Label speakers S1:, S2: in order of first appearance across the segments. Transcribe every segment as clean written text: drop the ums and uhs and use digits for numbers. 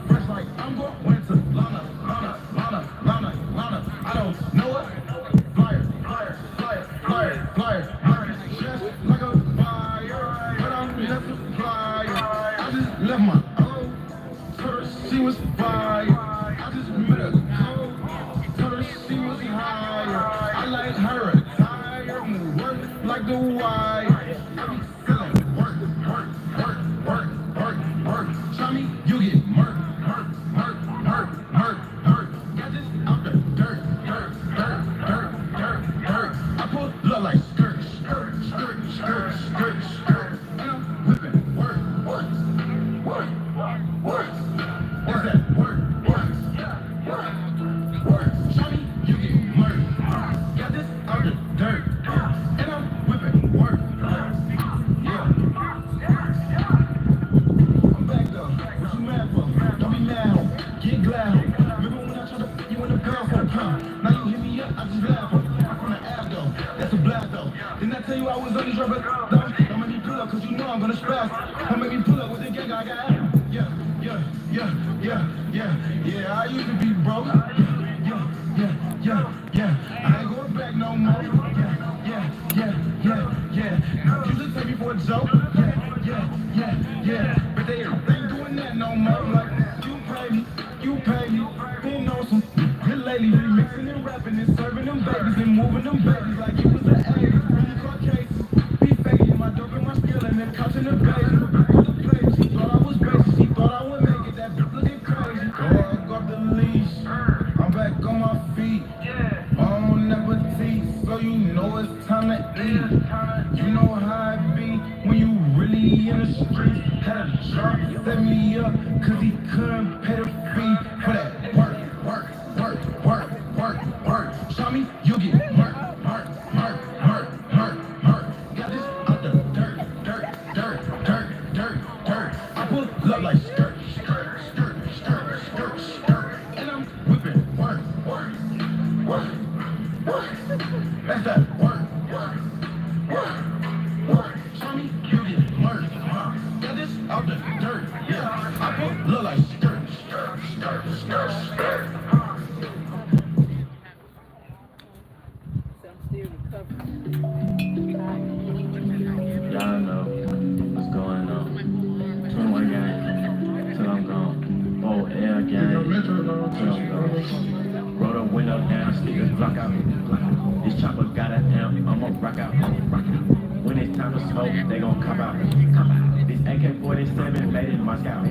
S1: Fresh like I'm going to Lana. I don't know it. Flyer. Just like a fire. But I'm left a flyer. I just left my old. Told her she was fire. I just met her cold. Told her she was higher. I like her attire. Work like the wire. I be selling work. Try me, you get murk. Got this out the dirt. I pull look like skirt. And I'm whipping work. What's that work? Try me, you get murk. Got this out the dirt. And I'm whipping work. Yeah. I'm back though. What you mad for? Don't be mad, ho. Get glad, ho. Remember when I tried to put you in the girl for now you hit me up, I just laugh, ho. I'm from the app though. That's a blast though. Didn't I tell you I was on this rubber? Don't make me pull up, cause you know I'm gonna spaz. Don't make me pull up with the gang I got. Yeah, I used to be broke. Yeah. I ain't going back no more. Yeah. You just take me for a joke. Yeah. But they ain't doing that no more. Like, you pay me. Been on some good lately. Remixing and rapping and serving them babies and moving them babies like it was the 80s. Really caught cases. Be faking my dope and my skill and then couching the baby. She thought I was basic. She thought I would make it. That bitch looking crazy. Dog off the leash. I'm back on my feet. On never teeth. So you know it's time to eat. You know how it be when you really in the streets. Had a drop, set me up, cause he couldn't pay the fee for that work. Show me, you get work. Got this out the dirt. I pull up like skirt. And I'm whipping work. That's that work. Show me, you get murk. Got this out the dirt. Yeah, I pull look like skirt.
S2: Y'all know what's going on. 21 gang, till I'm gone. Old air gang, till I'm gone. Roll the window down, stick a Glock out. This chopper got an amp, I'ma rock out. When it's time to smoke, they gon' cop out. This AK-47 made in Moscow.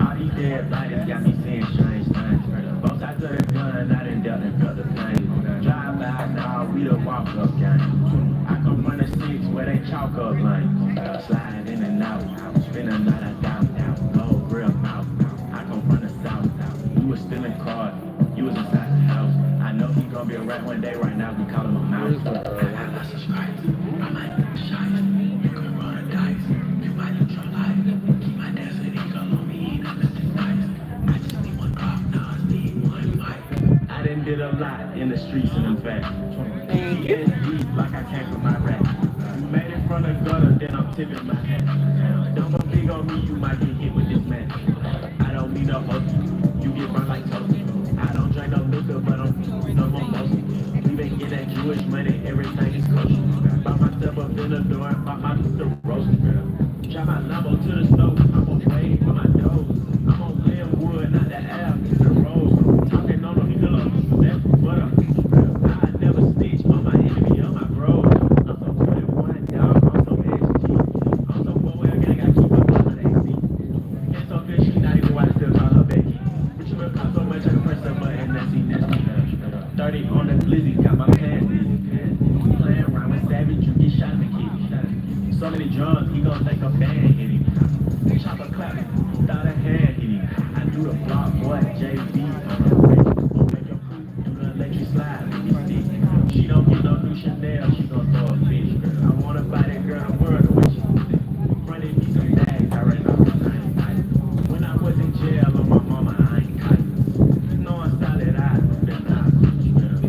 S2: All these dead bodies got me seeing strange things. Both sides of the gun, I done dealt and felt the pain. Drive by now, we the walk-up gang. I come run the six where they chalk up lane. Slide in and out, spend a night I doubt. No real mouth, I come from the south. You was stealing cars, you was inside the house. I know he gon' be a rat one day, right now we call him a mouse. I lost his rights, I might be shy. You can run a dice, you might lose your life. Keep my destiny, go on me, ain't nothing nice. I just need one clock, now I need one fight. I done did a lot in the streets and in fact. PTSD like I came from my rap. You made it from the gutter, then I'm tipping my hat. Don't go big on me, you might get hit with this match. I don't need no hustle, you get burned like toast. I don't drink no liquor, but I'm no more mostly. We been getting that Jewish money, everything is kosher. Bought myself a Venador and bought my sister roast. Drive my Lambo to the stove, I'm on wave for my dough. I'm on Glenwood, not the air, the road. Talking on the hill, that's butter. I never snitch on my enemy, on my bro. I'm so 21, dog, I'm so SG. I'm so 4-well gang, I keep up on the AC. Can't so good, she not even why I still call her Becky. But you will cost so much, I can press the button, that's it. 30 on the glizzy, got my pants. Playing around with Savage, you get shot in the kid. So many drugs, he gon' think a band hit him. Chopper clap, thought a hand hit him. I do the block, boy, JB. Make your poop, do not let you slide. She don't get no new Chanel, she gon' throw a fish. I wanna buy that girl the world the way she running me some bags, I ran off the night. When I was in jail on my mama, I ain't cut. You know I'm solid, I been out.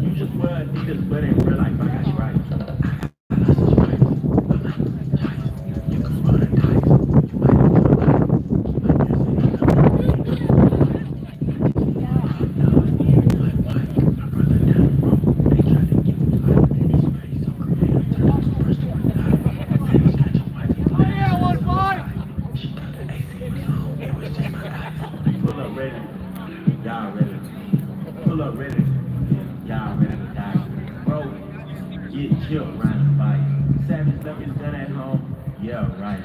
S2: You just wear Adidas, but in real life I got stripes. I lost the stripes, I'm like, you can run a dice, you might riding a bike. Savage left his gun at home. Yeah, right.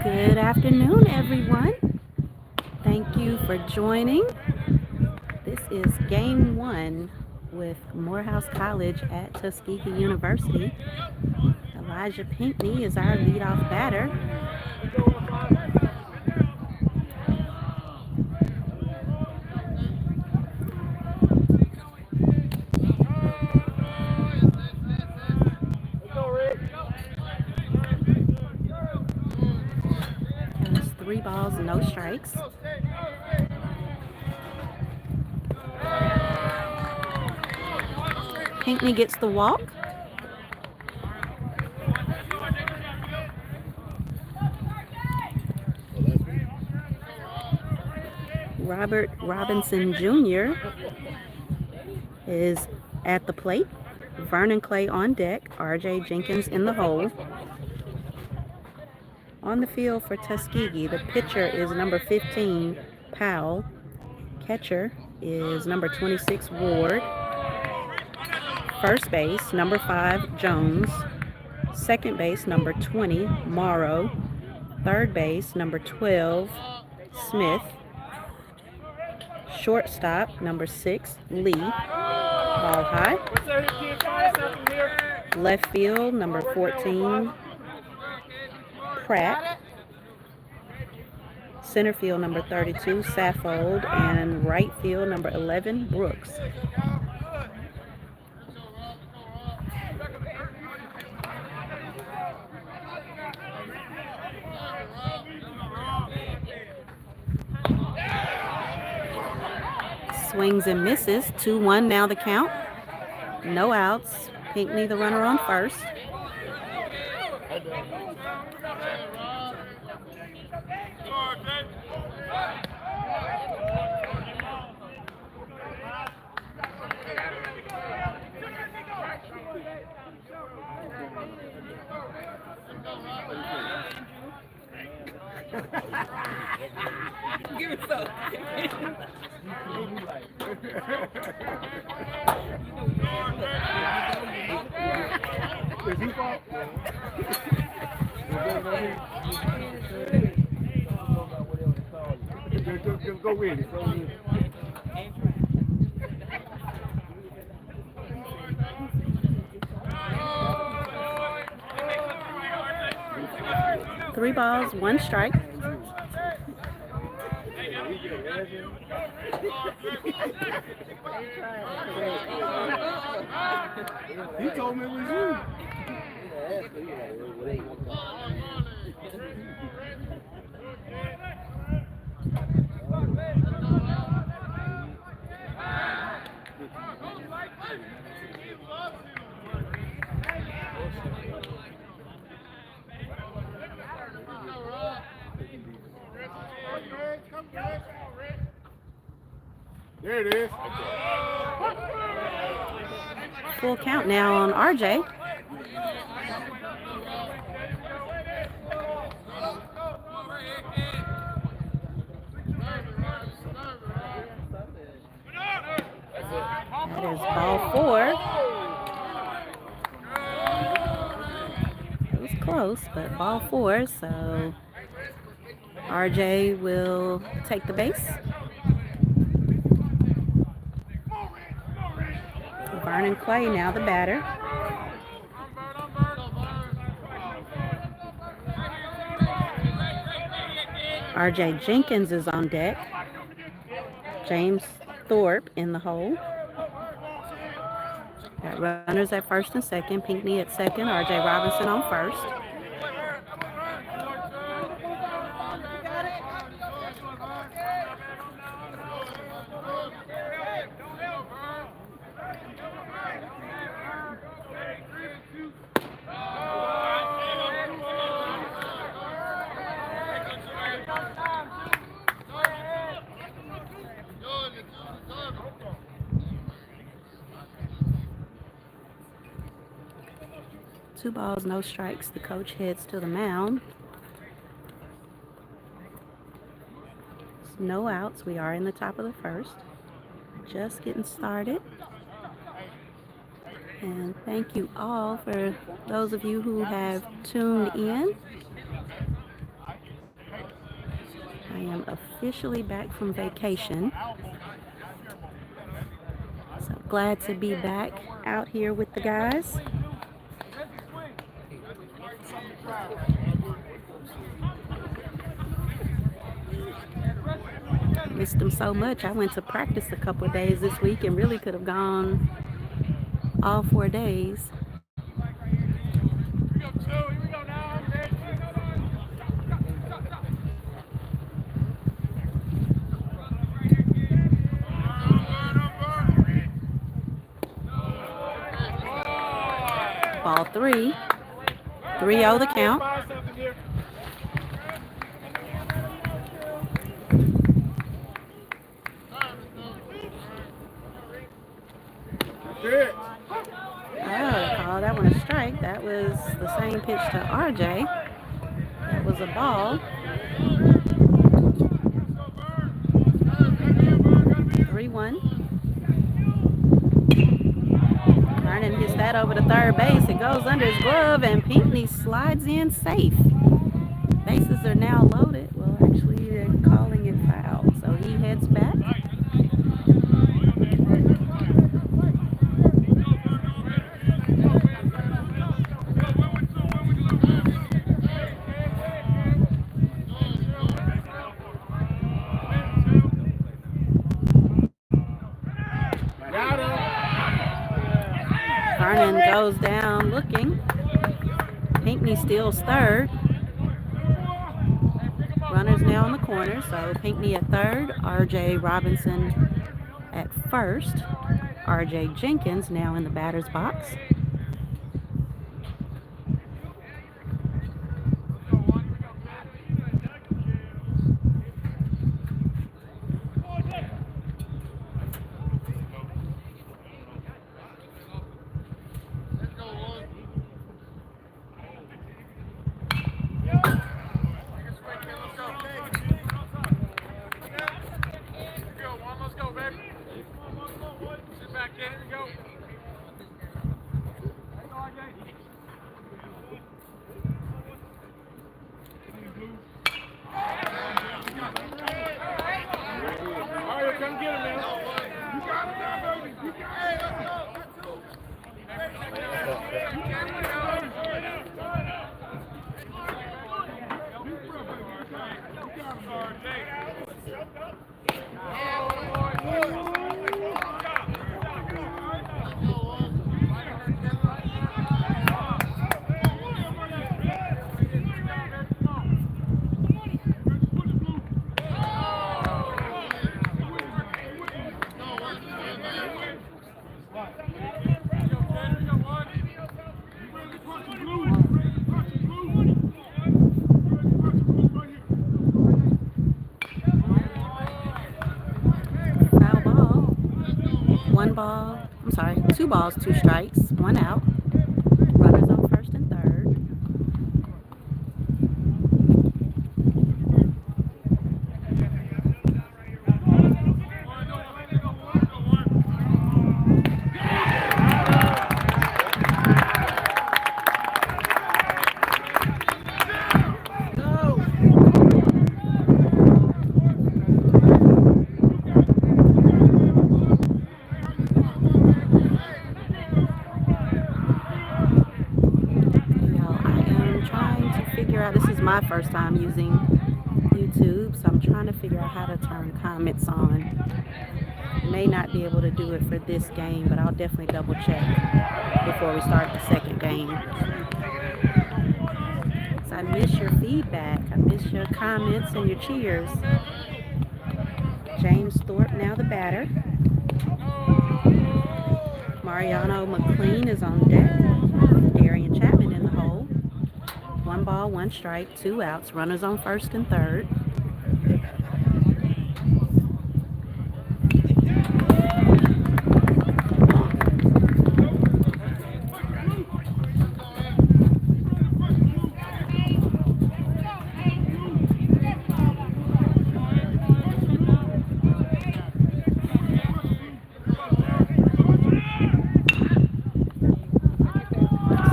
S3: Good afternoon, everyone. Thank you for joining. This is game one with Morehouse College at Tuskegee University. Elijah Pinckney is our leadoff batter. Has 3 balls, no strikes. Pinckney gets the walk. Robert Robinson Jr. is at the plate. Vernon Clay on deck. RJ Jenkins in the hole. On the field for Tuskegee, the pitcher is number 15, Powell. Catcher is number 26, Ward. First base, number 5, Jones. Second base, number 20, Morrow. Third base, number 12, Smith. Shortstop, number 6, Lee. Ball high. Left field, number 14, Pratt. Center field, number 32, Saffold. And right field, number 11, Brooks. Swings and misses. 2-1 now the count. No outs. Pinckney the runner on first.
S4: Give it some. Is he fault? Just go with it. Go with it.
S3: 3 balls, 1 strike.
S4: He told me it was you. There it is.
S3: Full count now on RJ. That is ball 4. It was close, but ball 4, so RJ will take the base. Vernon Clay now the batter. RJ Jenkins is on deck. James Thorpe in the hole. Got runners at first and second. Pinckney at second. RJ Robinson on first. Two balls, no strikes. The coach heads to the mound. No outs. We are in the top of the first. Just getting started. And thank you all for those of you who have tuned in. I am officially back from vacation. So glad to be back out here with the guys. Missed them so much. I went to practice a couple of days this week and really could have gone all 4 days. Ball 3. 3-0 the count. Call that one a strike. That was the same pitch to RJ. That was a ball. 3-1. Vernon hits that over to third base. It goes under his glove, and Pinckney slides in safe. Bases are now loaded. Well, actually, they're calling it foul, so he heads back. Vernon goes down looking. Pinckney steals third. Runners now in the corner, so Pinckney at third, RJ Robinson at first. RJ Jenkins now in the batter's box. 2 balls, 2 strikes, 1 out. Runners on first and third. This is my first time using YouTube, so I'm trying to figure out how to turn comments on. May not be able to do it for this game, but I'll definitely double check before we start the second game. So I miss your feedback. I miss your comments and your cheers. James Thorpe now the batter. Mariano McLean is on deck. Darian Chapman in the hole. 1 ball, 1 strike, 2 outs. Runners on first and third.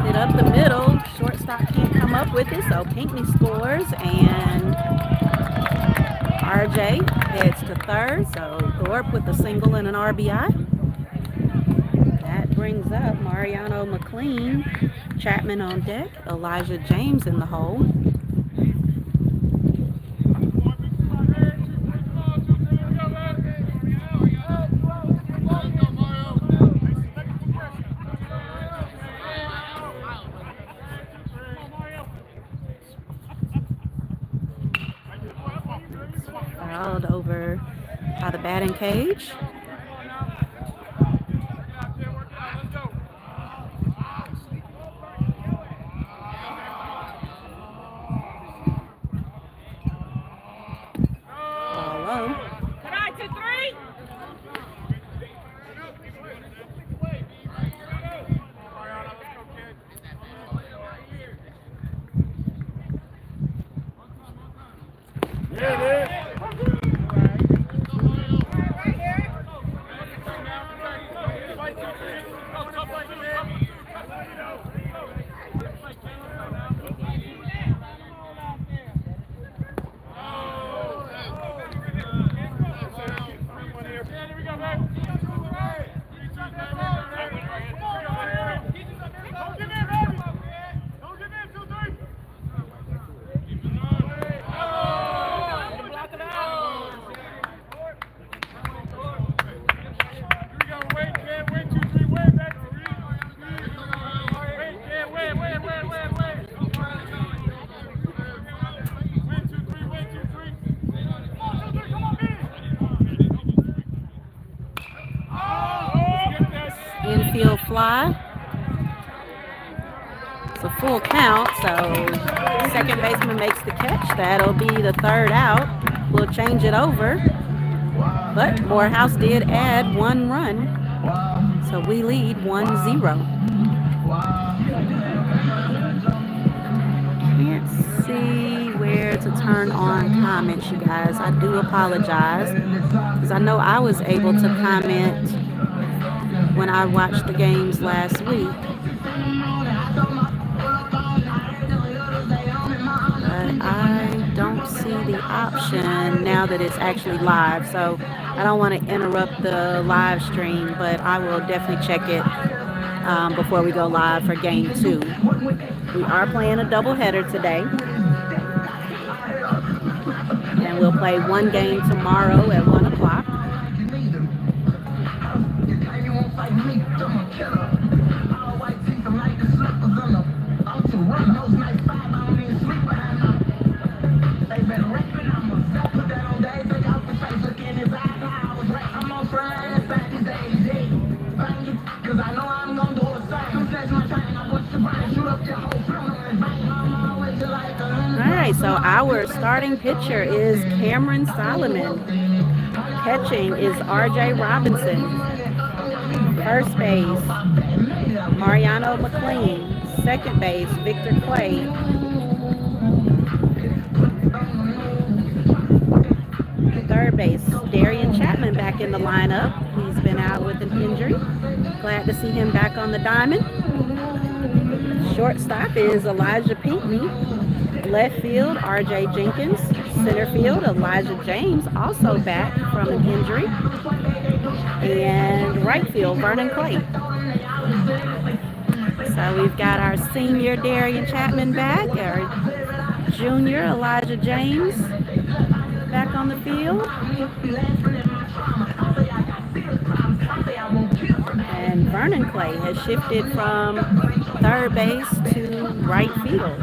S3: Hit up the middle. Shortstop can't come up with it, so Pinckney scores, and RJ heads to third. So Thorpe with a single and an RBI. That brings up Mariano McLean, Chapman on deck, Elijah James in the hole. Fouled over by the batting cage. Ball low. Infield fly. It's a full count, so second baseman makes the catch. That'll be the third out. We'll change it over. But Morehouse did add 1 run, so we lead 1-0. Can't see where to turn on comments, you guys. I do apologize, because I know I was able to comment when I watched the games last week. But I don't see the option now that it's actually live, so I don't want to interrupt the live stream, but I will definitely check it before we go live for game 2. We are playing a doubleheader today, and we'll play 1 game tomorrow at 1 o'clock. Alright, so our starting pitcher is Cameron Solomon. Catching is RJ Robinson. First base, Mariano McLean. Second base, Victor Clay. Third base, Darian Chapman back in the lineup. He's been out with an injury. Glad to see him back on the diamond. Shortstop is Elijah Pinckney. Left field, R.J. Jenkins. Center field, Elijah James, also back from an injury. And right field, Vernon Clay. So we've got our senior Darian Chapman back, our junior Elijah James back on the field. And Vernon Clay has shifted from third base to right field.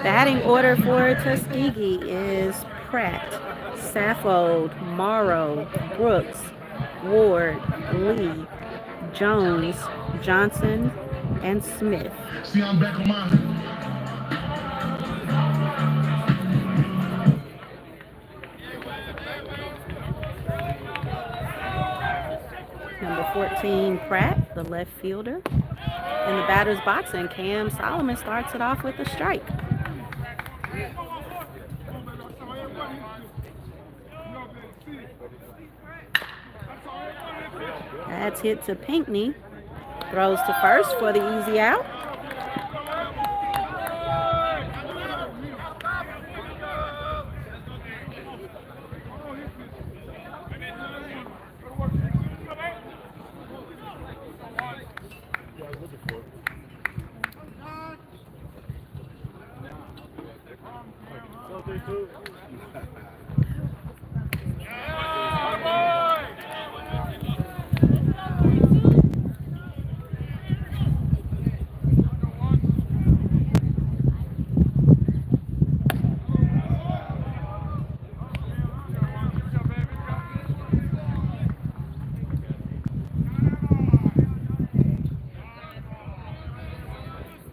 S3: Batting order for Tuskegee is Pratt, Saffold, Morrow, Brooks, Ward, Lee, Jones, Johnson, and Smith.
S1: See, I'm back on my.
S3: Number 14, Pratt, the left fielder. In the batter's box, and Cam Solomon starts it off with a strike. That's hit to Pinckney. Throws to first for the easy out.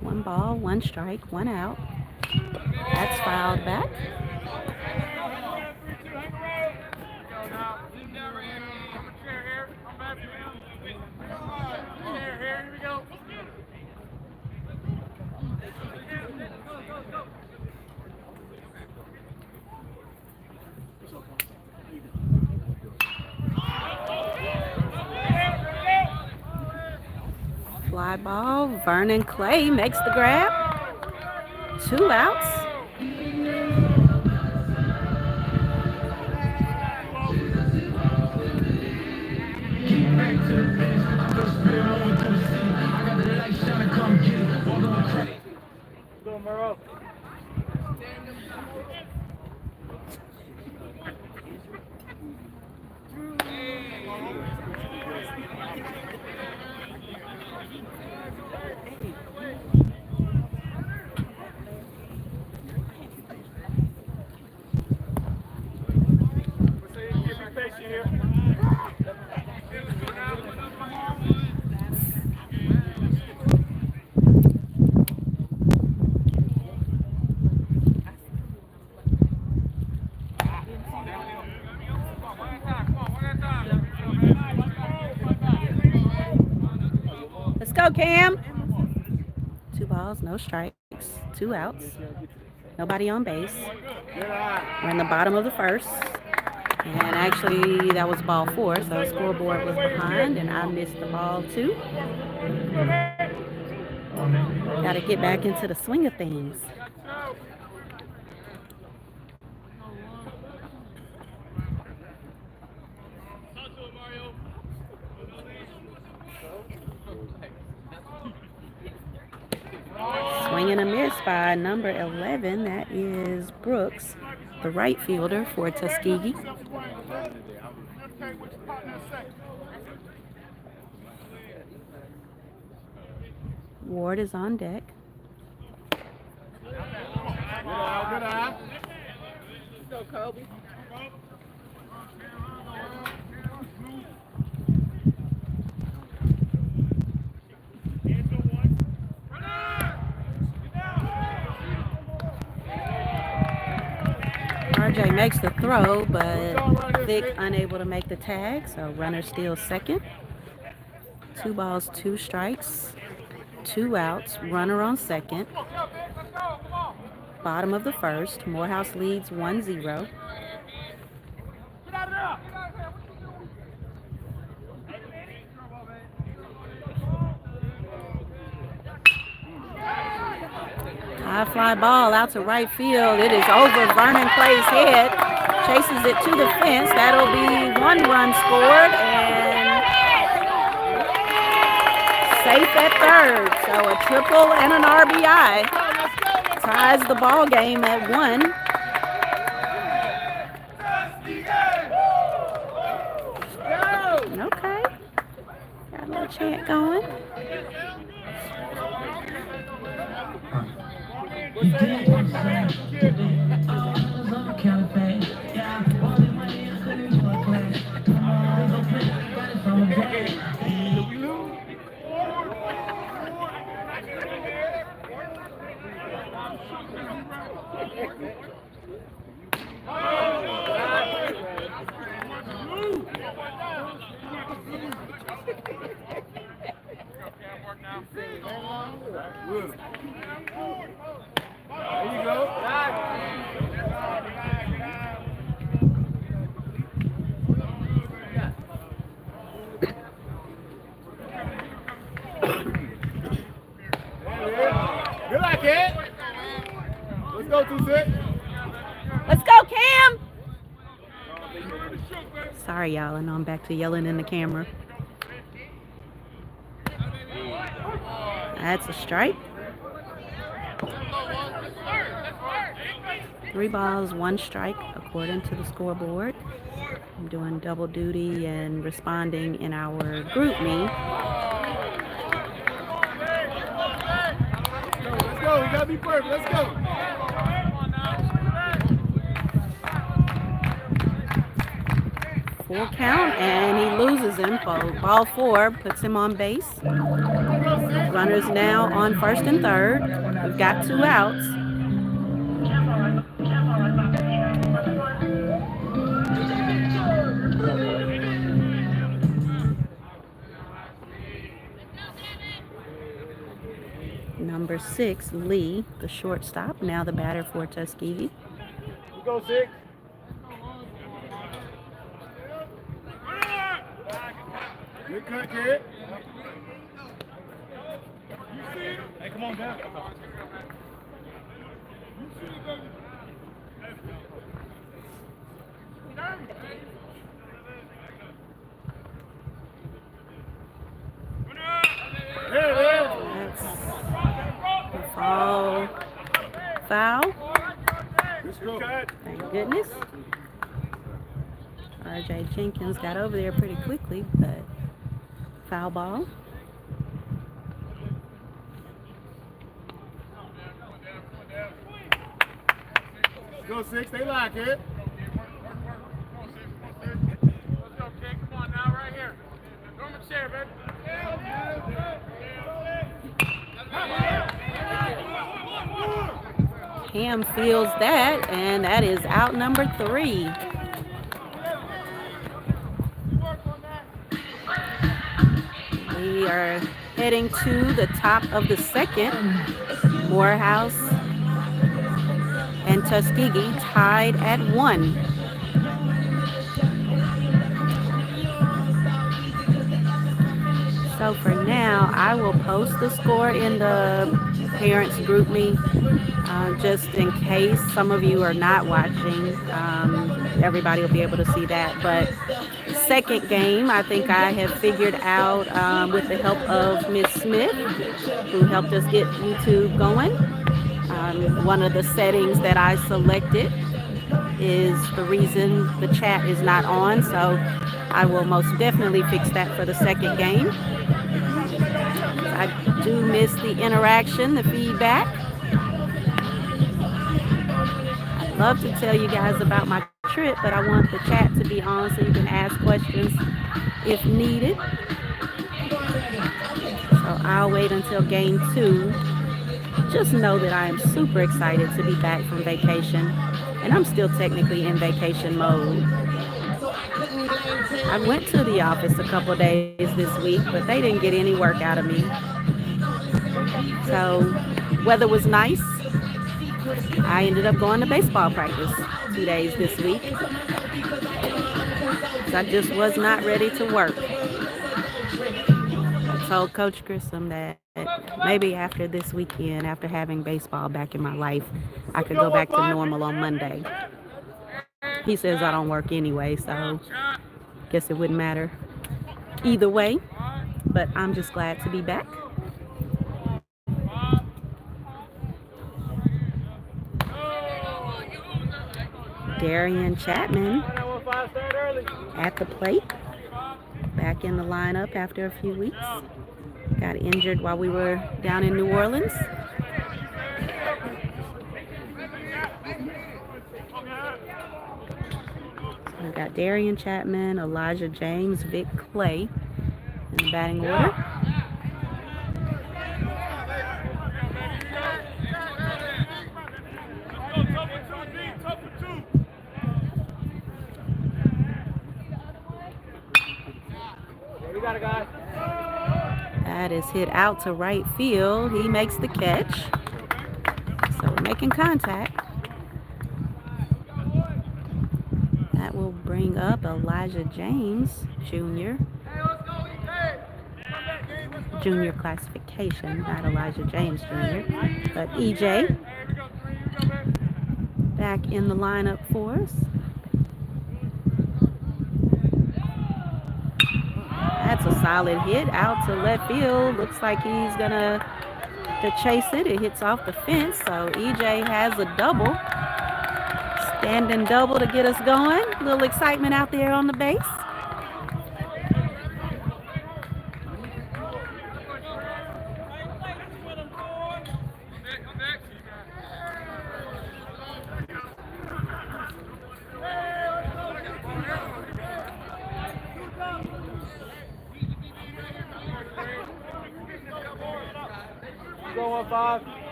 S3: One ball, one strike, one out. That's fouled back. Fly ball, Vernon Clay makes the grab. 2 outs. Let's go, Cam. 2 balls, no strikes, 2 outs. Nobody on base. We're in the bottom of the first. And actually, that was ball 4, so the scoreboard was behind, and I missed the ball too. Got to get back into the swing of things. Swing and a miss by number 11. That is Brooks, the right fielder for Tuskegee. Ward is on deck. RJ makes the throw, but Vic unable to make the tag, so runner steals second. 2 balls, 2 strikes, 2 outs, runner on second. Bottom of the first, Morehouse leads 1-0. High fly ball out to right field. It is over Vernon Clay's head. Chases it to the fence. That'll be 1 run scored and safe at third. So a triple and an RBI ties the ball game at 1. Okay. Got a little chant going. Let's go, Cam! Sorry, y'all, I know I'm back to yelling in the camera. That's a strike. 3 balls, 1 strike, according to the scoreboard. I'm doing double duty and responding in our group me.
S4: Let's go. We gotta be perfect. Let's go.
S3: Full count, and he loses him. Ball 4 puts him on base. Runners now on first and third. We've got 2 outs. Number 6, Lee, the shortstop, now the batter for Tuskegee.
S4: We go 6. Good cut, kid. Hey, come on down.
S3: That's a foul. Thank goodness. RJ Jenkins got over there pretty quickly, but foul ball.
S4: Go 6, they like it. Let's go, kid. Come on now, right here. Throw him a chair, baby.
S3: Cam feels that, and that is out number 3. We are heading to the top of the second. Morehouse and Tuskegee tied at 1. So for now, I will post the score in the parents group me, just in case some of you are not watching. Everybody will be able to see that. But second game, I think I have figured out, with the help of Miss Smith, who helped us get YouTube going. One of the settings that I selected is the reason the chat is not on, so I will most definitely fix that for the second game. I do miss the interaction, the feedback. love to tell you guys about my trip, but I want the chat to be on so you can ask questions if needed. So I'll wait until game 2. Just know that I am super excited to be back from vacation, and I'm still technically in vacation mode. I went to the office a couple days this week, but they didn't get any work out of me. So weather was nice. I ended up going to baseball practice 2 days this week. I just was not ready to work. I told Coach Grissom that maybe after this weekend, after having baseball back in my life, I could go back to normal on Monday. He says I don't work anyway, so guess it wouldn't matter either way. But I'm just glad to be back. Darian Chapman at the plate, back in the lineup after a few weeks. Got injured while we were down in New Orleans. So we've got Darian Chapman, Elijah James, Vic Clay in the batting order. That is hit out to right field. He makes the catch. So we're making contact. That will bring up Elijah James, Jr. Junior classification, not Elijah James, Jr. But EJ back in the lineup for us. That's a solid hit out to left field. Looks like he's gonna chase it. It hits off the fence, so EJ has a double. Standing double to get us going. A little excitement out there on the base.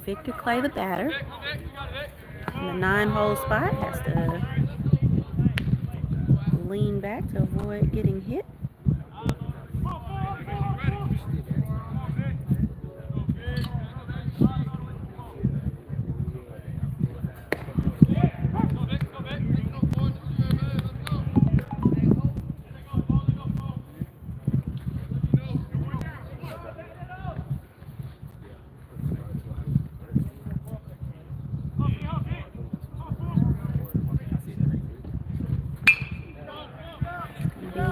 S3: Victor Clay, the batter, in the 9-hole spot, has to lean back to avoid getting hit.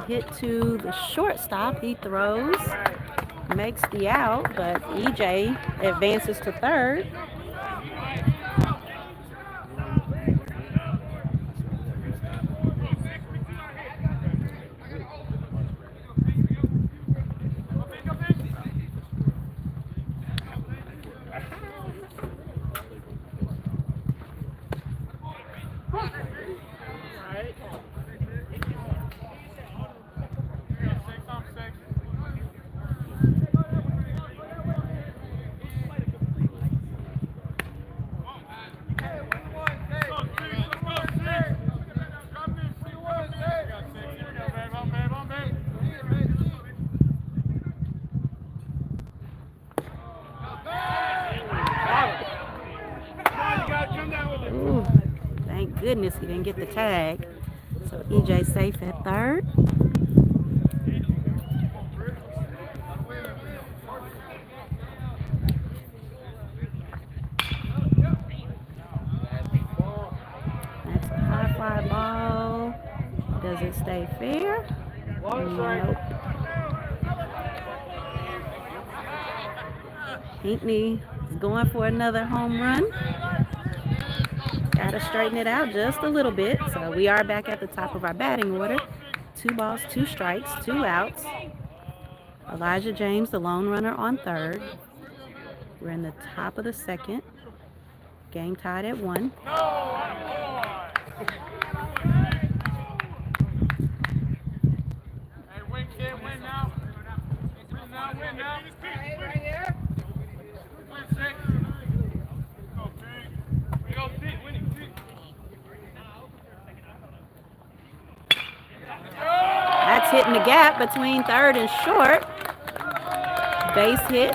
S3: Hit to the shortstop. He throws, makes the out, but EJ advances to third. Ooh, thank goodness he didn't get the tag. So EJ safe at third. That's a high fly ball. Does it stay fair? Nope. Hinkney is going for another home run. Got to straighten it out just a little bit. So we are back at the top of our batting order. 2 balls, 2 strikes, 2 outs. Elijah James, the lone runner, on third. We're in the top of the second. Game tied at 1.
S4: Hey, win, kid, win now. Win now, win now. Right here. Win, 6. Go, big. We go, 6, winning, 6.
S3: That's hitting the gap between third and short. Base hit.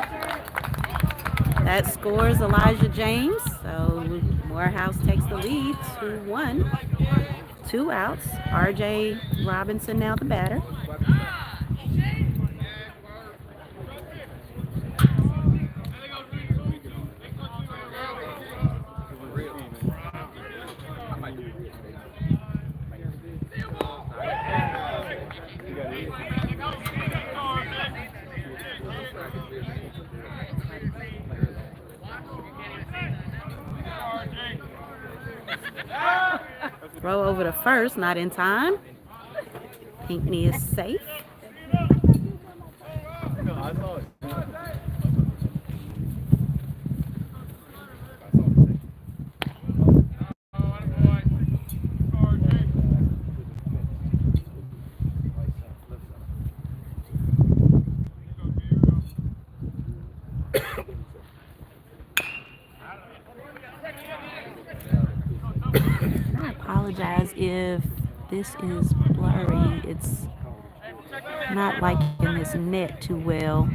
S3: That scores Elijah James. So Morehouse takes the lead, 2-1. 2 outs. RJ Robinson now the batter. Throw over to first, not in time. Pinckney is safe. I apologize if this is blurry. It's not liking this net too well.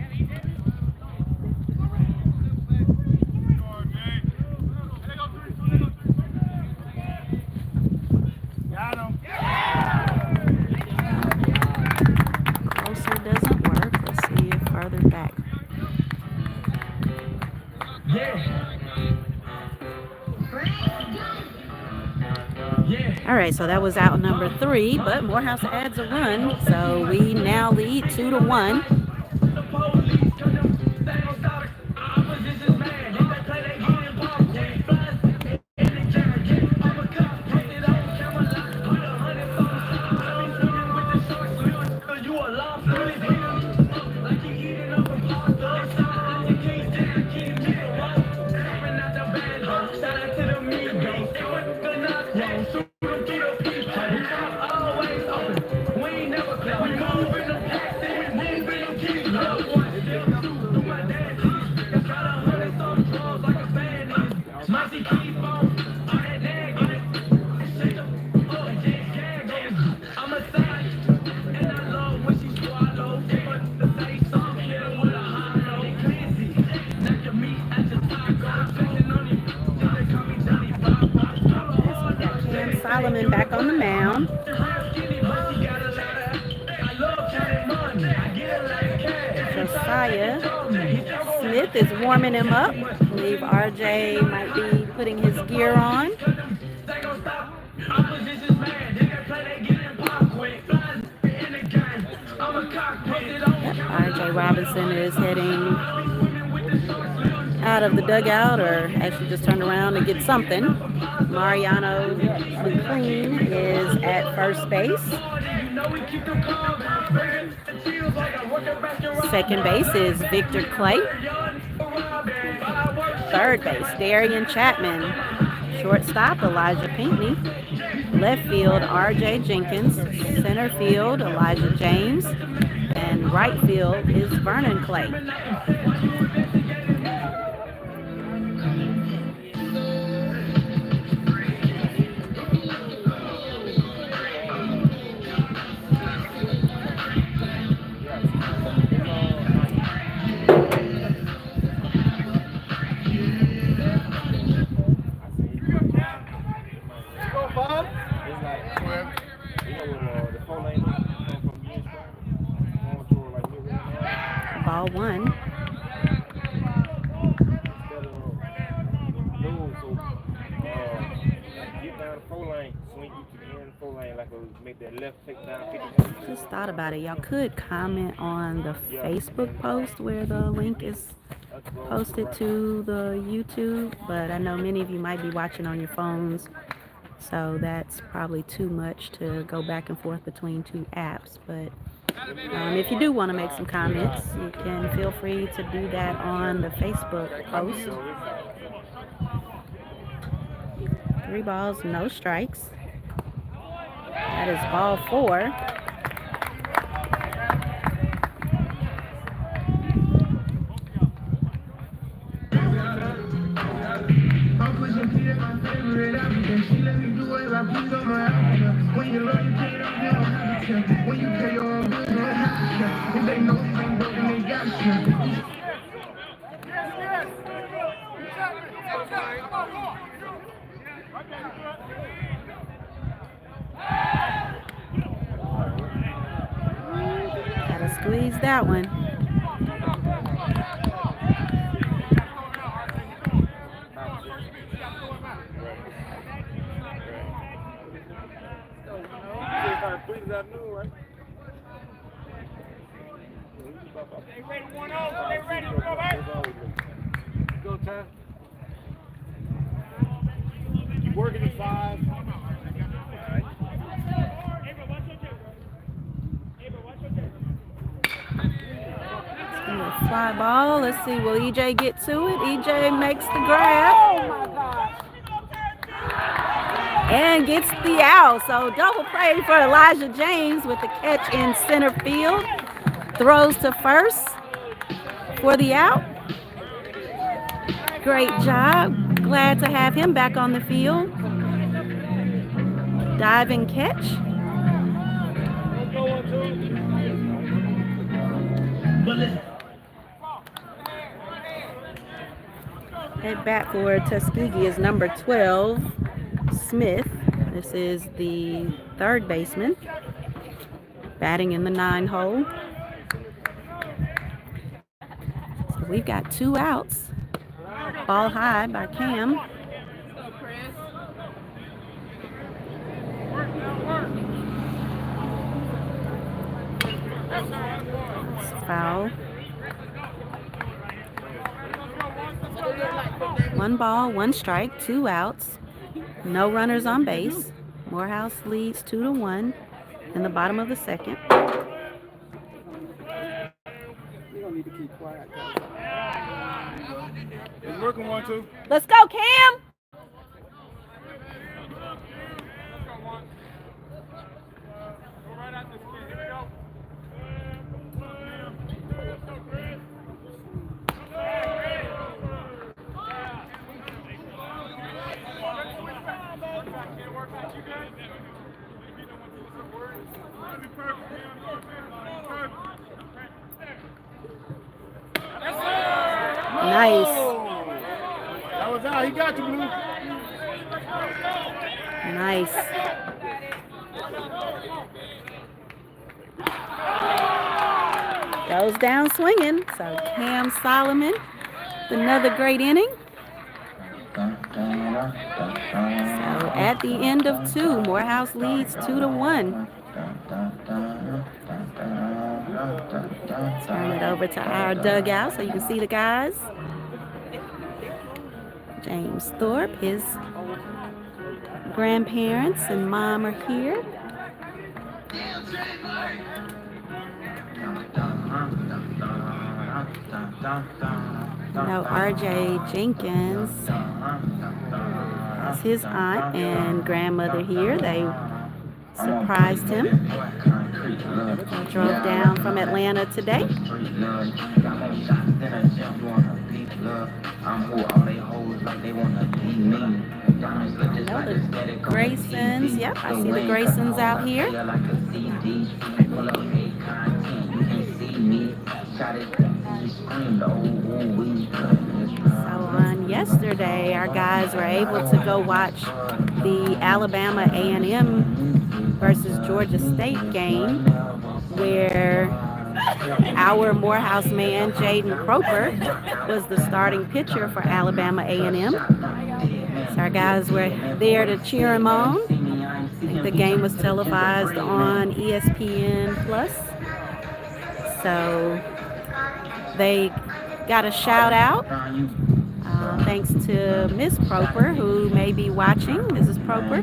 S3: Closer doesn't work. Let's see if further back. All right, so that was out number 3, but Morehouse adds a run, so we now lead 2-1. Solomon back on the mound. Josiah Smith is warming him up. I believe RJ might be putting his gear on. RJ Robinson is heading out of the dugout, or actually just turned around to get something. Mariano McLean is at first base. Second base is Victor Clay. Third base, Darian Chapman. Shortstop, Elijah Pinckney. Left field, RJ Jenkins. Center field, Elijah James. And right field is Vernon Clay. Ball 1. Just thought about it. Y'all could comment on the Facebook post where the link is posted to the YouTube, but I know many of you might be watching on your phones, so that's probably too much to go back and forth between 2 apps. But If you do want to make some comments, you can feel free to do that on the Facebook post. 3 balls, no strikes. That is ball 4.
S1: I'm pushing P at my favorite applicant. She let me do it like please on my applicant. When you love, you pay them, you don't have to care. When you pay your own bills, you don't have to care. If they know you ain't broken, they got to care.
S3: Gotta squeeze that one.
S4: They ready 1-0. They ready. Go back. Go, Ty. You working at 5.
S3: Fly ball. Let's see. Will EJ get to it? EJ makes the grab. And gets the out. So double play for Elijah James with the catch in center field. Throws to first for the out. Great job. Glad to have him back on the field. Dive and catch. At bat for Tuskegee is number 12, Smith. This is the third baseman, batting in the 9 hole. So we've got 2 outs. Ball high by Cam. It's foul. 1 ball, 1 strike, 2 outs. No runners on base. Morehouse leads 2-1 in the bottom of the second.
S4: Need to keep quiet. It's working 1-2.
S3: Let's go, Cam! Nice.
S4: That was out. He got you, Blue.
S3: Nice. Goes down swinging. So Cam Solomon, another great inning. So at the end of 2, Morehouse leads 2-1. Turn it over to our dugout so you can see the guys. James Thorpe, his grandparents and mom are here. Now R.J. Jenkins has his aunt and grandmother here. They surprised him. He drove down from Atlanta today. The Graysons, yep, I see the Graysons out here. So on yesterday, our guys were able to go watch the Alabama A&M versus Georgia State game, where our Morehouse man, Jaden Croper, was the starting pitcher for Alabama A&M. So our guys were there to cheer him on. I think the game was televised on ESPN+. So they got a shout out. thanks to Miss Proper, who may be watching. Mrs. Proper,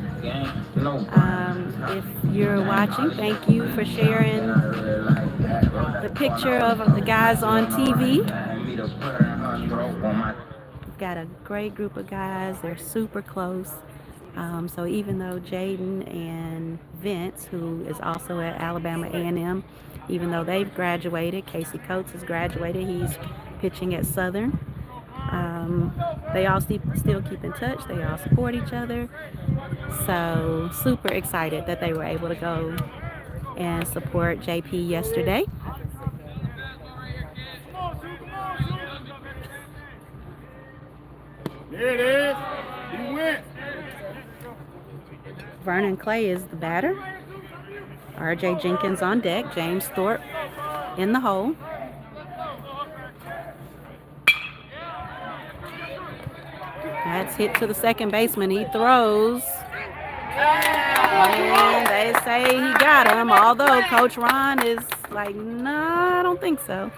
S3: if you're watching, thank you for sharing the picture of the guys on TV. We've got a great group of guys. They're super close. So even though Jaden and Vince, who is also at Alabama A&M, even though they've graduated, Casey Coates has graduated, he's pitching at Southern. They all still keep in touch. They all support each other. So super excited that they were able to go and support JP yesterday.
S4: There it is. You went.
S3: Vernon Clay is the batter. RJ Jenkins on deck. James Thorpe in the hole. That's hit to the second baseman. He throws. And they say he got him, although Coach Ron is like, no, I don't think so.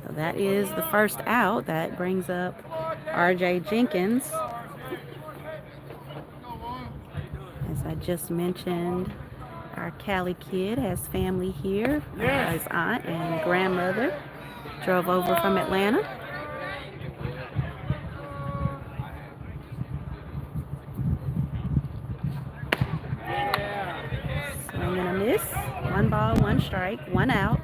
S3: So that is the first out. That brings up RJ Jenkins. As I just mentioned, our Cali kid has family here. His aunt and grandmother drove over from Atlanta. Swing and a miss. 1 ball, 1 strike, 1 out.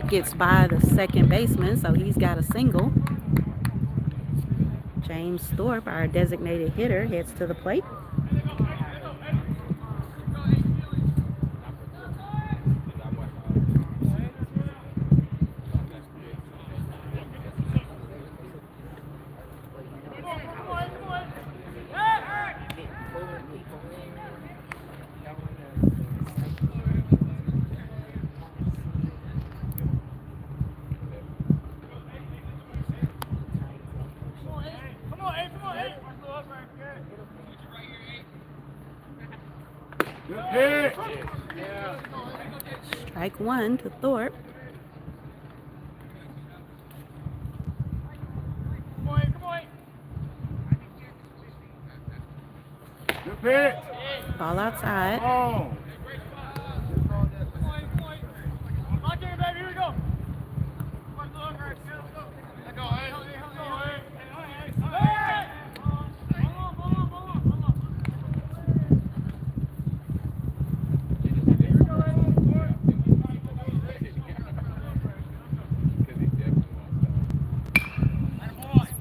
S3: Gets by the second baseman, so he's got a single. James Thorpe, our designated hitter, heads to the plate. Strike 1 to Thorpe. Ball outside.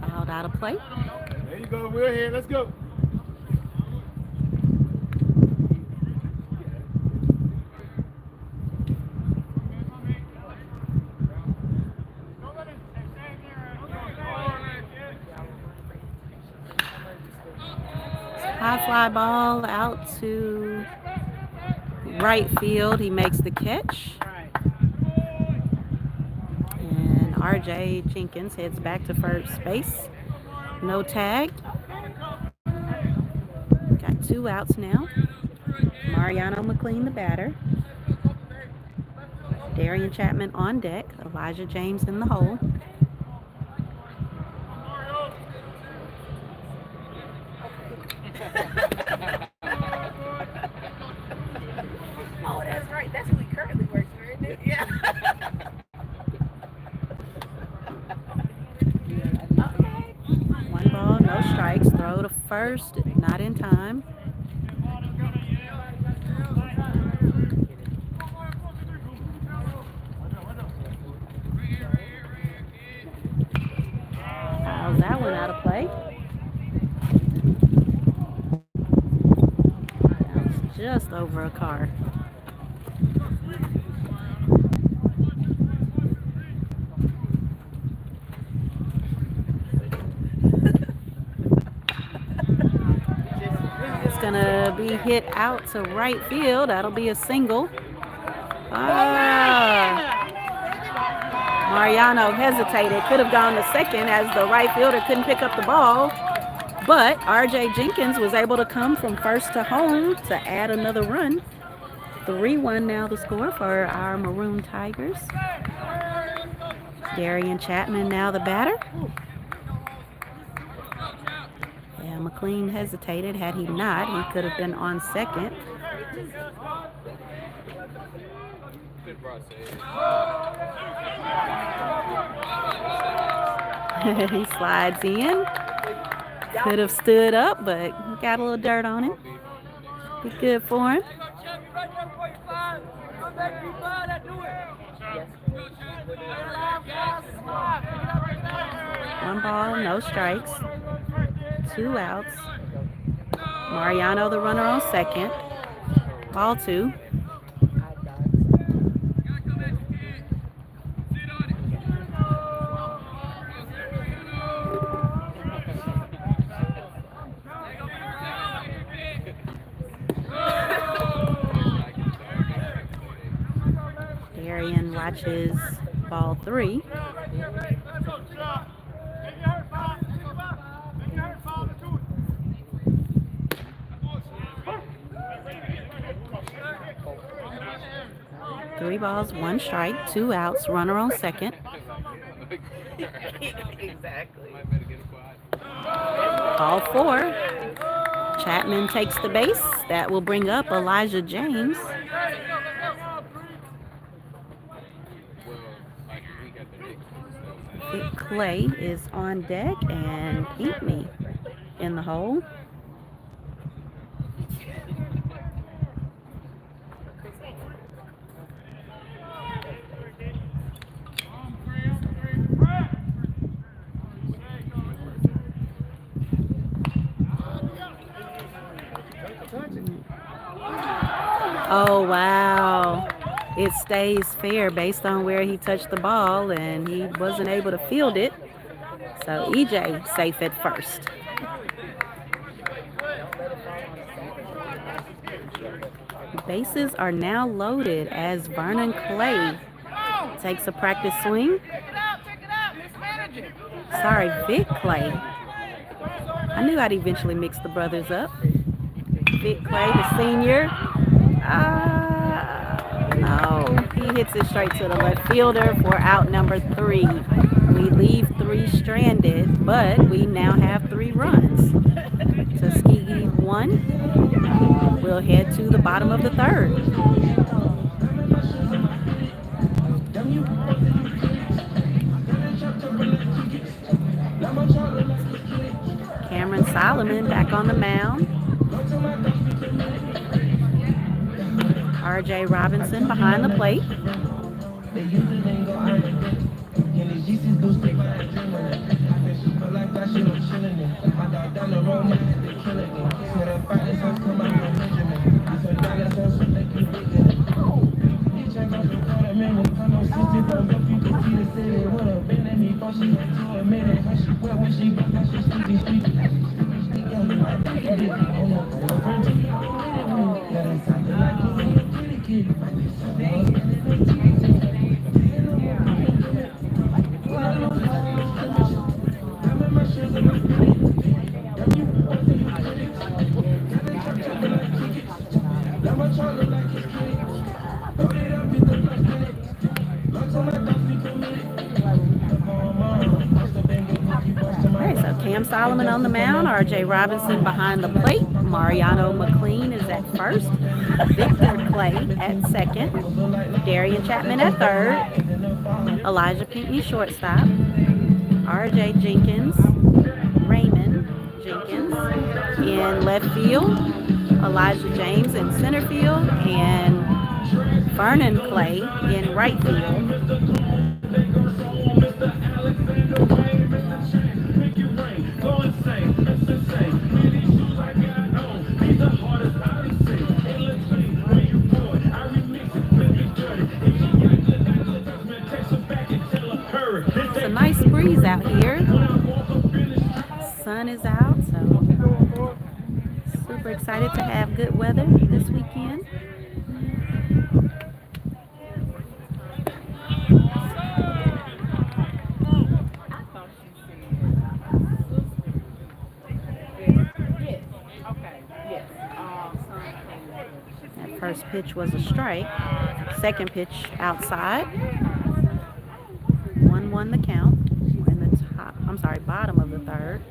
S3: Fouled out of play.
S4: There you go. We're here. Let's go.
S3: High fly ball out to right field. He makes the catch. And RJ Jenkins heads back to first base. No tag. Got 2 outs now. Mariano McLean, the batter. Darian Chapman on deck. Elijah James in the hole.
S5: Oh, that's right. That's who he currently works for, isn't it? Yeah. Okay.
S3: 1 ball, no strikes. Throw to first, not in time. Fouls that one out of play. That's just over a car. It's gonna be hit out to right field. That'll be a single. Mariano hesitated, could have gone to second as the right fielder couldn't pick up the ball. But RJ Jenkins was able to come from first to home to add another run. 3-1 now the score for our Maroon Tigers. Darian Chapman now the batter. Yeah, McLean hesitated. Had he not, he could have been on second. He slides in. Could have stood up, but got a little dirt on him. Be good for him. One ball, no strikes. 2 outs. Mariano, the runner on second. Ball 2. Darian watches ball 3. Three balls, 1 strike, 2 outs, runner on second.
S5: Exactly.
S3: Ball 4. Chapman takes the base. That will bring up Elijah James. Clay is on deck and Pinckney in the hole. Oh, wow. It stays fair based on where he touched the ball, and he wasn't able to field it. So EJ safe at first. Bases are now loaded as Vernon Clay takes a practice swing. Sorry, Vic Clay. I knew I'd eventually mix the brothers up. Vic Clay, the senior. No, he hits it straight to the left fielder for out number 3. We leave 3 stranded, but we now have 3 runs. Tuskegee 1. We'll head to the bottom of the 3rd. Cameron Solomon back on the mound. RJ Robinson behind the plate. Cam Solomon on the mound, RJ Robinson behind the plate, Mariano McLean is at first, Victor Clay at second, Darian Chapman at third, Elijah Pinckney shortstop, RJ Jenkins, Raymond Jenkins in left field, Elijah James in center field, and Vernon Clay in right field. It's a nice breeze out here. Sun is out, so super excited to have good weather this weekend. First pitch was a strike. Second pitch outside. 1-1 the count. We're in the bottom of the third.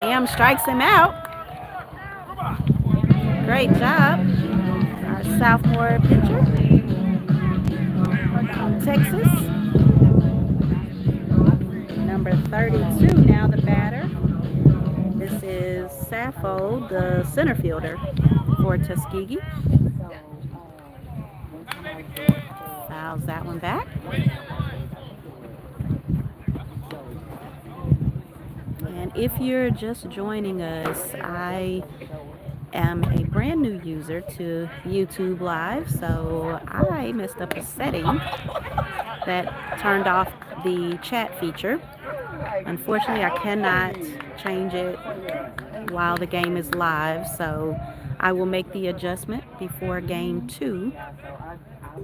S3: Cam strikes him out. Great job. Our sophomore pitcher from Texas. Number 32 now the batter. This is Sappho, the center fielder for Tuskegee. Fouls that one back. And if you're just joining us, I am a brand new user to YouTube Live, so I messed up a setting that turned off the chat feature. Unfortunately, I cannot change it while the game is live, so I will make the adjustment before game 2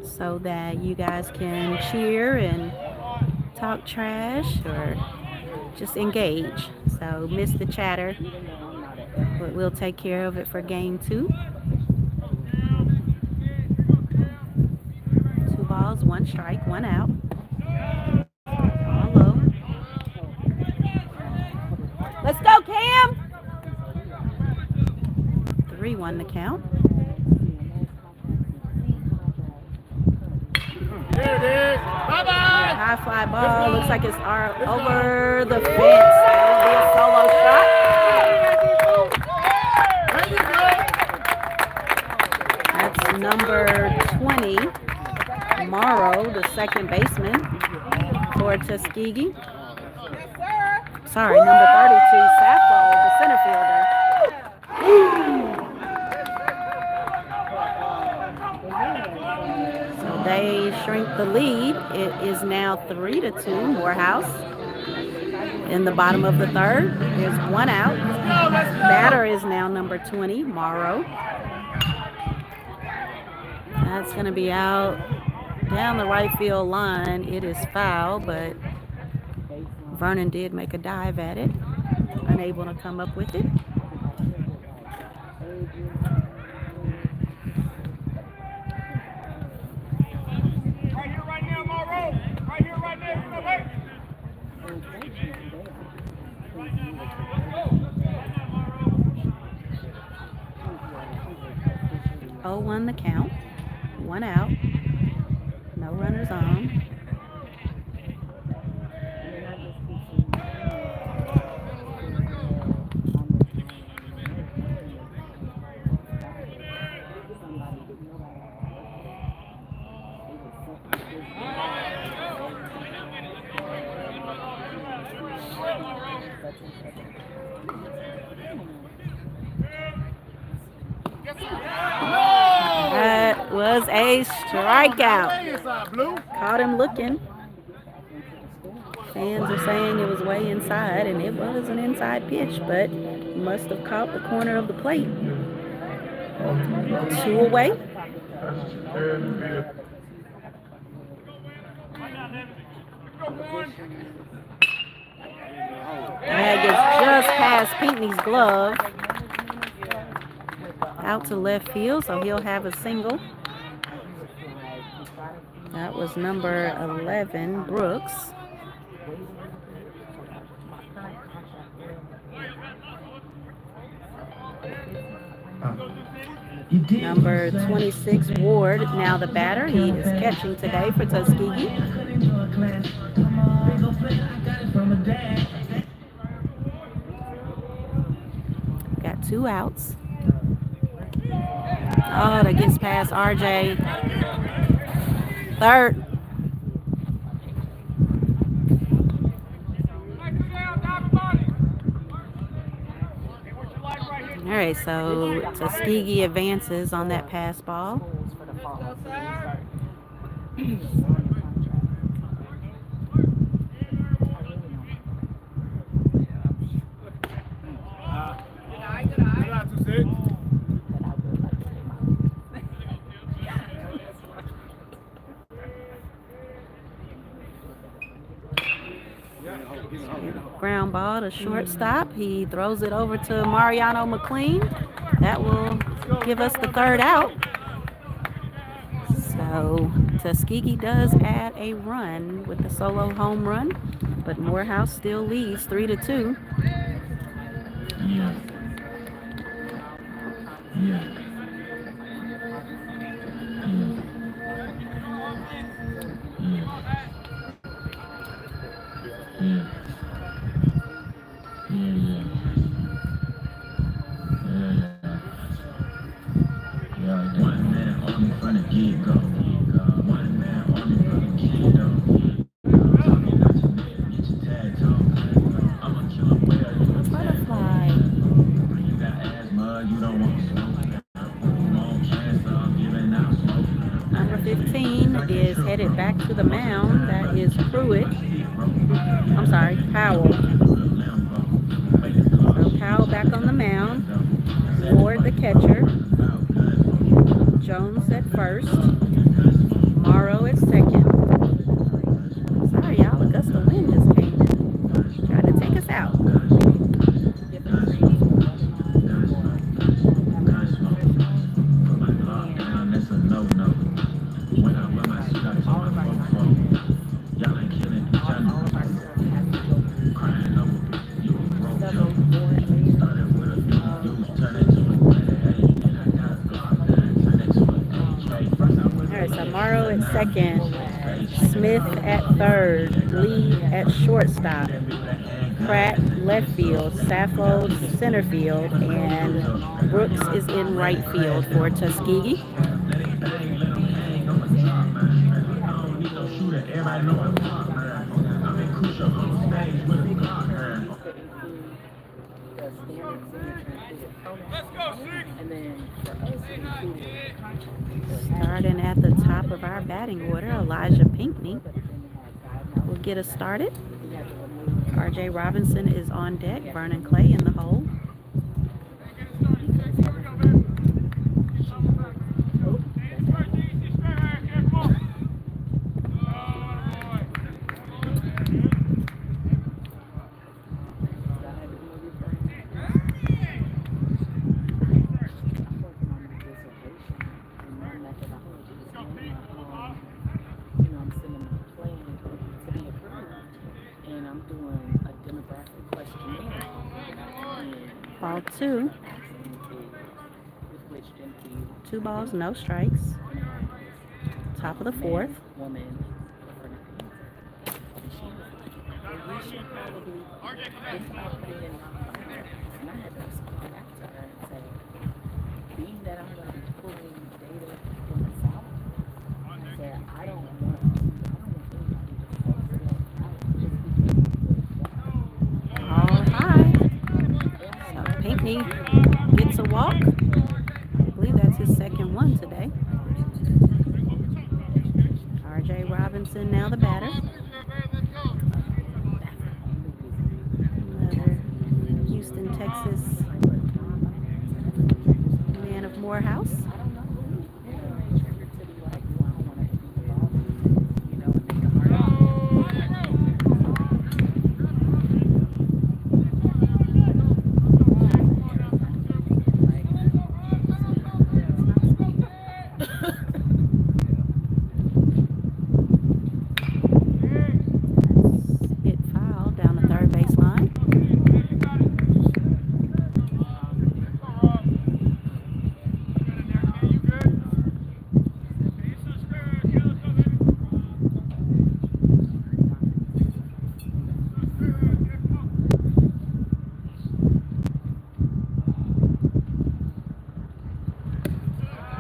S3: so that you guys can cheer and talk trash or just engage. So miss the chatter, but we'll take care of it for game 2. 2 balls, 1 strike, 1 out. All low. Let's go, Cam! 3-1 the count.
S4: There it is. Bye-bye.
S3: High fly ball. Looks like it's over the fence. That would be a solo shot. That's number 20, Morrow, the second baseman for Tuskegee. Sorry, number 32, Sappho, the center fielder. So they shrink the lead. It is now 3-2, Morehouse. In the bottom of the third, there's 1 out. Batter is now number 20, Morrow. That's going to be out down the right field line. It is foul, but Vernon did make a dive at it, unable to come up with it.
S4: Right here, right now, Monroe. Right here, right now. You know, wait.
S3: 0-1 the count. 1 out. No runners on. That was a strikeout. Caught him looking. Fans are saying it was way inside, and it was an inside pitch, but must have caught the corner of the plate. 2 away. That is just past Pinckney's glove. Out to left field, so he'll have a single. That was number 11, Brooks. Number 26, Ward, now the batter. He is catching today for Tuskegee. Got 2 outs. Oh, that gets past RJ. Third. All right, so Tuskegee advances on that pass ball. ball to shortstop. He throws it over to Mariano McLean. That will give us the third out. So Tuskegee does add a run with the solo home run, but Morehouse still leads 3-2.
S2: Yeah. Yeah.
S3: Butterfly. Number 15 is headed back to the mound. That is Pruitt. I'm sorry, Powell. So Powell back on the mound. Ward the catcher. Jones at first. Morrow at second. Sorry, y'all. A gust of wind just came in. Tried to take us out. Morrow at second, Smith at third, Lee at shortstop, Pratt left field, Saffold center field, and Brooks is in right field for Tuskegee. Starting at the top of our batting order, Elijah Pinckney will get us started. RJ Robinson is on deck, Vernon Clay in the hole. Ball two. 2 balls, no strikes. Top of the fourth. Pinckney gets a walk. I believe that's his second one today. RJ Robinson now the batter. Another Houston, Texas man of Morehouse.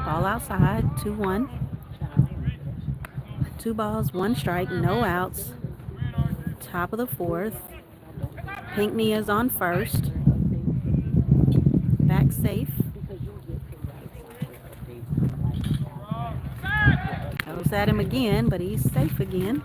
S3: Ball outside, 2-1. 2 balls, 1 strike, no outs. Top of the fourth. Pinckney is on first. Back safe. Goes at him again, but he's safe again.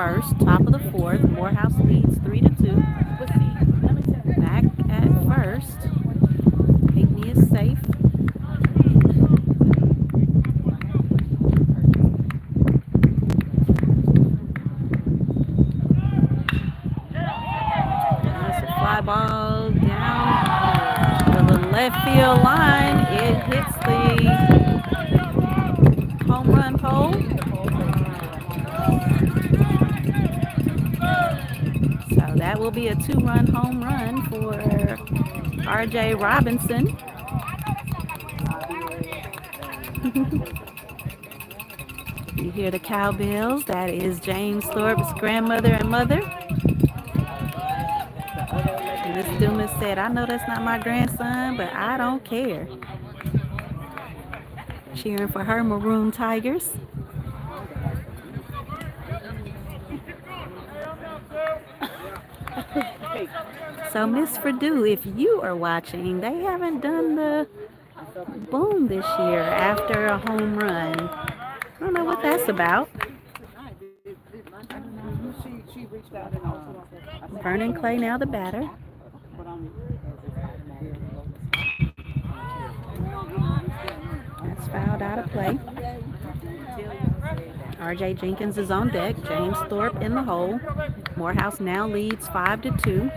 S3: first, top of the fourth. Morehouse leads 3-2. Back at first. Pinckney is safe. That's a fly ball down to the left field line. It hits the home run pole. So that will be a 2-run home run for R.J. Robinson. You hear the cowbells. That is James Thorpe's grandmother and mother. Miss Dumas said, I know that's not my grandson, but I don't care. Cheering for her Maroon Tigers. So Miss Purdue, if you are watching, they haven't done the boom this year after a home run. I don't know what that's about. Vernon Clay now the batter. That's fouled out of play. R.J. Jenkins is on deck. James Thorpe in the hole. Morehouse now leads 5-2.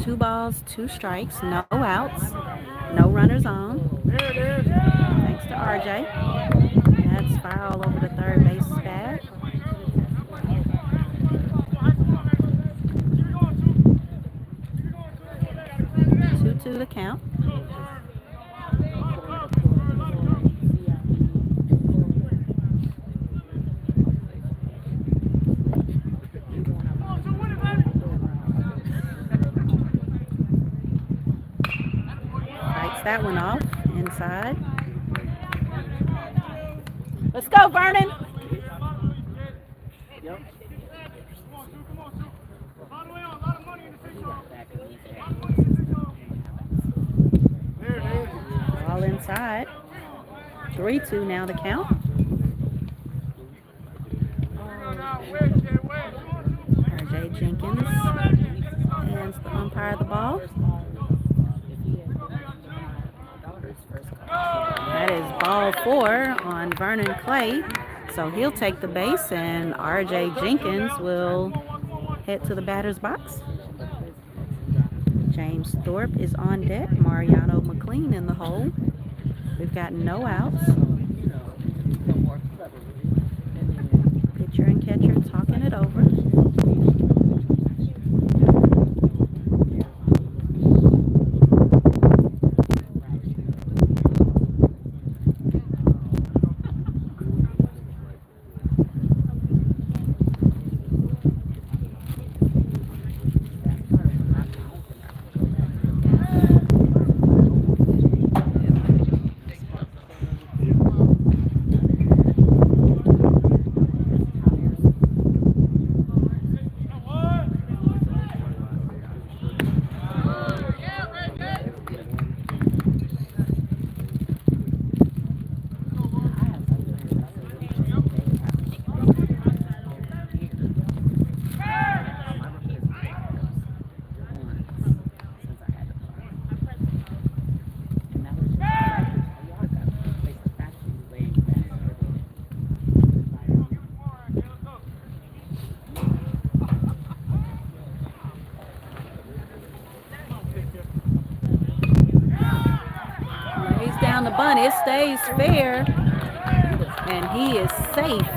S3: Two balls, 2 strikes, no outs, no runners on. Thanks to RJ. That's foul over the third base bag. 2-2 the count. That one off inside. Let's go, Vernon. All inside. 3-2 now the count. R.J. Jenkins hands the umpire the ball. That is ball 4 on Vernon Clay. So he'll take the base and R.J. Jenkins will head to the batter's box. James Thorpe is on deck. Mariano McLean in the hole. We've got no outs. Pitcher and catcher talking it over. The bunt, it stays fair, and he is safe.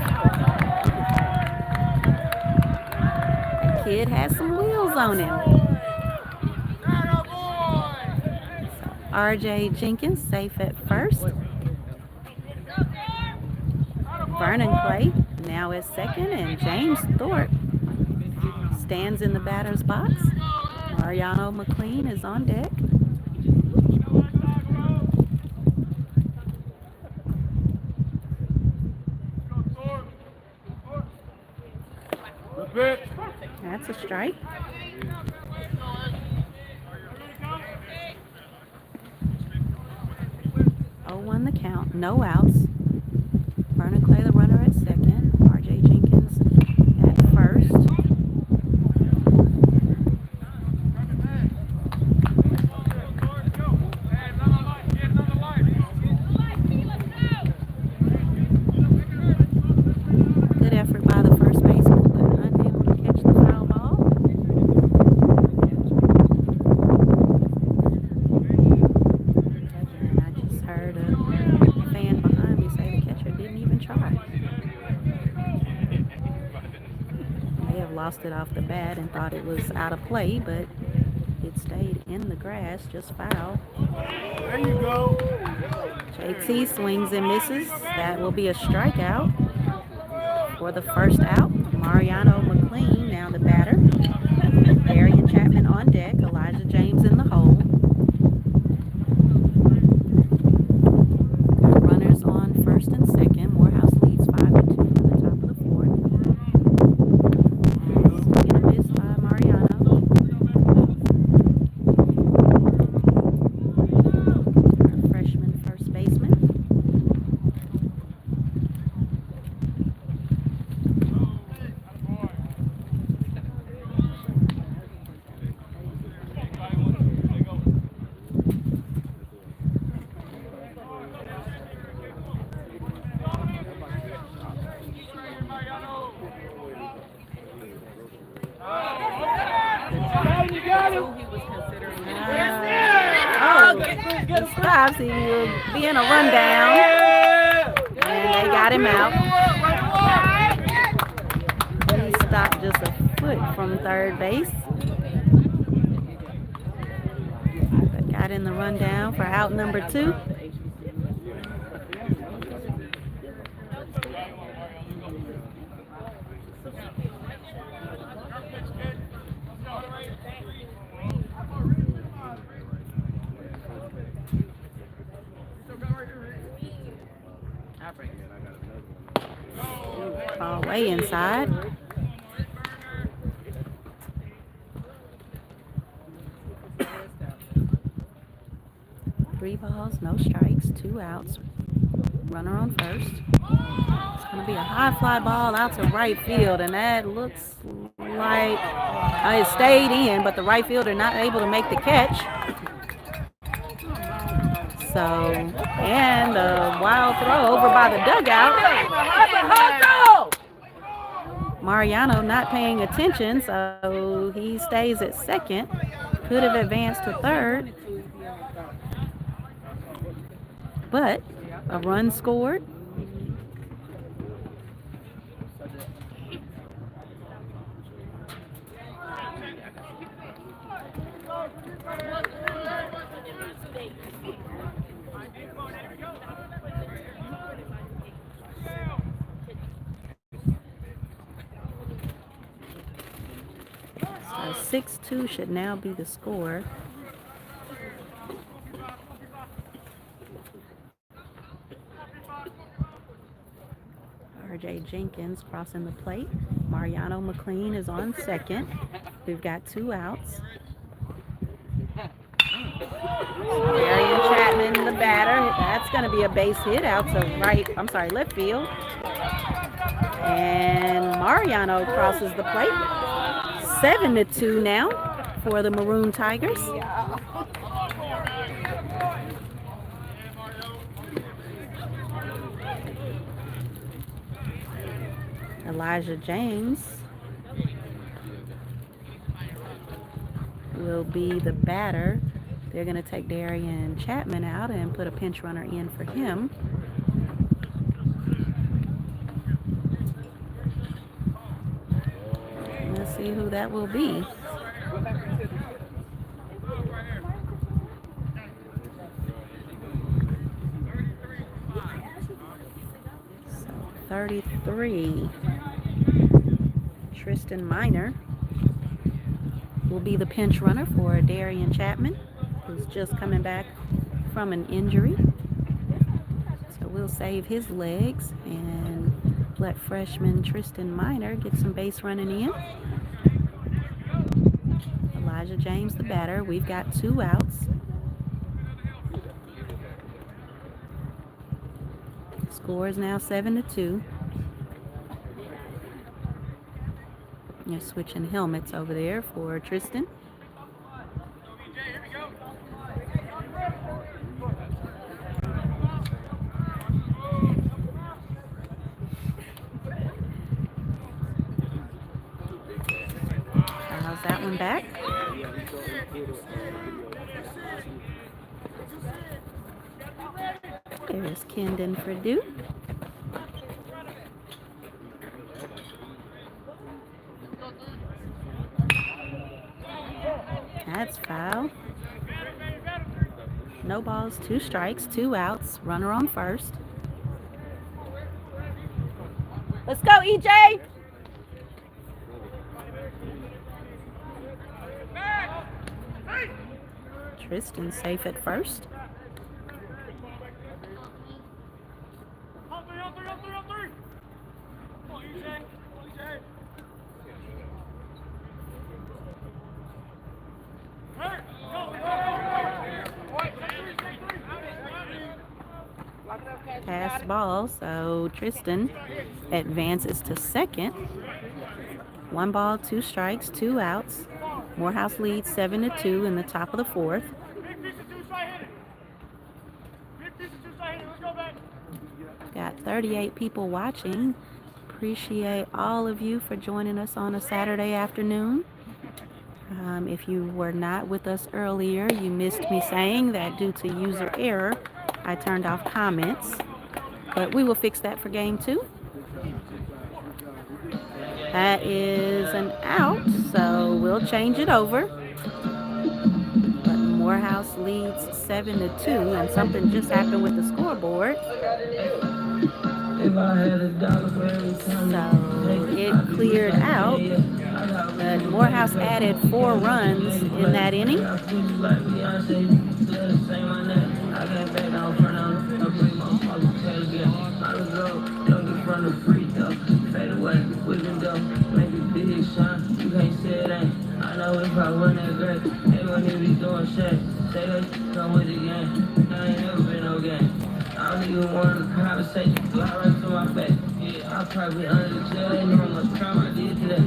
S3: The kid has some wheels on him. So R.J. Jenkins safe at first. Vernon Clay now at second, and James Thorpe stands in the batter's box. Mariano McLean is on deck. That's a strike. 0-1 the count, no outs. Vernon Clay, the runner at second. R.J. Jenkins at first. Good effort by the first baseman, but unable to catch the foul ball. And I just heard a fan behind me say the catcher didn't even try. May have lost it off the bat and thought it was out of play, but it stayed in the grass, just foul.
S4: There you go.
S3: JT swings and misses. That will be a strikeout. For the first out, Mariano McLean, now the batter. Darian Chapman on deck. Elijah James in the hole. Got runners on first and second. Morehouse leads 5-2 in the top of the fourth. Swing and a miss by Mariano. Our freshman first baseman. He stops. He will be in a rundown. And they got him out. He stopped just a foot from third base. But got in the rundown for out number 2. Ball way inside. Three balls, no strikes, 2 outs. Runner on first. It's going to be a high fly ball out to right field, and that looks like it stayed in, but the right fielder not able to make the catch. So, and a wild throw over by the dugout. Mariano not paying attention, so he stays at second. Could have advanced to third, but a run scored. So 6-2 should now be the score. R.J. Jenkins crossing the plate. Mariano McLean is on second. We've got 2 outs. Darian Chapman, the batter. That's going to be a base hit out to left field. And Mariano crosses the plate. 7-2 now for the Maroon Tigers. Elijah James will be the batter. They're going to take Darian Chapman out and put a pinch runner in for him. Let's see who that will be. So 33. Tristan Minor. will be the pinch runner for Darian Chapman, who's just coming back from an injury. So we'll save his legs and let freshman Tristan Minor get some base running in. Elijah James, the batter. We've got 2 outs. Score is now 7-2. They're switching helmets over there for Tristan. How's that one back? There's Kendon Purdue. That's foul. No balls, 2 strikes, 2 outs. Runner on first. Let's go, EJ! Tristan safe at first. Pass ball, so Tristan advances to second. 1 ball, 2 strikes, 2 outs. Morehouse leads 7-2 in the top of the 4th. Got 38 people watching. Appreciate all of you for joining us on a Saturday afternoon. If you were not with us earlier, you missed me saying that due to user error, I turned off comments. But we will fix that for game 2. That is an out, so we'll change it over. But Morehouse leads 7-2, and something just happened with the scoreboard. So it cleared out, but Morehouse added 4 runs in that inning.
S1: I know if I wasn't that great, they wouldn't even be doing shit. Say they come with the game. I ain't never been no game. I don't even want to conversate. Fly right to my back. Yeah, I'll probably under the jail. They know how much crime I did today.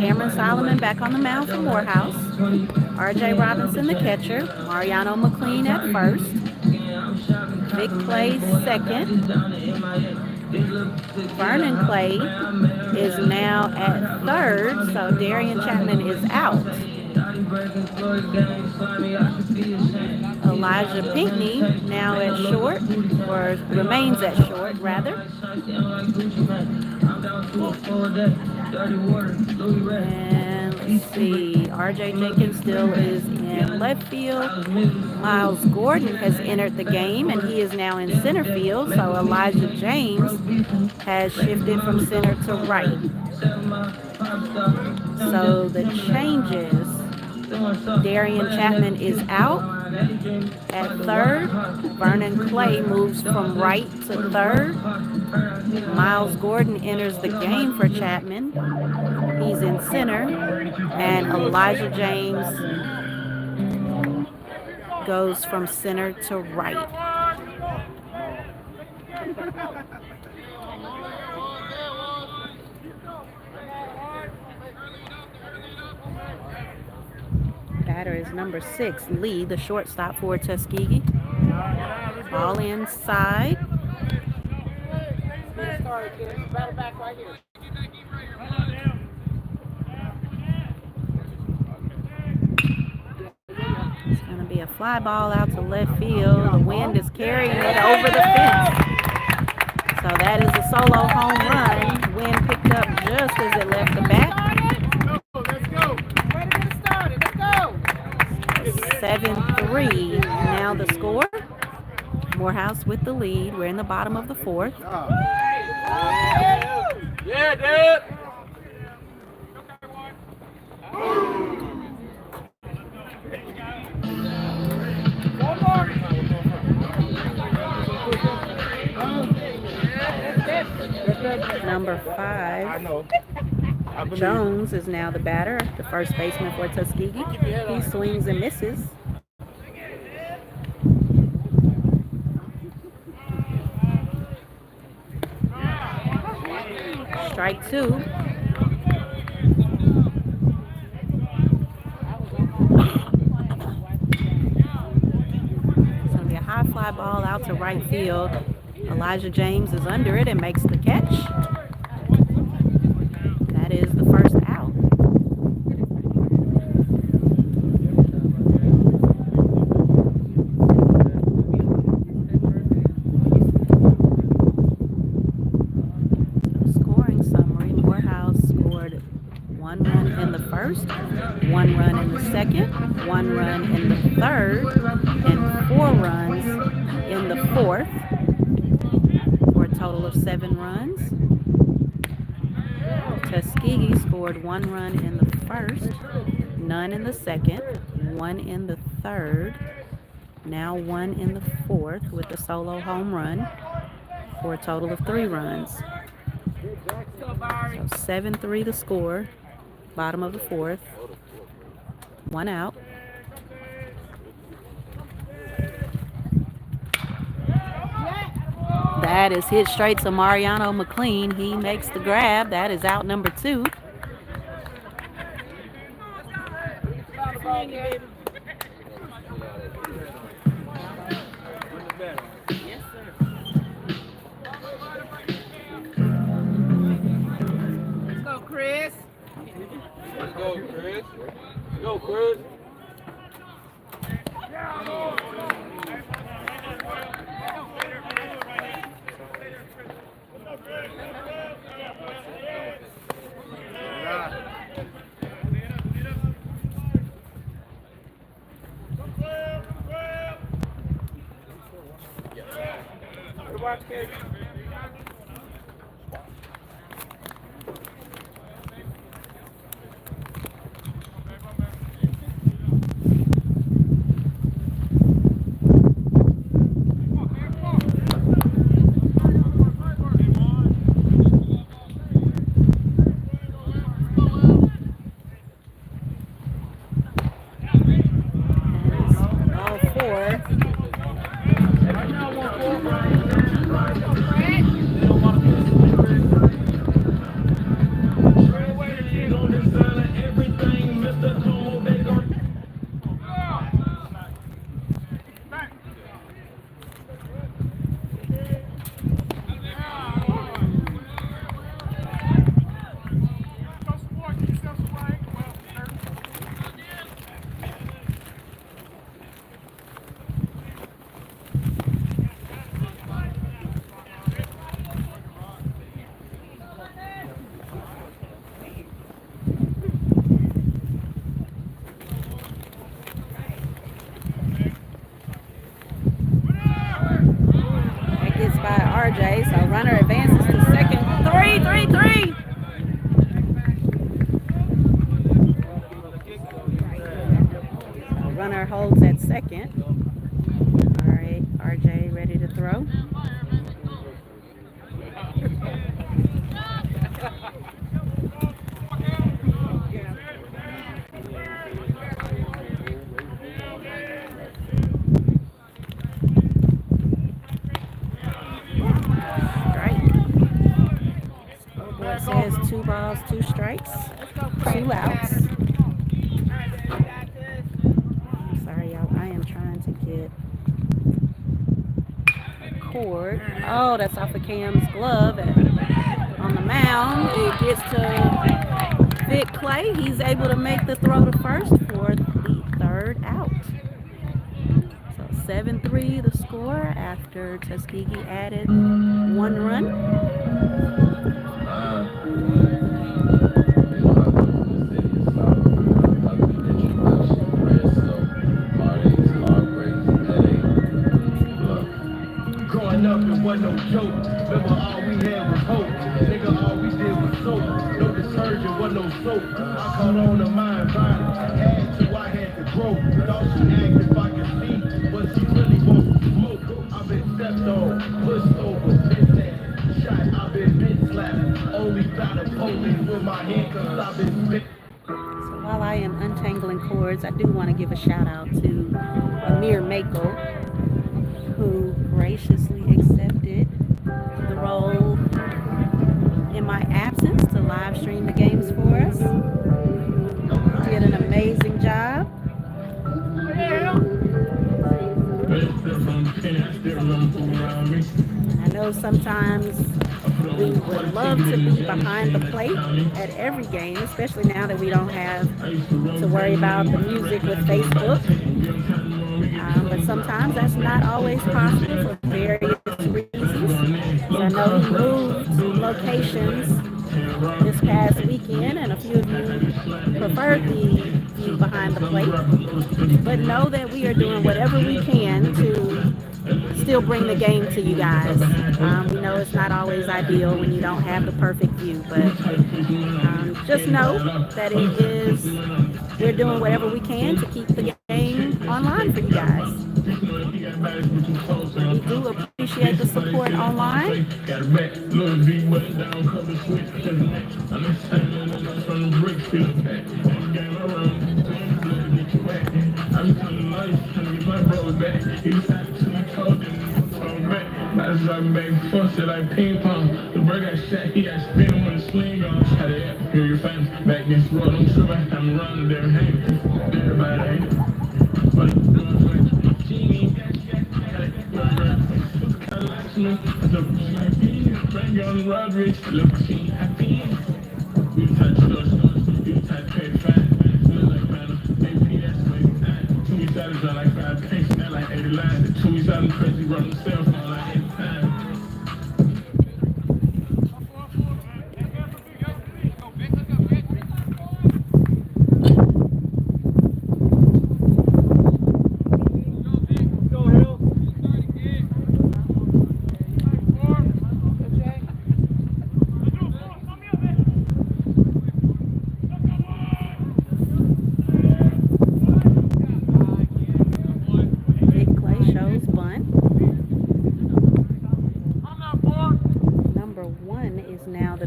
S3: Cameron Solomon back on the mound for Morehouse. R.J. Robinson, the catcher. Mariano McLean at first. Vic Clay second. Vernon Clay is now at third, so Darian Chapman is out. Elijah Pinckney now at short, or remains at short, rather. And let's see, R.J. Jenkins still is in left field. Miles Gordon has entered the game, and he is now in center field, so Elijah James has shifted from center to right. So the changes, Darian Chapman is out at third. Vernon Clay moves from right to third. Miles Gordon enters the game for Chapman. He's in center. And Elijah James goes from center to right. Batter is number 6, Lee, the shortstop for Tuskegee. Ball inside. It's going to be a fly ball out to left field. The wind is carrying it over the fence. So that is a solo home run. Wind picked up just as it left the bat. 7-3 now the score. Morehouse with the lead. We're in the bottom of the 4th.
S4: Yeah, dude.
S3: number 5. Jones is now the batter, the first baseman for Tuskegee. He swings and misses. Strike 2. It's going to be a high fly ball out to right field. Elijah James is under it and makes the catch. That is the first out. Scoring summary: Morehouse scored 1 run in the first, 1 run in the second, 1 run in the third, and 4 runs in the fourth, for a total of 7 runs. Tuskegee scored 1 run in the first, none in the second, 1 in the third, now 1 in the fourth with a solo home run, for a total of 3 runs. So 7-3 the score, bottom of the fourth, 1 out. That is hit straight to Mariano McLean. He makes the grab. That is out number 2.
S5: Let's go, Chris.
S4: Let's go, Chris. Go, Chris.
S3: All 4. By RJ, so runner advances to second. 3. Runner holds at second. All right, RJ ready to throw. Says 2 balls, 2 strikes, 2 outs. Sorry, y'all. I am trying to get a cord. Oh, that's off of Cam's glove on the mound. It gets to Vic Clay. He's able to make the throw to first for the 3rd out. So 7-3 the score after Tuskegee added 1 run.
S1: Growing up, it wasn't no joke. Remember, all we had was hope. Nigga, all we did was soap. No detergent, wasn't no soap. I caught on to my environment. Had to, I had to grow. Thought she asked if I could see, but she really wants to smoke. I've been stepped on, pushed over, pissed at, shot. I've been slapped.
S3: untangling cords, I do want to give a shout out to Amir Mako, who graciously accepted the role in my absence to live stream the games for us. Did an amazing job. I know sometimes we would love to be behind the plate at every game, especially now that we don't have to worry about the music with Facebook. But sometimes that's not always possible for various reasons. So I know he moved locations this past weekend, and a few of you preferred the view behind the plate. But know that we are doing whatever we can to still bring the game to you guys. We know it's not always ideal when you don't have the perfect view, but just know that we're doing whatever we can to keep the game online for you guys. We do appreciate the support online.
S1: As I make fuss it like ping pong. The bird got shot, he got spin him with a sling on. Had it up, hear your fans back against the road. I'm sure I'm running there, hang. Everybody, but genie, bring on Rodriguez, look, she happy. You touch those, you touch pay fat. Look like banner, AP, that's way time. 2 weeks out is like 5 pinks, now like 80 lines. 2 weeks out, I'm crazy, running cell phone like 8 times.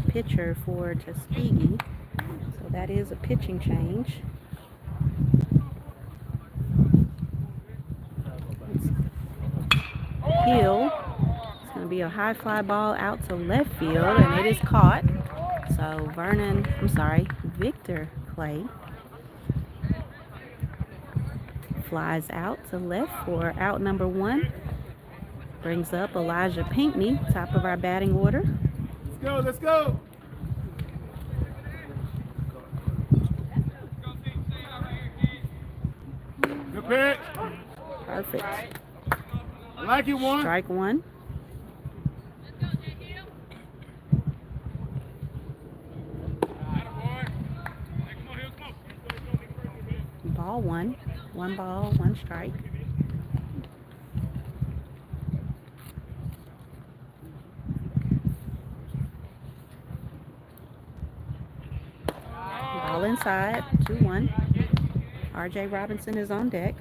S3: Pitcher for Tuskegee, so that is a pitching change. Hill, it's going to be a high fly ball out to left field, and it is caught. So Victor Clay flies out to left for out number 1. Brings up Elijah Pinckney, top of our batting order.
S4: Let's go. Good pitch.
S3: Perfect.
S4: I like it, one.
S3: Strike 1. Ball 1. 1 ball, 1 strike. Ball inside, 2-1. R.J. Robinson is on deck.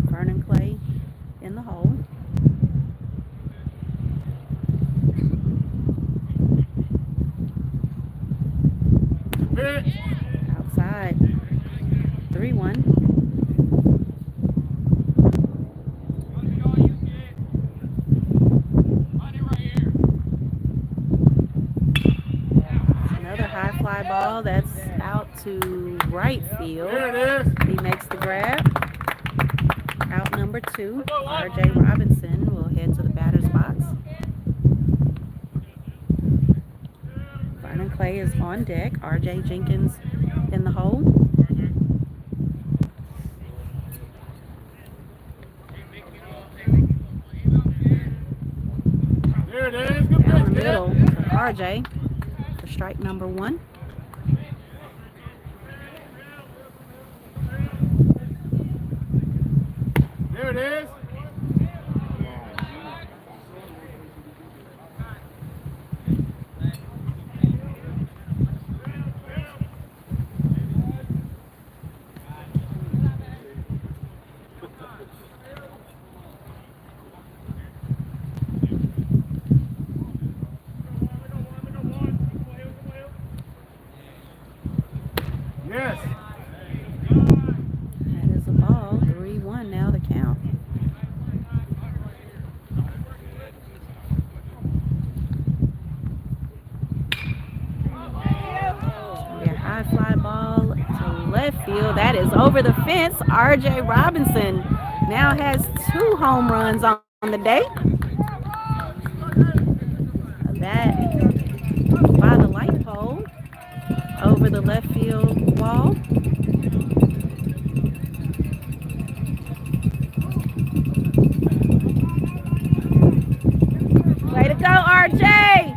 S3: Vernon Clay in the hole. Outside, 3-1. Another high fly ball that's out to right field. He makes the grab. Out number 2, R.J. Robinson will head to the batter's box. Vernon Clay is on deck. R.J. Jenkins in the hole.
S4: There it is. Good
S3: Down the
S4: pitch,
S3: middle, R.J. for strike number 1.
S4: There it is.
S3: field. That is over the fence. R.J. Robinson now has 2 home runs on the day. That by the light pole over the left field wall. Way to go, RJ!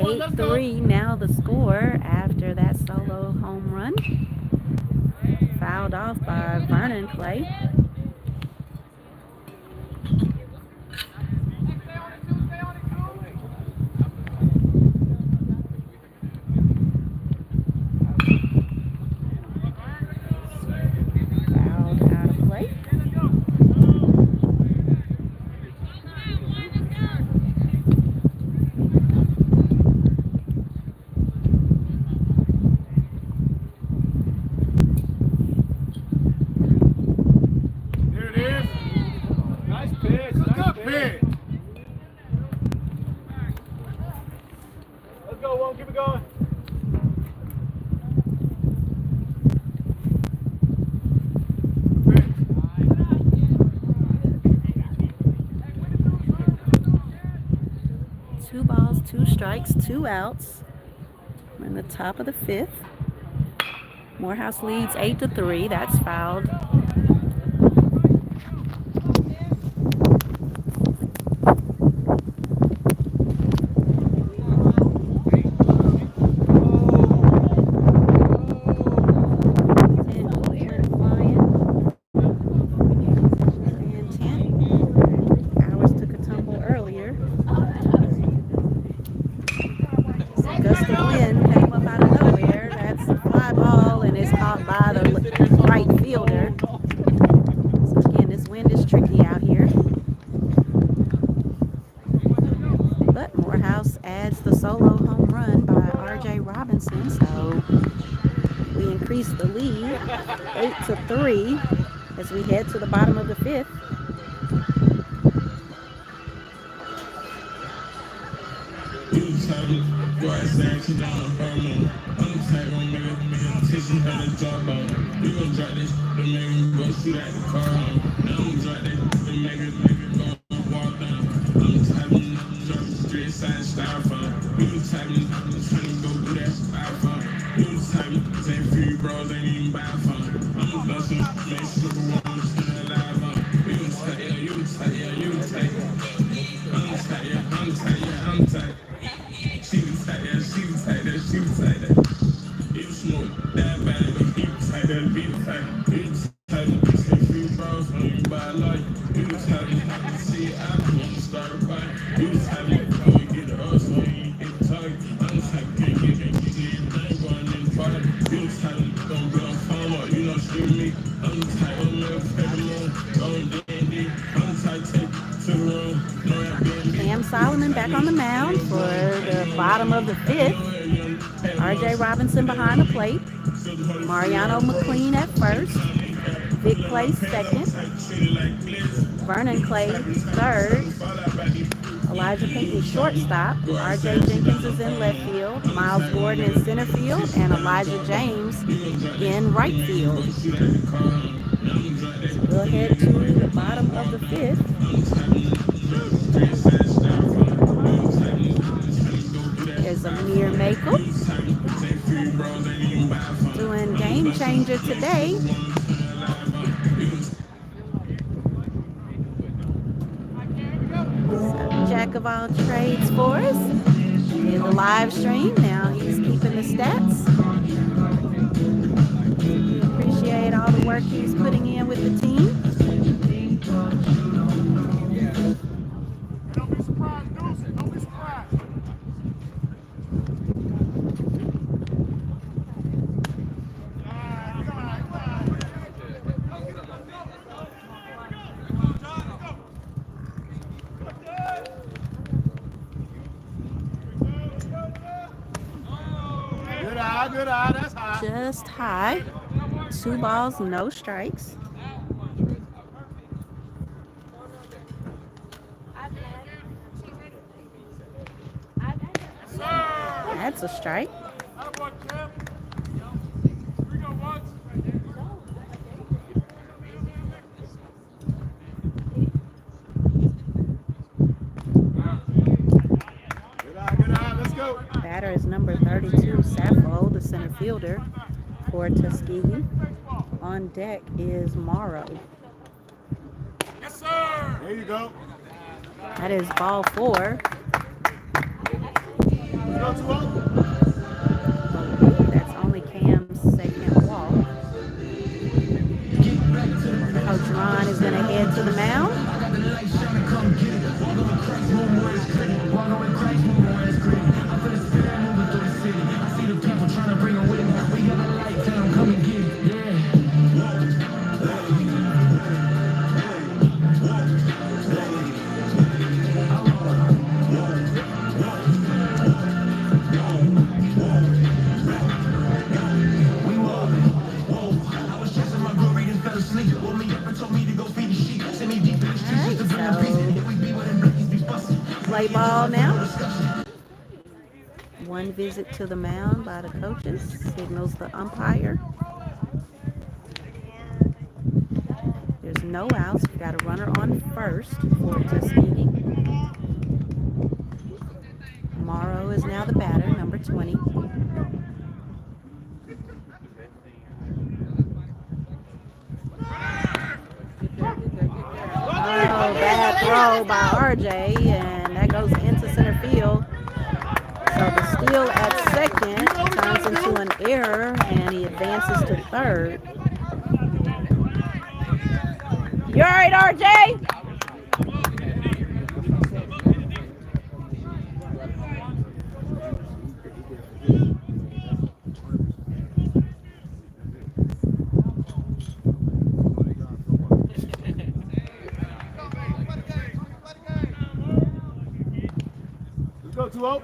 S3: 8-3 now the score after that solo home run. Fouled off by Vernon Clay. Fouled out of play.
S4: Keep it going.
S3: Two balls, 2 strikes, 2 outs. We're in the top of the 5th. Morehouse leads 8-3. That's fouled. The lead 8-3 as we head to the bottom of the 5th. Solomon back on the mound for the bottom of the 5th. R.J. Robinson behind the plate. Mariano McLean at first. Vic Clay second. Vernon Clay third. Elijah Pinckney shortstop. R.J. Jenkins is in left field. Miles Gordon in center field. And Elijah James in right field. So we'll head to the bottom of the 5th. There's Amir Makel doing game changer today. So, jack of all trades for us. In the live stream, now he's keeping the stats. We appreciate all the work he's putting in with the team.
S4: Don't be surprised, Deuce. Don't be surprised. Good eye.
S3: just high. 2 balls, no strikes. That's a strike.
S1: Let's go.
S3: Batter is number 32, Sappho, the center fielder for Tuskegee. On deck is Morrow.
S4: Yes, sir.
S1: There you go.
S3: That is ball 4.
S1: Let's go, 2-0.
S3: That's only Cam's second walk. Coach Ron is going to head to the mound. Play ball now. One visit to the mound by the coaches signals the umpire. There's no outs. We've got a runner on first for Tuskegee. Morrow is now the batter, number 20. Oh, bad throw by RJ, and that goes into center field. So the steal at second turns into an error, and he advances to third. You all right, RJ?
S1: Let's go, 2-0.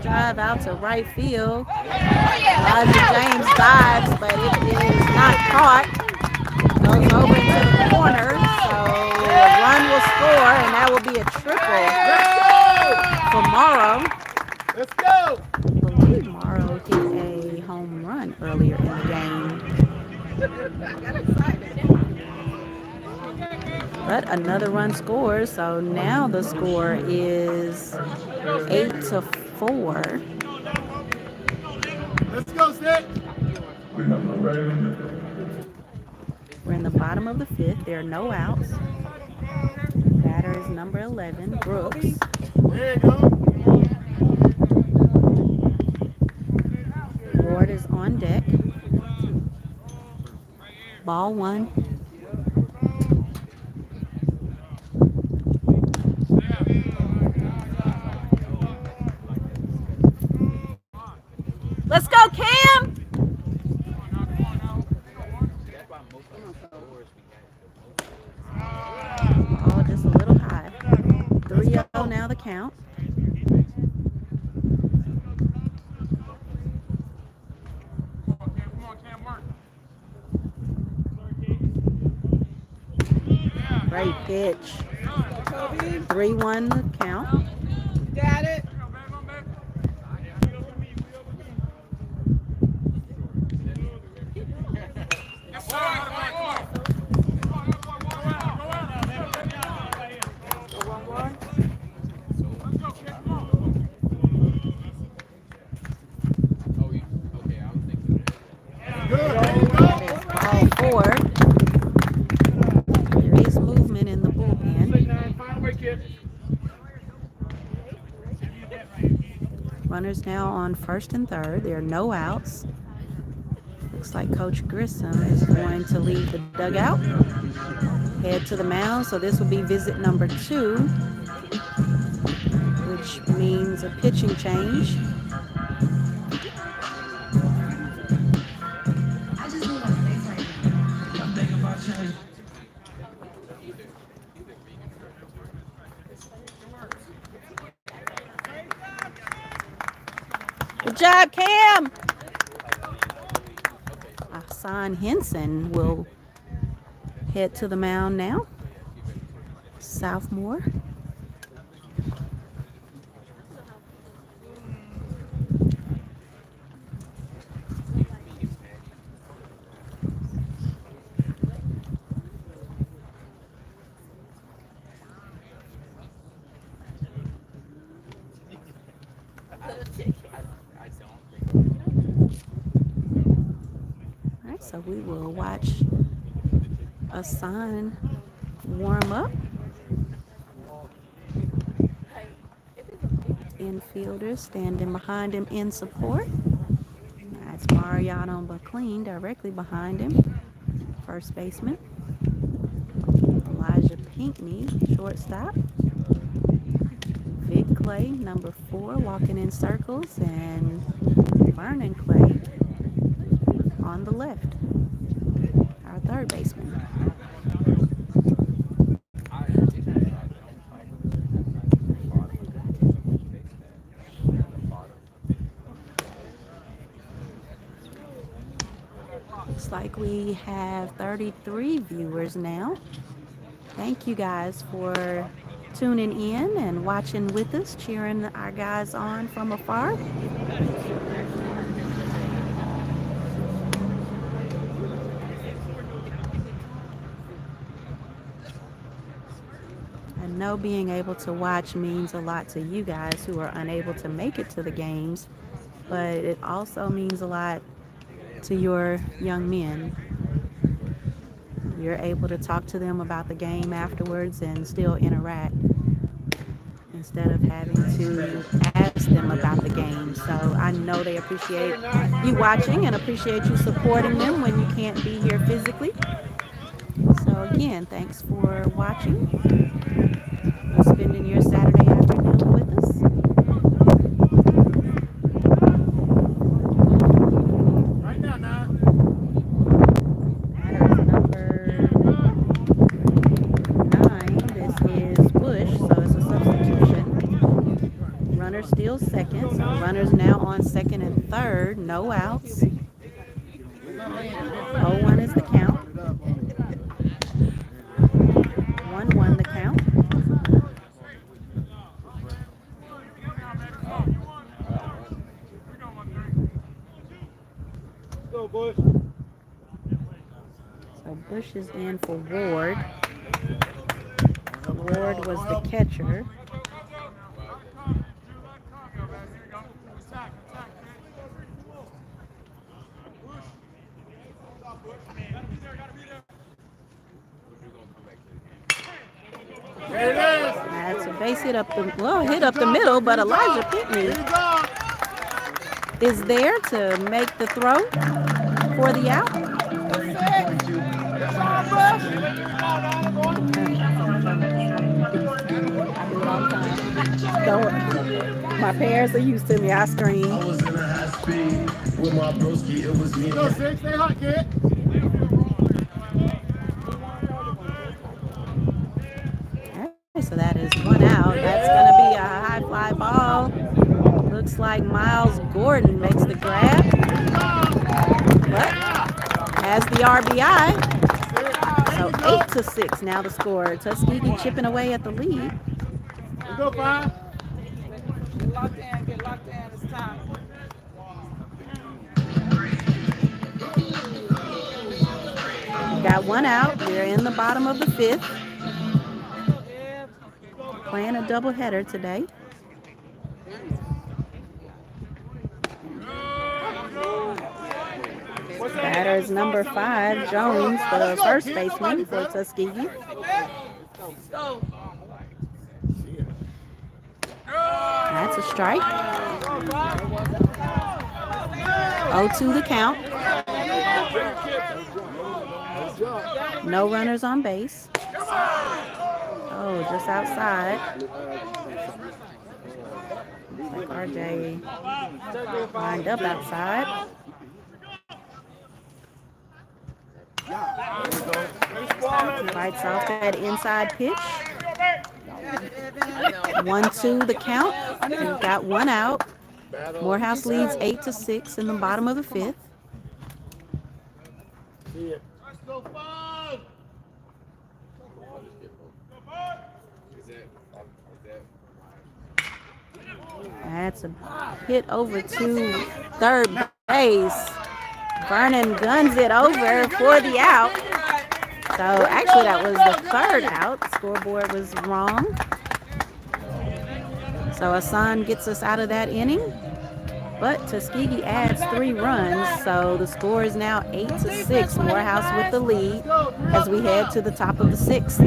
S3: Drive out to right field. Elijah James dives, but it is not caught. Goes over into the corner, so a run will score, and that will be a triple for Morrow.
S1: Let's go.
S3: I believe Morrow hit a home run earlier in the game. But another run scores, so now the score is 8-4.
S1: Let's go, Sid.
S3: We're in the bottom of the 5th. There are no outs. Batter is number 11, Brooks.
S1: There you go.
S3: Ward is on deck. Ball 1. Let's go, Cam! Oh, just a little high. 3-0 now the count. Great pitch. 3-1 the count.
S5: Got it.
S3: Ball 4. There is movement in the bullpen. Runners now on first and third. There are no outs. Looks like Coach Grissom is going to leave the dugout. Head to the mound. So this will be visit number 2, which means a pitching change. Good job, Cam. Hassan Henson will head to the mound now. Sophomore. All right, so we will watch Hassan warm up. Infielder standing behind him in support. That's Mariano McLean directly behind him. First baseman. Elijah Pinckney, shortstop. Vic Clay, number 4, walking in circles, and Vernon Clay on the left, our third baseman. Looks like we have 33 viewers now. Thank you guys for tuning in and watching with us, cheering our guys on from afar. I know being able to watch means a lot to you guys who are unable to make it to the games, but it also means a lot to your young men. You're able to talk to them about the game afterwards and still interact instead of having to ask them about the game. So I know they appreciate you watching and appreciate you supporting them when you can't be here physically. So again, thanks for watching and spending your Saturday afternoon with us.
S4: Right now, now.
S3: Still second, so runners now on second and third, no outs. 0-1 is the count. 1-1 the count.
S4: Go, Bush.
S3: So Bush is in for Ward. Ward was the catcher. That's a base hit up the middle, but Elijah Pinckney is there to make the throw for the out. My parents are used to me. I scream.
S1: I was in a high speed with my broski. It was me.
S4: Go, 6. Stay hot, kid.
S3: So that is 1 out. That's going to be a high fly ball. Looks like Miles Gordon makes the grab. But has the RBI. So 8-6 now the score. Tuskegee chipping away at the lead.
S4: We go, 5. Get locked in. It's time.
S3: Got 1 out. We're in the bottom of the 5th. Playing a doubleheader today. Batter is number 5, Jones, the first baseman for Tuskegee. That's a strike. 0-2 the count. No runners on base. Oh, just outside. Like RJ lined up outside. Bites off that inside pitch. 1-2 the count. We've got 1 out. Morehouse leads 8-6 in the bottom of the fifth.
S4: Let's go, five.
S3: That's a hit over to third base. Vernon guns it over for the out. So actually that was the third out. The scoreboard was wrong. So Hassan gets us out of that inning. But Tuskegee adds 3 runs, so the score is now 8-6. Morehouse with the lead as we head to the top of the 6th.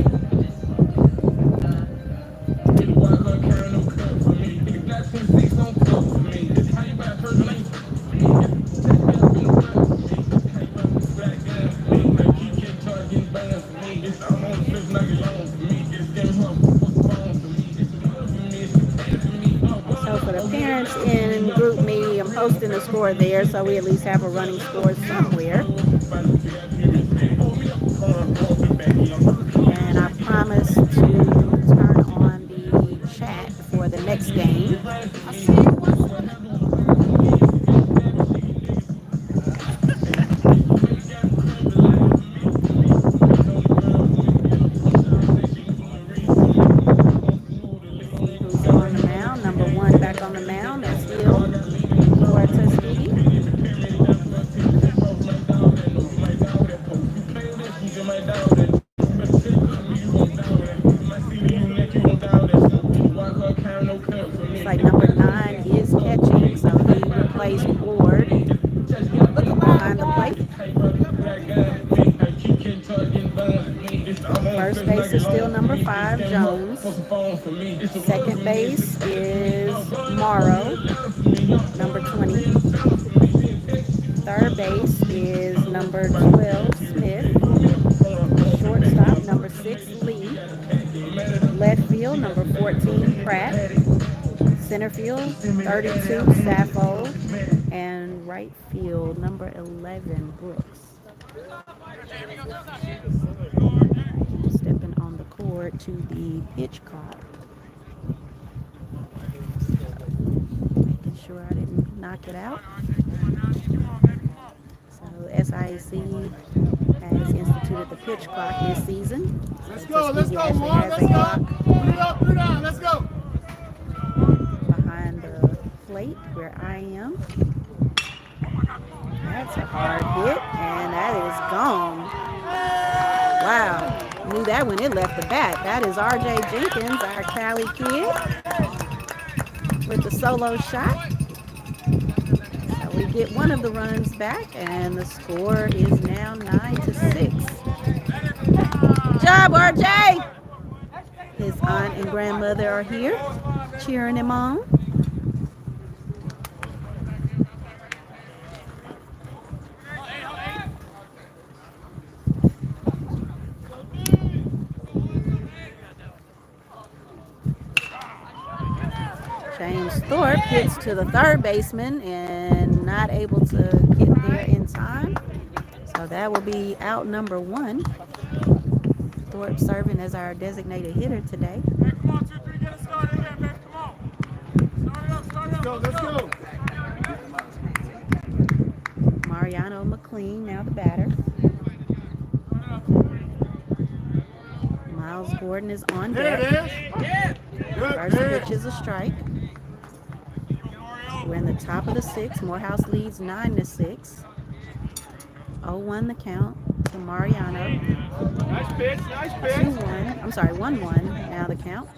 S3: So for the parents in Group Me, I'm posting the score there so we at least have a running score somewhere. And I promise to turn on the chat for the next game. Who's on the mound? Number 1 back on the mound. That's still for Tuskegee. Looks like number 9 is catching, so he replaced Ward behind the plate. First base is still number 5, Jones. Second base is Morrow, number 20. Third base is number 12, Smith. Shortstop, number 6, Lee. Left field, number 14, Pratt. Center field, 32, Sappho. And right field, number 11, Brooks. Stepping on the court to the pitch clock. Making sure I didn't knock it out. So SIAC has instituted the pitch clock this season.
S4: Let's
S3: So
S4: go,
S3: Tuskegee actually
S4: Mark,
S3: has
S4: let's
S3: a
S4: go.
S3: clock
S4: Put it up, put it down, let's go.
S3: behind the plate where I am. That's a hard hit, and that is gone. Wow, knew that when it left the bat. That is RJ Jenkins, our Cali kid, with the solo shot. So we get one of the runs back, and the score is now 9-6. Good job, RJ! His aunt and grandmother are here, cheering him on. James Thorpe hits to the third baseman and not able to get there in time. So that will be out number 1. Thorpe serving as our designated hitter today.
S4: Hey, come on, 2, 3, get it started again, baby, come on. Start it up, let's go.
S3: Mariano McLean now the batter. Miles Gordon is on
S4: There
S3: deck.
S4: it is.
S3: First pitch is a strike. We're in the top of the 6th. Morehouse leads 9-6. 0-1 the count to Mariano.
S4: Nice pitch, nice pitch.
S3: 2-1. I'm sorry, 1-1 now the count.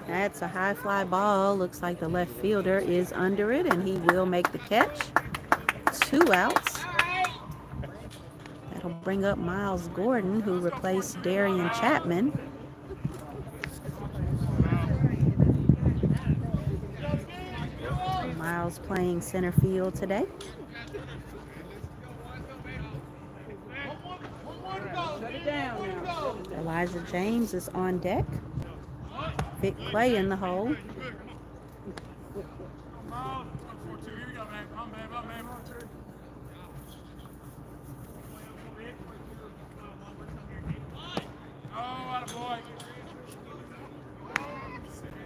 S3: That's a high fly ball. Looks like the left fielder is under it, and he will make the catch. 2 outs. That'll bring up Miles Gordon, who replaced Darian Chapman. Miles playing center field today. Elijah James is on deck. Vic Clay in the hole.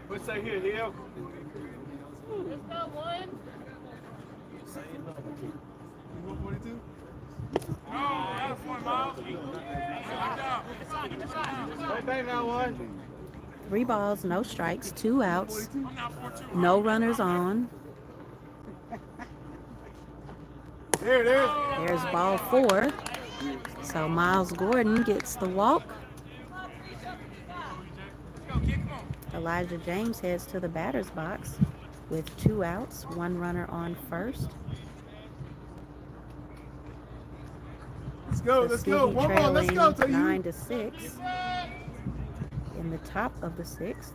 S4: What's that here, Hill?
S5: Let's go, one.
S4: 142? Oh, that's one, Miles. Hey, bang that one.
S3: 3 balls, no strikes, 2 outs, no runners on.
S4: There it is.
S3: There's ball 4. So Miles Gordon gets the walk. Elijah James heads to the batter's box with 2 outs, 1 runner on first.
S4: Let's go, let's go.
S3: Tuskegee
S4: One more, let's go.
S3: trailing 9-6 in the top of the 6th.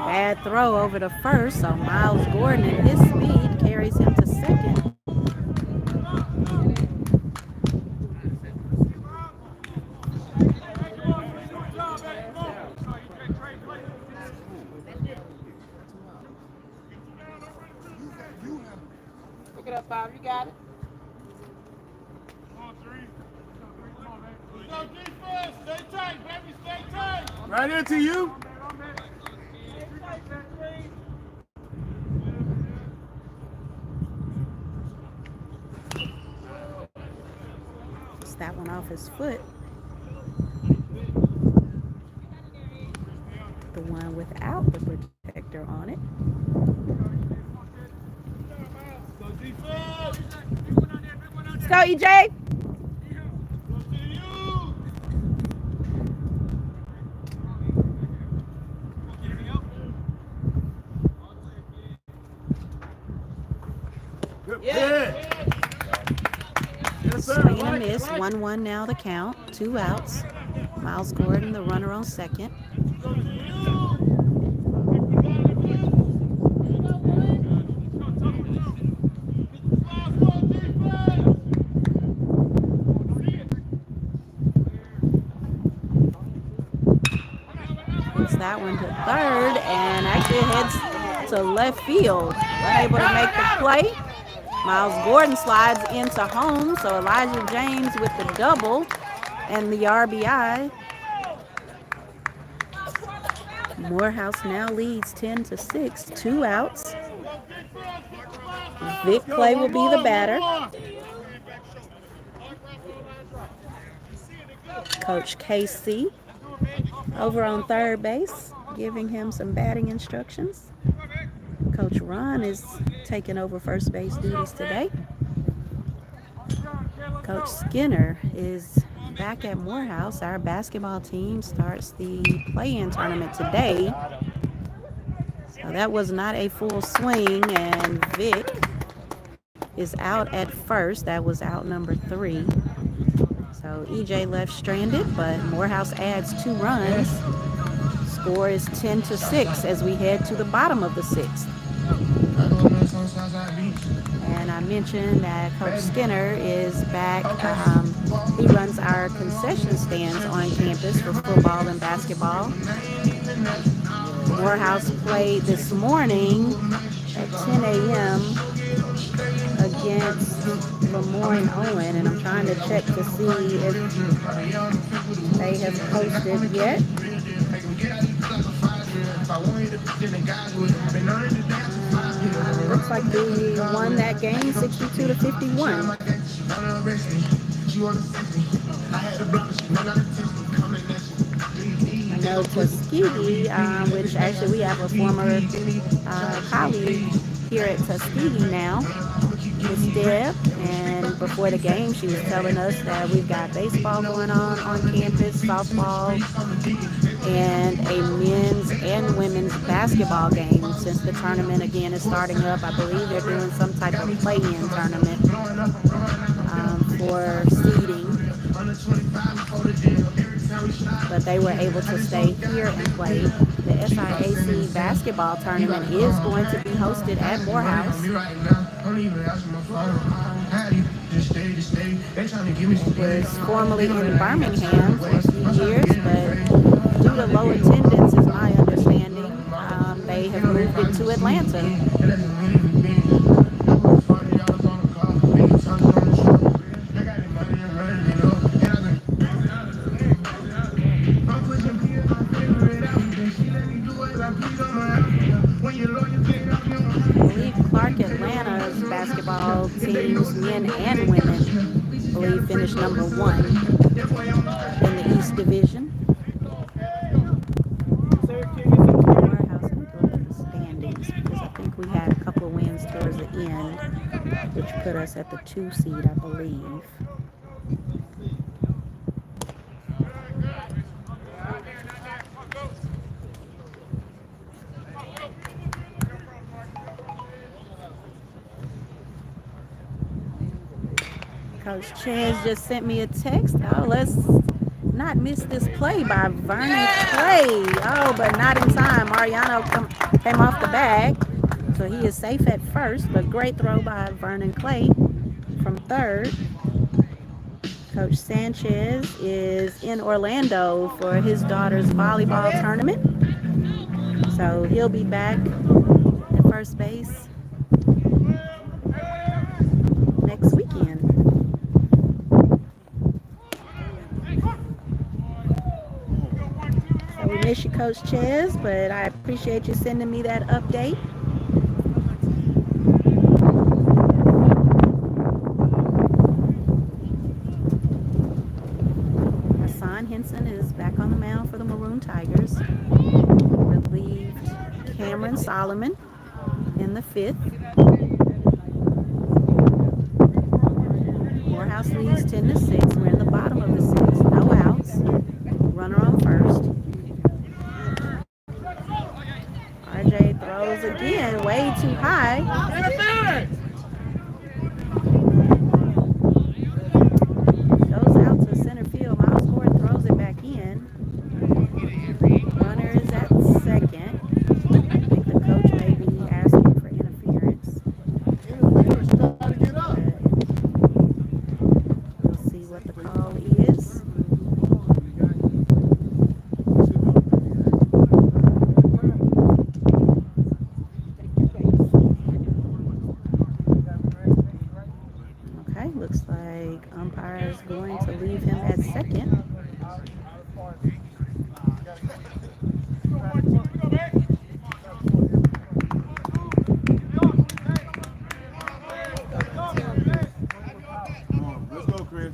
S3: Bad throw over to first, so Miles Gordon and his speed carries him to second.
S5: Pick it up, Bob. You got it.
S4: Right here to you.
S3: Gets that one off his foot. The one without the protector on it. Let's go, EJ.
S4: Yeah. Yes, sir.
S3: Swing and a miss. 1-1 now the count. 2 outs. Miles Gordon, the runner on second. Hits that one to third and actually heads to left field. Unable to make the play. Miles Gordon slides into home, so Elijah James with the double and the RBI. Morehouse now leads 10-6, 2 outs. Vic Clay will be the batter. Coach KC over on third base, giving him some batting instructions. Coach Ron is taking over first base duties today. Coach Skinner is back at Morehouse. Our basketball team starts the play-in tournament today. So that was not a full swing, and Vic is out at first. That was out number 3. So EJ left stranded, but Morehouse adds 2 runs. Score is 10-6 as we head to the bottom of the 6th. And I mentioned that Coach Skinner is back. He runs our concession stands on campus for football and basketball. Morehouse played this morning at 10 a.m. against Lemoyne Owen, and I'm trying to check to see if they have posted yet. Looks like they won that game 62-51. I know Tuskegee, which actually we have a former colleague here at Tuskegee now, Miss Deb, and before the game she was telling us that we've got baseball going on campus, softball, and a men's and women's basketball game since the tournament again is starting up. I believe they're doing some type of play-in tournament for seeding. But they were able to stay here and play. The SIAC basketball tournament is going to be hosted at Morehouse. Was formerly in Birmingham for a few years, but due to low attendance, is my understanding, they have moved it to Atlanta. I believe Clark Atlanta's basketball teams, men and women, I believe finished number one in the East Division. Morehouse, let me go look at the standings because I think we had a couple of wins towards the end, which put us at the 2 seed, I believe. Coach Ches just sent me a text. Oh, let's not miss this play by Vernon Clay. Oh, but not in time. Mariano came off the bag, so he is safe at first, but great throw by Vernon Clay from third. Coach Sanchez is in Orlando for his daughter's volleyball tournament, so he'll be back at first base next weekend. So we miss you, Coach Ches, but I appreciate you sending me that update. Henson is back on the mound for the Maroon Tigers. Relieved Cameron Solomon in the 5th. Morehouse leads 10-6. We're in the bottom of the 6th. No outs. Runner on first. RJ throws again, way too high. Goes out to center field. Miles Ford throws it back in. Runner is at second. I think the coach may be asking for interference. We'll see what the call is. Okay, looks like umpire is going to leave him at second.
S4: Let's go, Chris.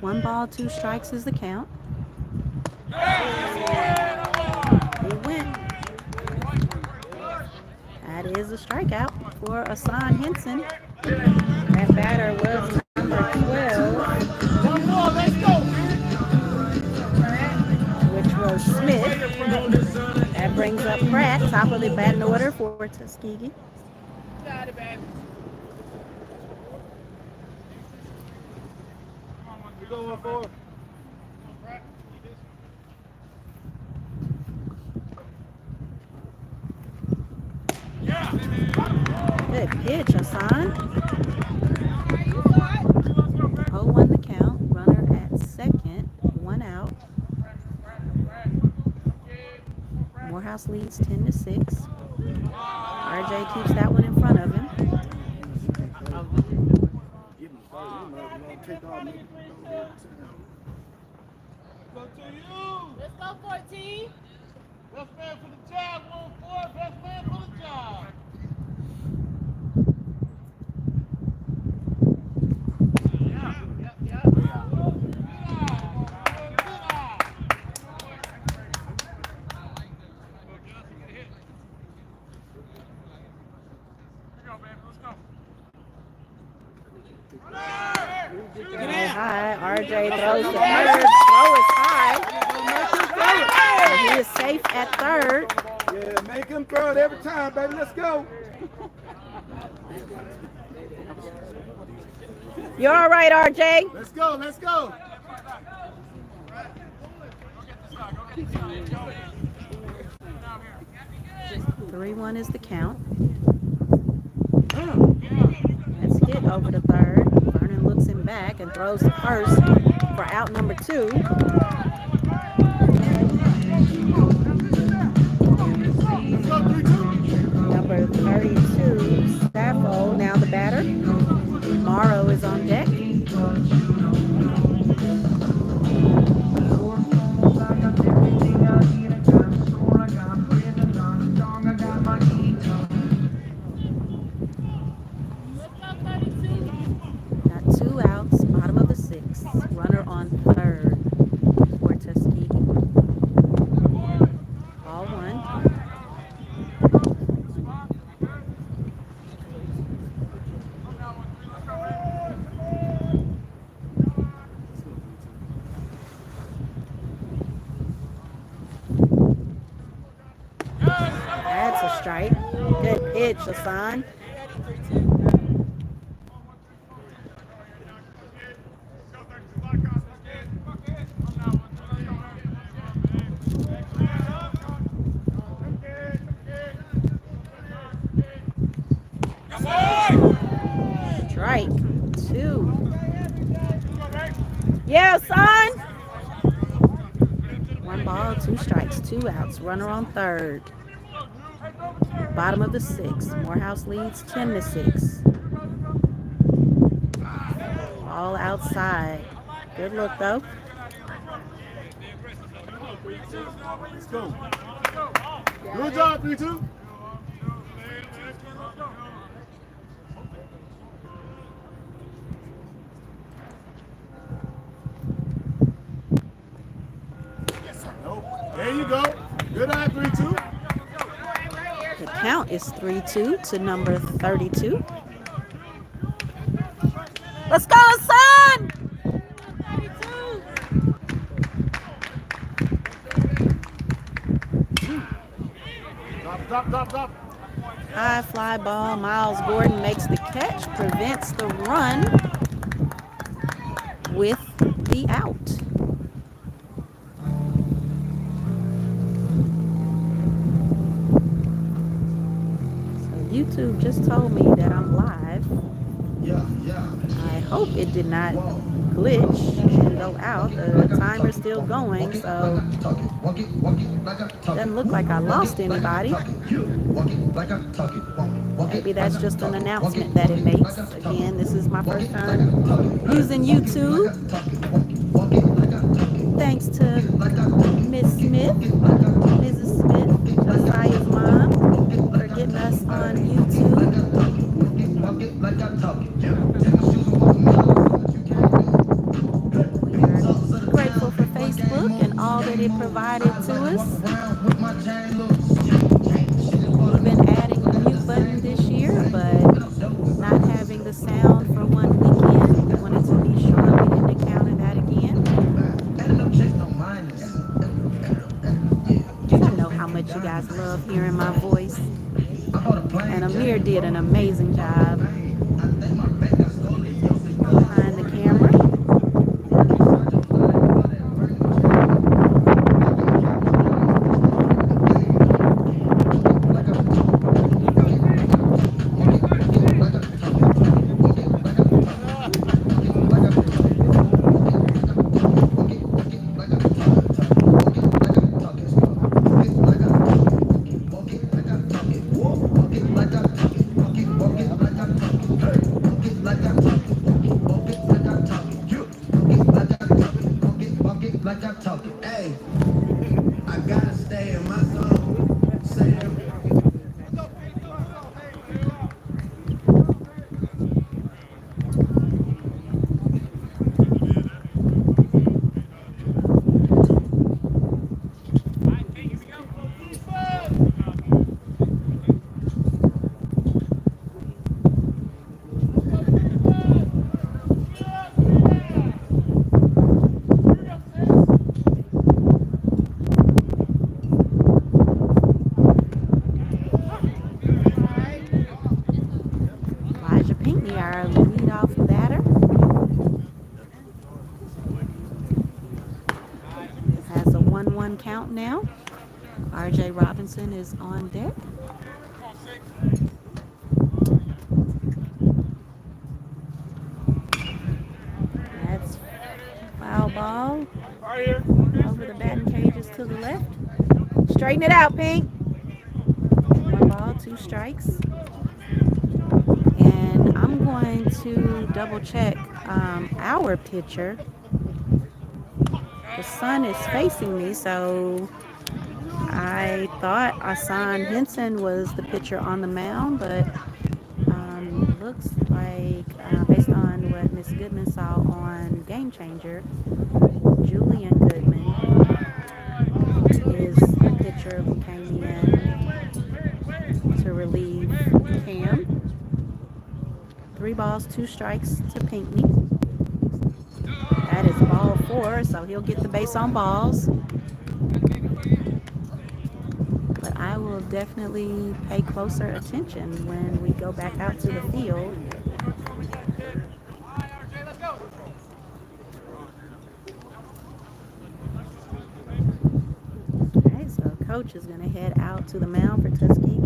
S3: One ball, 2 strikes is the count. He went. That is a strikeout for Asan Henson. That batter was number 12, which was Smith. That brings up Pratt, top of the batting order for Tuskegee.
S5: Got it, baby.
S4: We going for it.
S3: Good pitch, Hassan. 0-1 the count. Runner at second. 1 out. Morehouse leads 10-6. RJ keeps that one in front of him.
S5: Let's go, 14.
S4: Best man for the job, 1-4. Best man for the job.
S3: High. RJ throws to third. Throw is high. And he is safe at third.
S1: Yeah, make him throw it every time, baby. Let's go.
S3: You're all right, RJ.
S1: Let's go. Let's go.
S3: 3-1 is the count. That's hit over to third. Vernon looks him back and throws to first for out number 2. Number 32, Staffo, now the batter. Morrow is on deck. Got 2 outs, bottom of the 6th. Runner on third for Tuskegee. Ball 1. That's a strike. Good pitch, Hassan. Strike 2. Yeah, son. 1 ball, 2 strikes, 2 outs. Runner on third. Bottom of the 6th. Morehouse leads 10-6. All outside. Good look though.
S1: Let's go. Good job, 3-2. There you go. Good eye, 3-2.
S3: The count is 3-2 to number 32. Let's go, son!
S1: Drop.
S3: High fly ball. Miles Gordon makes the catch, prevents the run with the out. YouTube just told me that I'm live. I hope it did not glitch and go out. The timer's still going, so doesn't look like I lost anybody. Maybe that's just an announcement that it makes. Again, this is my first time using YouTube. Thanks to Miss Smith, Mrs. Smith, Josiah's mom, for getting us on YouTube. We are grateful for Facebook and all that it provided to us. We've been adding a mute button this year, but not having the sound for one weekend. We wanted to be sure we didn't encounter that again. I know how much you guys love hearing my voice. And Amir did an amazing job behind the camera. count now. R.J. Robinson is on deck. That's foul ball over the batting cages to the left. Straighten it out, Pink. 1 ball, 2 strikes. And I'm going to double check our pitcher. The sun is facing me, so I thought Asan Henson was the pitcher on the mound, but looks like, based on what Miss Goodman saw on Game Changer, Julian Goodman is the pitcher who came in to relieve Cam. 3 balls, 2 strikes to Pinckney. That is ball 4, so he'll get the base on balls. But I will definitely pay closer attention when we go back out to the field. Okay, so coach is going to head out to the mound for Tuskegee.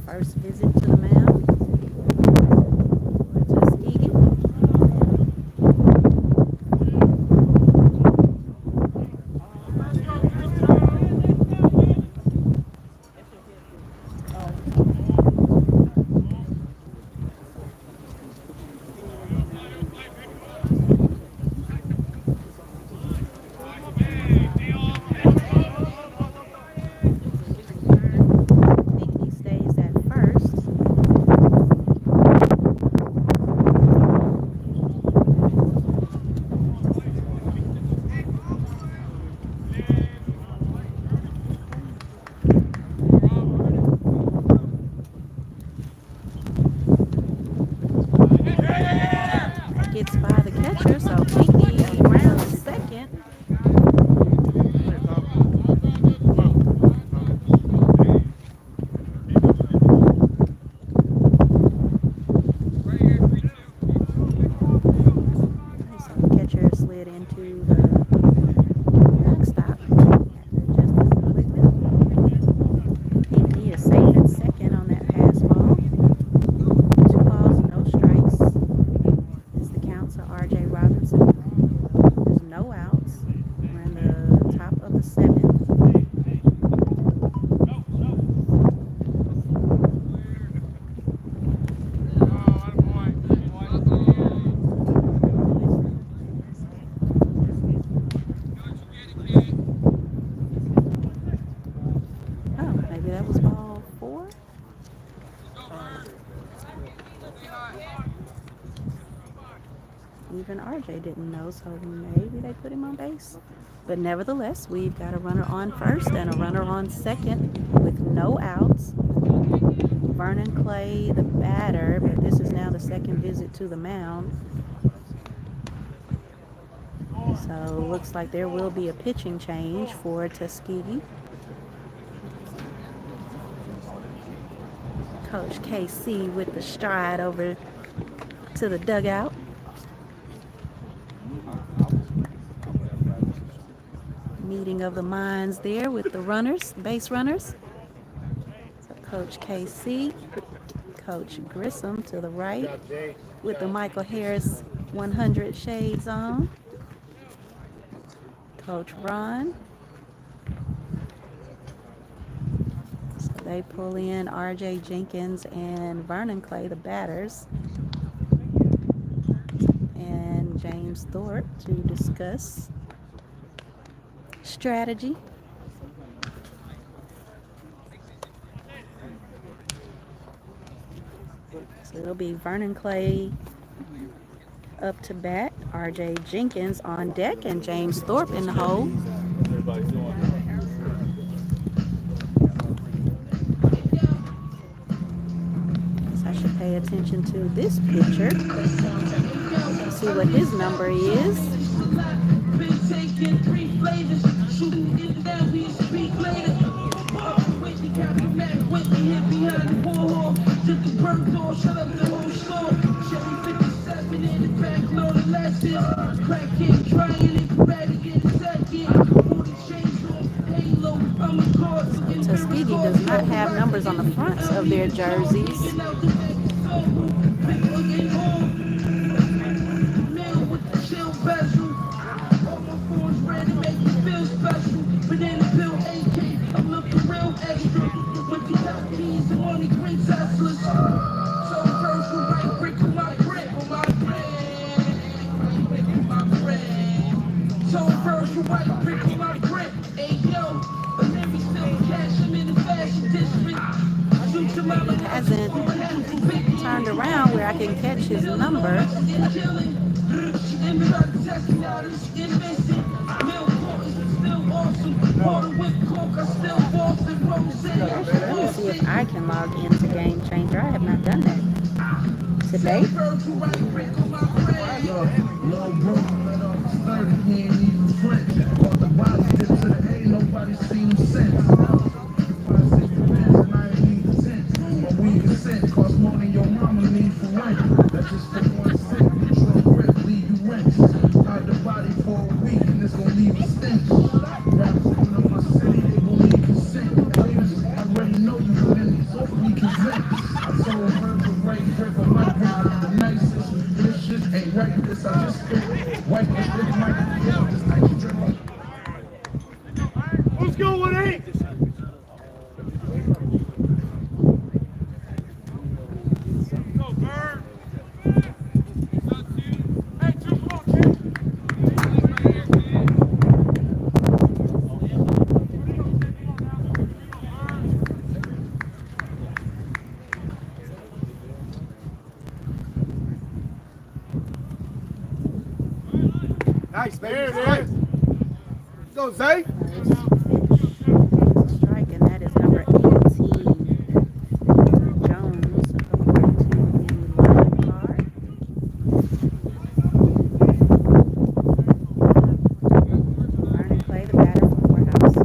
S3: First visit to the mound for Tuskegee. Pinckney stays at first. That gets by the catcher, so Pinckney runs second. So the catcher slid into the backstop. Adjusted quickly. Pinckney is safe at second on that pass ball. 2 balls, no strikes. Is the count to R.J. Robinson. There's no outs. We're in the top of the 7th. Oh, maybe that was ball 4. Even RJ didn't know, so maybe they put him on base. But nevertheless, we've got a runner on first and a runner on second with no outs. Vernon Clay, the batter, but this is now the second visit to the mound. So looks like there will be a pitching change for Tuskegee. Coach KC with the stride over to the dugout. Meeting of the minds there with the runners, base runners. So Coach KC, Coach Grissom to the right with the Michael Harris 100 shades on. Coach Ron. So they pull in RJ Jenkins and Vernon Clay, the batters, and James Thorpe to discuss strategy. So it'll be Vernon Clay up to bat, R.J. Jenkins on deck, and James Thorpe in the hole. I should pay attention to this pitcher. See what his number is. Tuskegee does not have numbers on the fronts of their jerseys. Hasn't turned around where I can catch his number. Actually, let me see if I can log into Game Changer. I have not done that today.
S4: Let's go with it. Go, Bird. Hey, two, come on, kid.
S1: Nice, baby.
S4: There it is.
S1: Go, Zay.
S3: Strike, and that is number 18. Jones, according to the line card. Vernon Clay, the batter for Morehouse.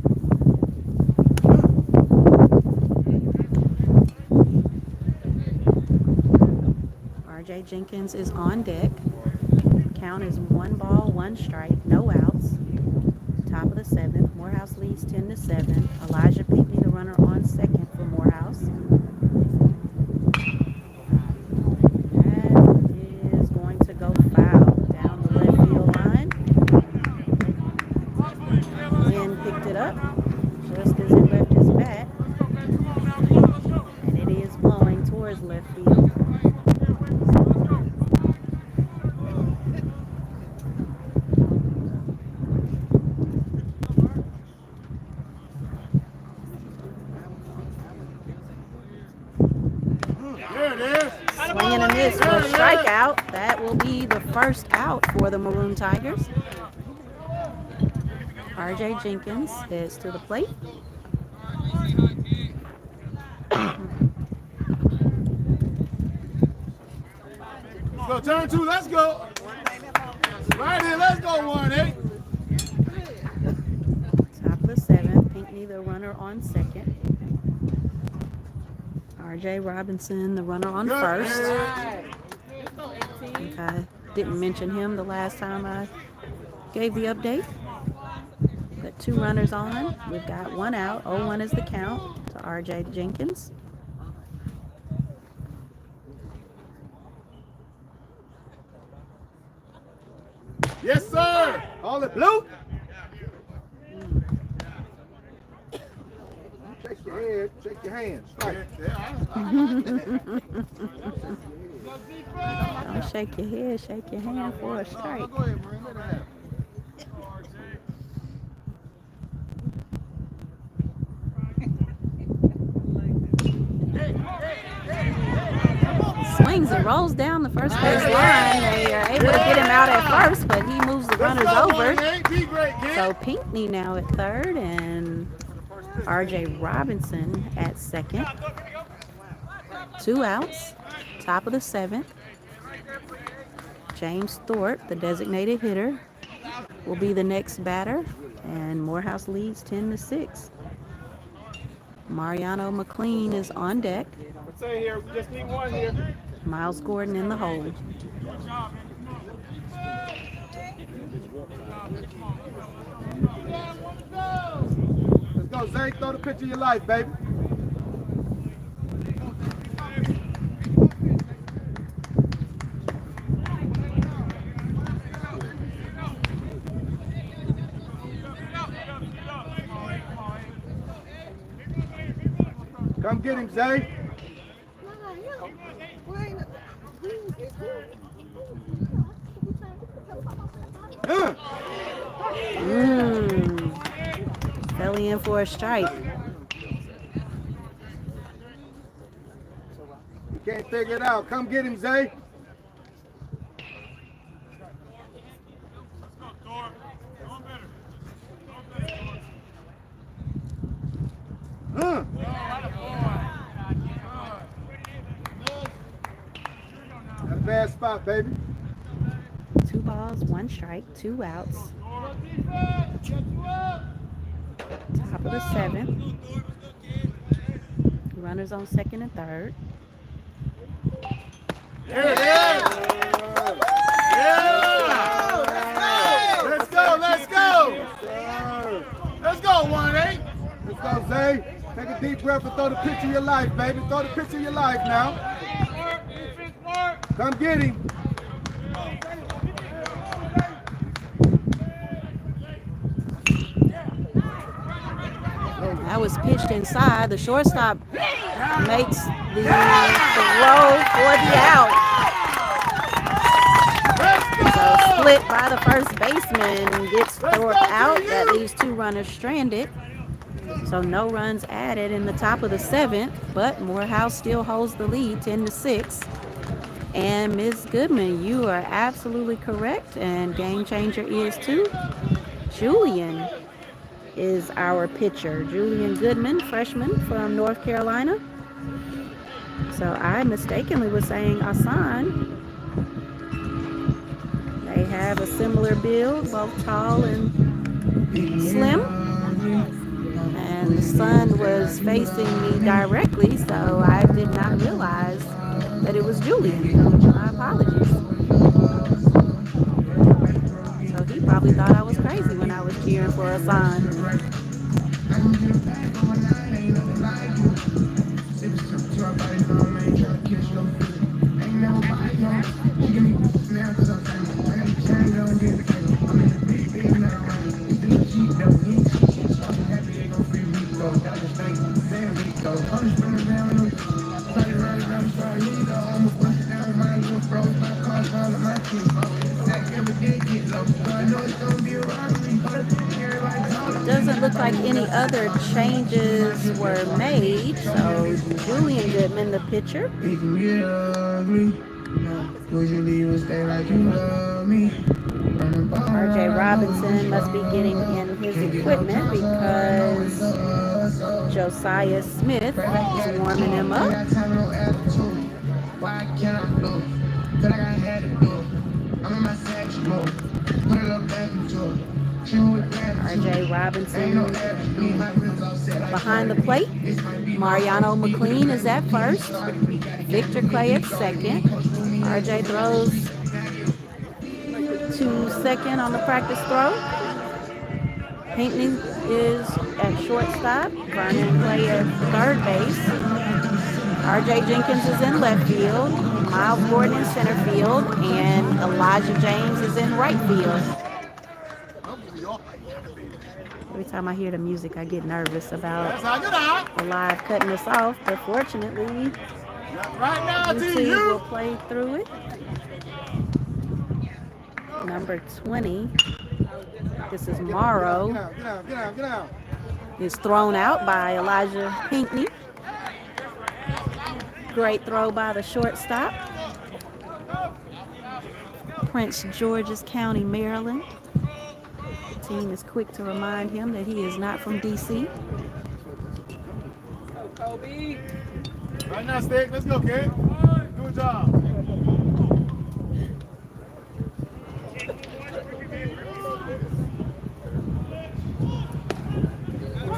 S3: R.J. Jenkins is on deck. Count is 1 ball, 1 strike, no outs. Top of the 7th. Morehouse leads 10-7. Elijah Pinckney, the runner on second for Morehouse. That is going to go foul down the left field line. Wind picked it up just as it left his bat. And it is blowing towards left field. Swinging a miss for a strikeout. That will be the first out for the Maroon Tigers. R.J. Jenkins heads to the plate.
S4: Let's go, turn 2, let's go. Right here, let's go, 1-8.
S3: Top of the 7th. Pinckney, the runner on second. R.J. Robinson, the runner on first. Okay, I didn't mention him the last time I gave the update. Got 2 runners on. We've got 1 out. 0-1 is the count to R.J. Jenkins.
S4: Yes, sir. All it blue.
S1: Shake your head, shake your hands.
S3: Don't shake your head, shake your hand for a strike.
S4: Go ahead, Marine. Let it happen. Hey, come on,
S3: Swings and rolls down the first base line. They are able to get him out at first, but he moves the runners over. So Pinckney now at third and R.J. Robinson at second. 2 outs, top of the 7th. James Thorpe, the designated hitter, will be the next batter, and Morehouse leads 10-6. Mariano McLean is on deck.
S4: Let's say here, we just need one here.
S3: Miles Gordon in the hole.
S1: Let's go, Zay. Throw the pitch of your life, baby. Come get him, Zay.
S3: Fell in for a strike.
S1: You can't figure it out. Come get him, Zay. Got a bad spot, baby.
S3: 2 balls, 1 strike, 2 outs. Top of the 7th. Runners on second and third.
S1: There it is. Yeah. Let's go. Let's go. Let's go, 1-8. Let's go, Zay. Take a deep breath and throw the pitch of your life, baby. Throw the pitch of your life now. Come get him.
S3: That was pitched inside. The shortstop makes the throw for the out. So split by the first baseman, gets Thorpe out. That leaves 2 runners stranded. So no runs added in the top of the 7th, but Morehouse still holds the lead 10-6. And Ms. Goodman, you are absolutely correct, and Game Changer is too. Julian is our pitcher. Julian Goodman, freshman from North Carolina. So I mistakenly was saying Asan. They have a similar build, both tall and slim. And the sun was facing me directly, so I did not realize that it was Julian. My apologies. So he probably thought I was crazy when I was cheering for Asan. Doesn't look like any other changes were made. So Julian Goodman, the pitcher. R.J. Robinson must be getting in his equipment because Josiah Smith is warming him up. R.J. Robinson behind the plate. Mariano McLean is at first. Victor Clay at second. R.J. throws to second on the practice throw. Pinckney is at shortstop. Vernon Clay at third base. R.J. Jenkins is in left field. Miles Gordon in center field. And Elijah James is in right field. Every time I hear the music, I get nervous about the live cutting us off, but fortunately, YouTube will play through it. Number 20, this is Morrow, is thrown out by Elijah Pinckney. Great throw by the shortstop. Prince George's County, Maryland. The team is quick to remind him that he is not from D.C.
S4: Right now, Stick. Let's go, kid. Good job.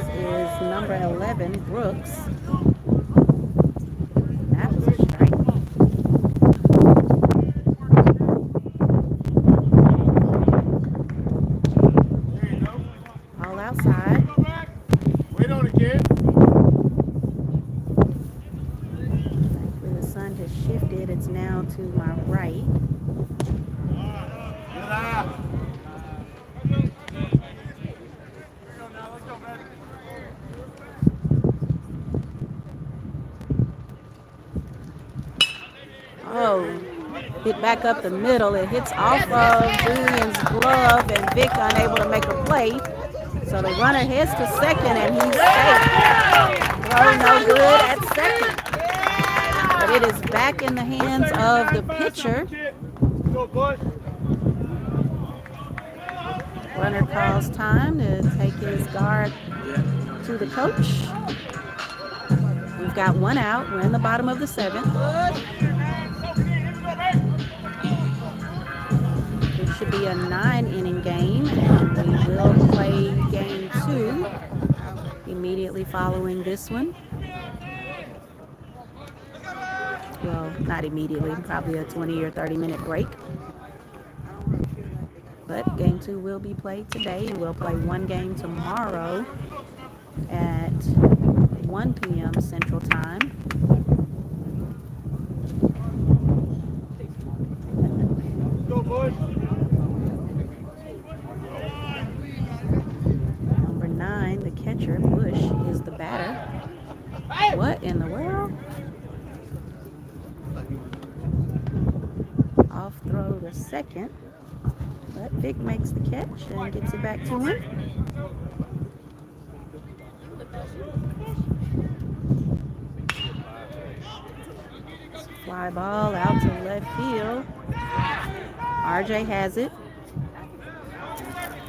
S3: This is number 11, Brooks. That was a strike. All outside.
S4: Wait on it, kid.
S3: Thankfully, the sun has shifted. It's now to my right. Oh, hit back up the middle. It hits off of Julian's glove, and Vic unable to make a play. So the runner heads to second, and he's safe. Throw no good at second. But it is back in the hands of the pitcher. Runner calls time to take his guard to the coach. We've got one out. We're in the bottom of the seventh. It should be a 9-inning game, and we will play game 2 immediately following this one. Well, not immediately, probably a 20 or 30-minute break. But game 2 will be played today, and we'll play one game tomorrow at 1 p.m. Central Time. Number 9, the catcher, Bush, is the batter. What in the world? Off throw to second. But Vic makes the catch and gets it back to him. Fly ball out to left field. RJ has it.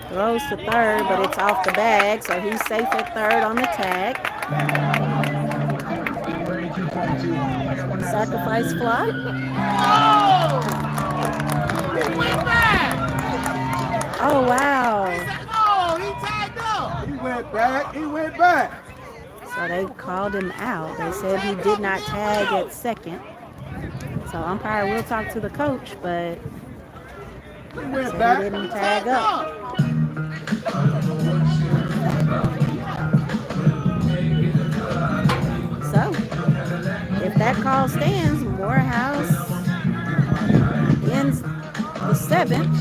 S3: Throws to third, but it's off the bag, so he's safe at third on the tag. Sacrifice fly. Oh, wow.
S4: Oh, he tagged up. He went back.
S3: So they called him out. They said he did not tag at second. So umpire will talk to the coach, but he didn't tag up. So, if that call stands, Morehouse ends the 7th,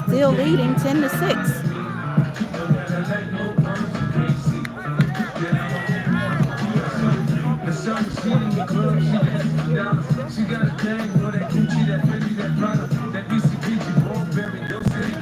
S3: still leading 10-6.
S1: She got a thing for that Gucci, that Fendi, that Prada, that BCBG, Burberry, those cities,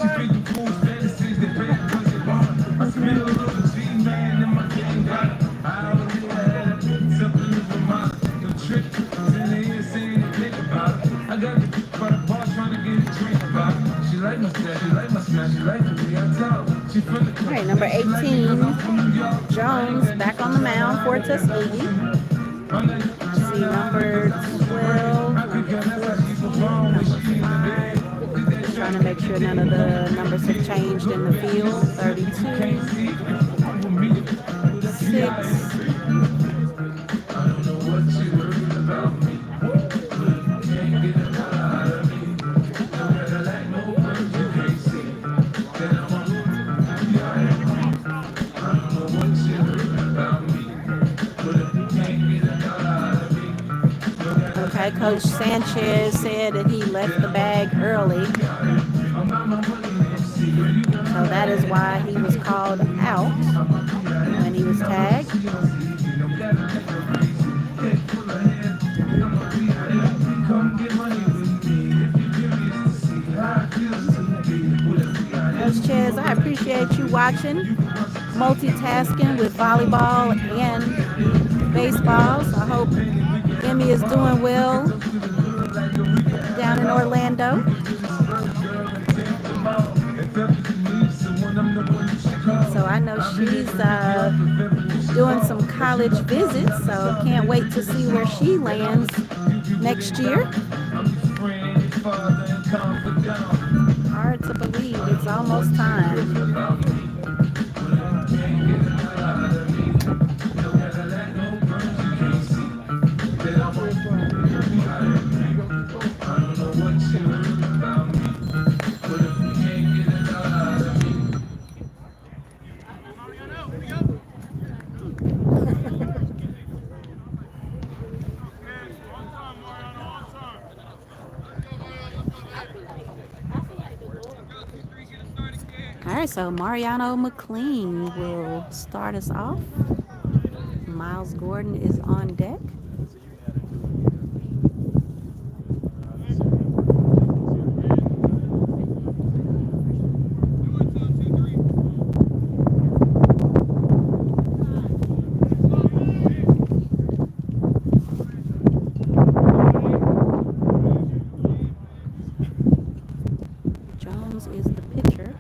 S1: she feed the fools fantasies, they pay because they want. I spend a little G-man in my game, I already had something in my mind. The trick is in the ear saying they think about it. I got the by the bar trying to get a drink about it. She like my style, she like my smile, she like the way I talk. She from the
S3: All right, number 18, Jones, back on the mound for Tuskegee. See number 12, number 14, number 5. Trying to make sure none of the numbers have changed in the field. 32, 6. Okay, Coach Sanchez said that he left the bag early. So that is why he was called out when he was tagged. Coach Chez, I appreciate you watching, multitasking with volleyball and baseball. So I hope Emmy is doing well down in Orlando. So I know she's doing some college visits, so can't wait to see where she lands next year. Hard to believe it's almost time. All right, so Mariano McLean will start us off. Miles Gordon is on deck. Jones is the pitcher.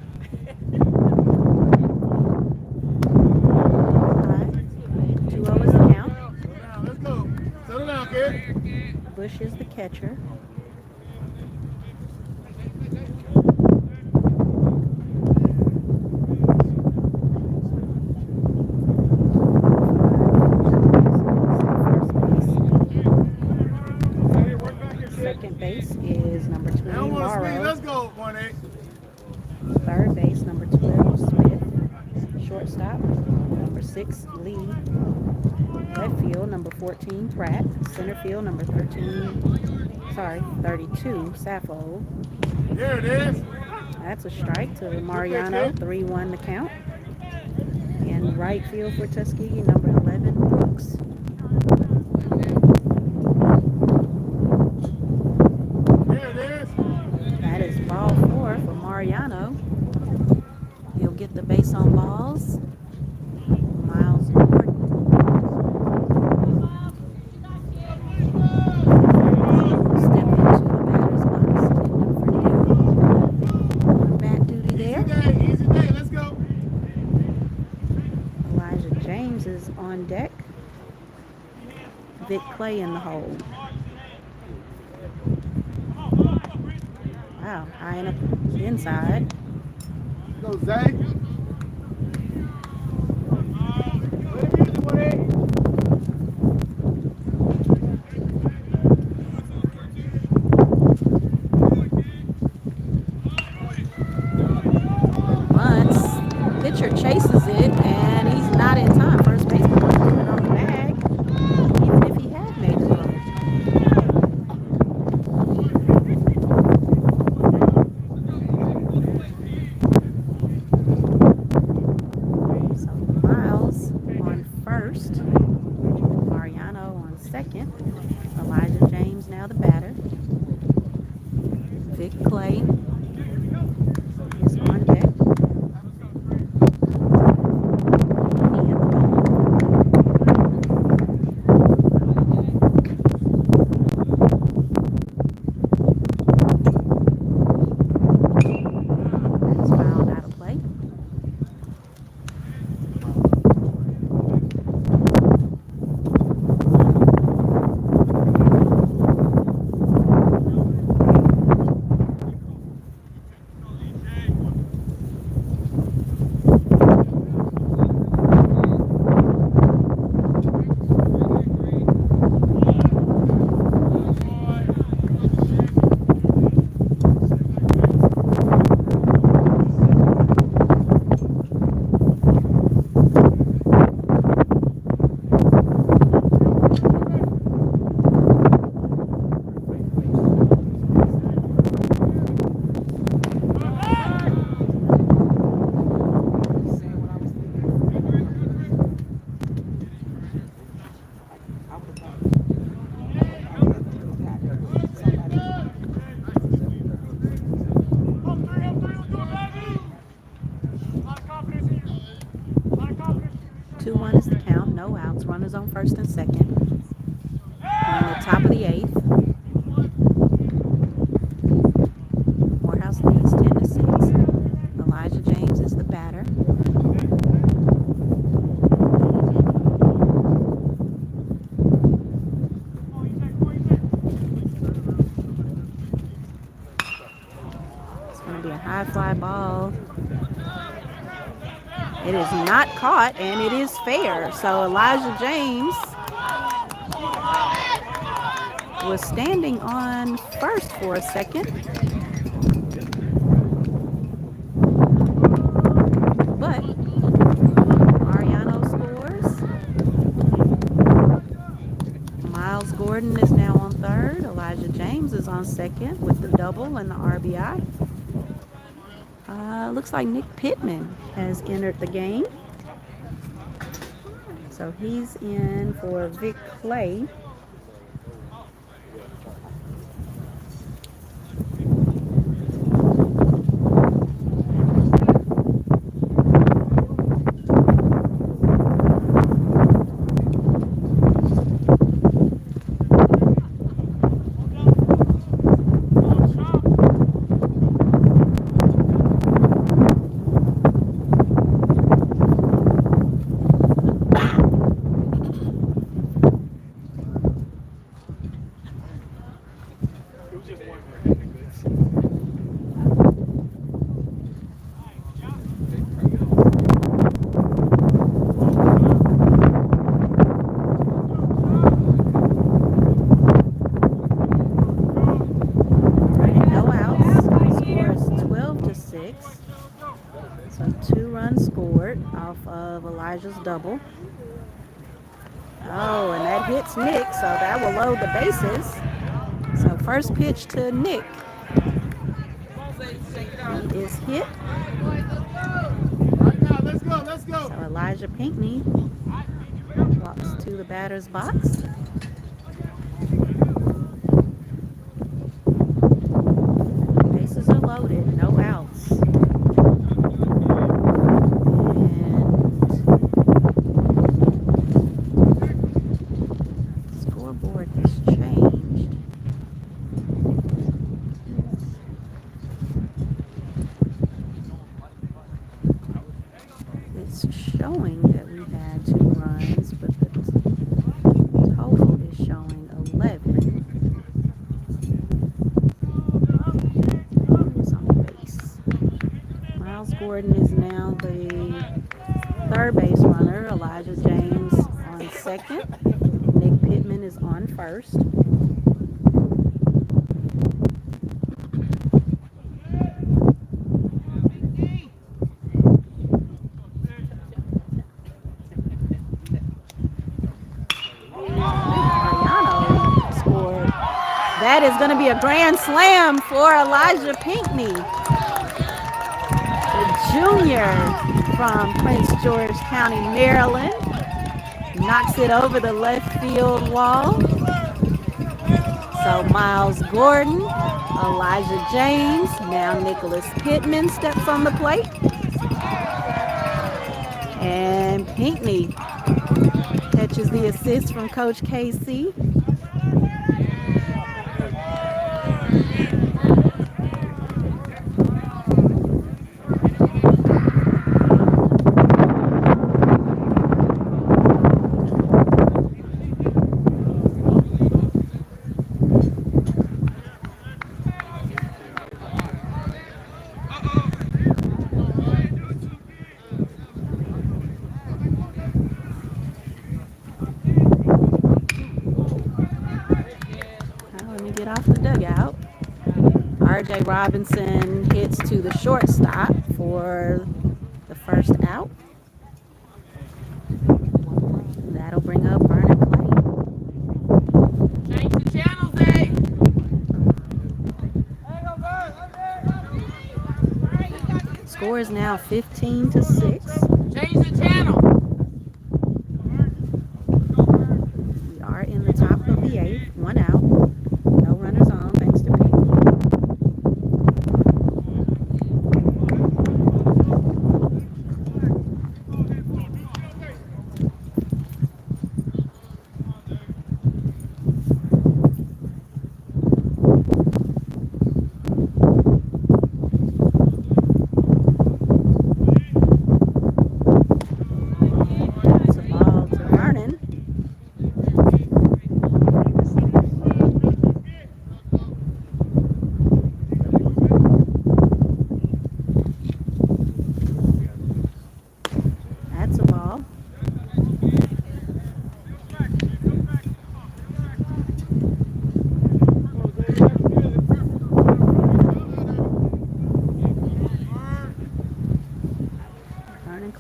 S3: Bush is the catcher. Second base is number 20, Morrow.
S4: Let's go, 1-8.
S3: Third base, number 12, Smith. Shortstop, number 6, Lee. Left field, number 14, Pratt. Center field, number 32, Saffold.
S4: There it is.
S3: That's a strike to Mariano, 3-1 the count. And right field for Tuskegee, number 11, Brooks.
S4: There it is.
S3: That is ball 4 for Mariano. He'll get the base on balls. Miles Gordon. Step into the batter's box. On bat duty there.
S4: Easy day. Let's go.
S3: Elijah James is on deck. Vic Clay in the hole. Wow, high and up inside.
S4: Go, Zach.
S3: Once pitcher chases it and he's not in time. First baseman was put it on the bag, even if he had made it up. So Miles on first, Mariano on second, Elijah James now the batter. Vic Clay is on deck. runners on first and second. We're in the top of the eighth. Morehouse leads 10-6. Elijah James is the batter. It's going to be a high fly ball. It is not caught, and it is fair. So Elijah James was standing on first for a second, but Mariano scores. Miles Gordon is now on third. Elijah James is on second with the double and the RBI. Looks like Nick Pittman has entered the game. So he's in for Vic Clay. So 2 runs scored off of Elijah's double. Oh, and that hits Nick, so that will load the bases. So first pitch to Nick. He is hit.
S4: Let's go.
S3: So Elijah Pinckney walks to the batter's box. Bases are loaded, no outs. And scoreboard has changed. It's showing that we had 2 runs, but the total is showing 11. Who's on base? Miles Gordon is now the third base runner. Elijah James on second. Nick Pittman is on first. That is going to be a grand slam for Elijah Pinckney, the junior from Prince George County, Maryland. Knocks it over the left field wall. So Miles Gordon, Elijah James, now Nicholas Pittman steps on the plate. And Pinckney catches the assist from Coach Casey. Off the dugout. R.J. Robinson hits to the shortstop for the first out. That'll bring up Vernon Clay.
S5: Change the channels, eh?
S3: Score is now 15-6.
S5: Change the channel.
S3: We are in the top of the 8th. 1 out. No runners on, thanks to Pinckney.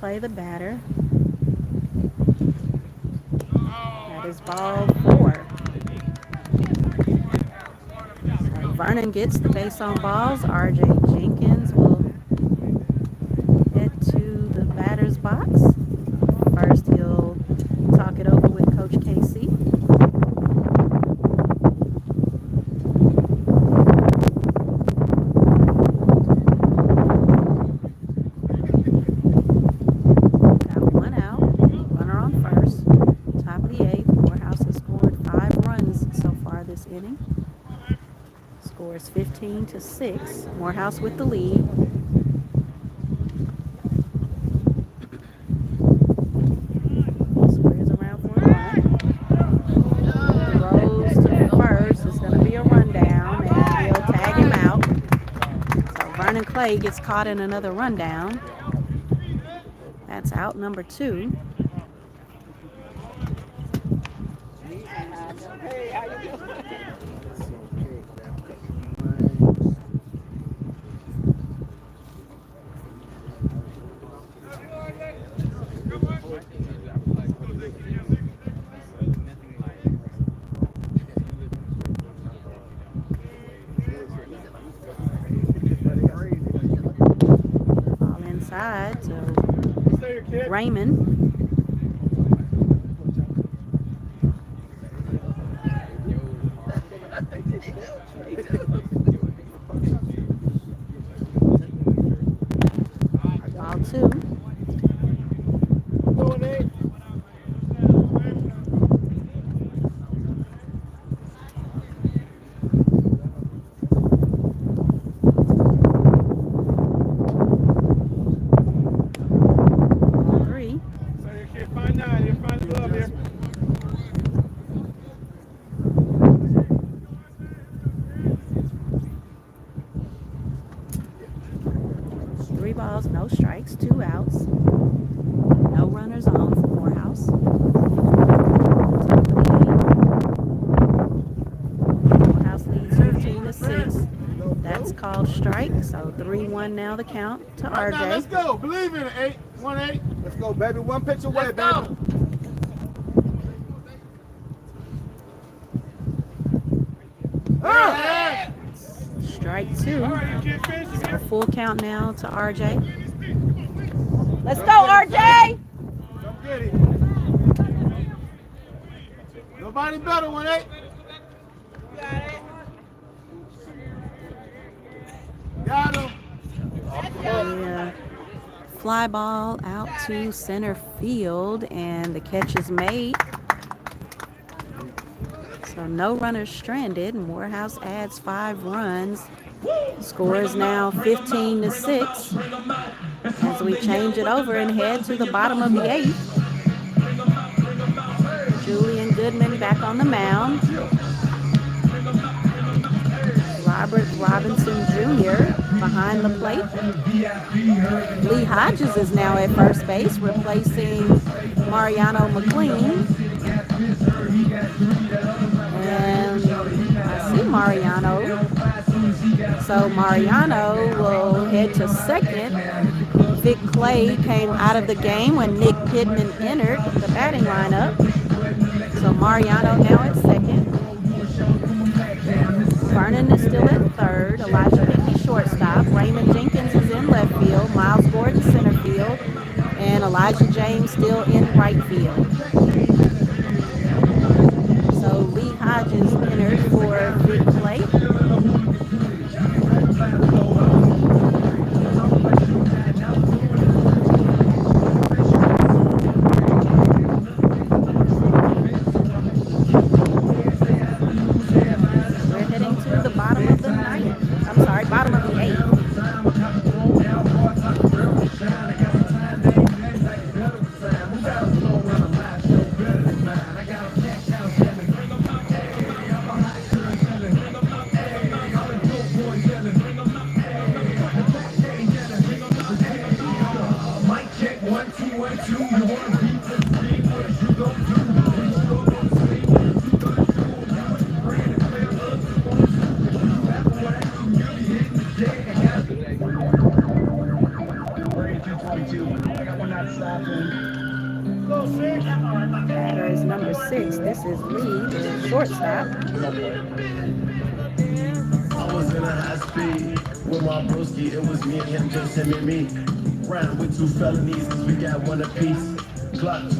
S3: play the batter. That is ball 4. So Vernon gets the base on balls. RJ Jenkins will head to the batter's box. First, he'll talk it over with Coach Casey. Got 1 out. Runner on first. Top of the 8th. Morehouse has scored 5 runs so far this inning. Score is 15-6. Morehouse with the lead. Squares around for a run. Throws to first. It's going to be a rundown, and he'll tag him out. So Vernon Clay gets caught in another rundown. That's out number 2. Ball inside to Raymond. Ball 2. Ball 3.
S4: Find 9 here, find the glove here.
S3: 3 balls, no strikes, 2 outs. No runners on for Morehouse. Morehouse leads 15-6. That's called strike. So 3-1 now the count to
S4: Right now, let's
S3: RJ.
S4: go. Believe in it, 8. 1-8.
S6: Let's go, baby. One pitch away,
S5: Let's
S6: baby.
S5: go.
S6: Ah!
S3: Strike
S4: All
S3: 2.
S4: right, you can't finish it.
S3: A full count now to RJ.
S5: Let's go, RJ.
S4: Don't get it. Nobody better, 1-8. Got him.
S3: The fly ball out to center field, and the catch is made. So no runners stranded. Morehouse adds 5 runs. Score is now 15-6 as we change it over and head to the bottom of the 8th. Julian Goodman back on the mound. Robert Robinson Jr. behind the plate. Lee Hodges is now at first base, replacing Mariano McLean. And I see Mariano. So Mariano will head to second. Vic Clay came out of the game when Nick Pittman entered the batting lineup. So Mariano now at second. Vernon is still at third. Elijah Hickey shortstop. Raymond Jenkins is in left field. Miles Gordon center field. And Elijah James still in right field. So Lee Hodges entered for Vic Clay. Bottom of the 8th. Batter is number 6. This is Lee, the shortstop.
S2: I was in a high speed with my broski. It was me and him, just him and me. Ran with 2 felonies, cause we got one apiece. Clutch.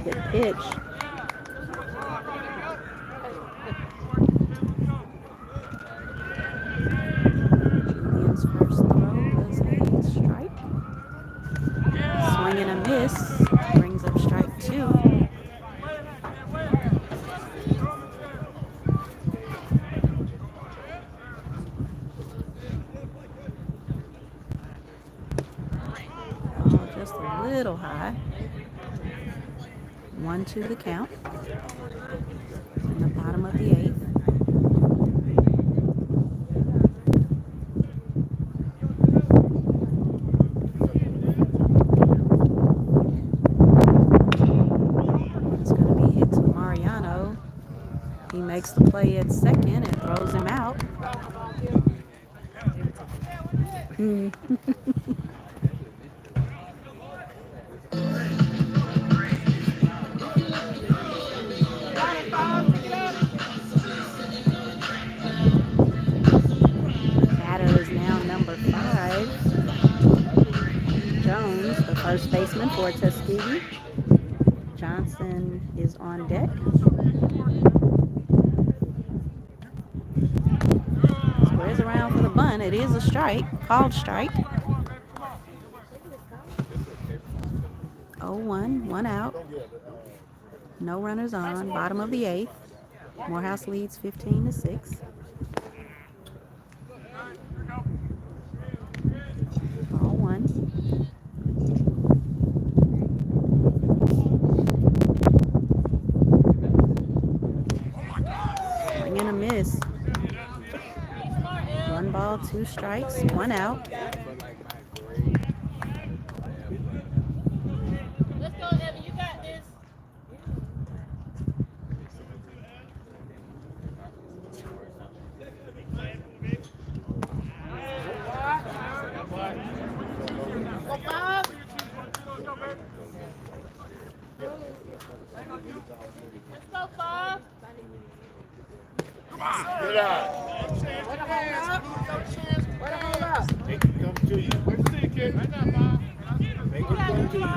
S3: Good pitch. Julian's first throw was a strike. Swing and a miss. Brings up strike 2. Ball just a little high. 1-2 the count. In the bottom of the 8th. It's going to be hit to Mariano. He makes the play at second and throws him out. Batter is now number 5. Jones, the first baseman for Tuskegee. Johnson is on deck. Squares around for the bunt. It is a strike, called strike. 0-1, 1 out. No runners on. Bottom of the 8th. Morehouse leads 15-6. 0-1. Swing and a miss. 1 ball, 2 strikes, 1 out.
S5: Let's go, Evan. You got this. Let's go, Bob.
S6: Get out. Make it come to you. Wait to see, kid. Right now, Bob. Make it come to you.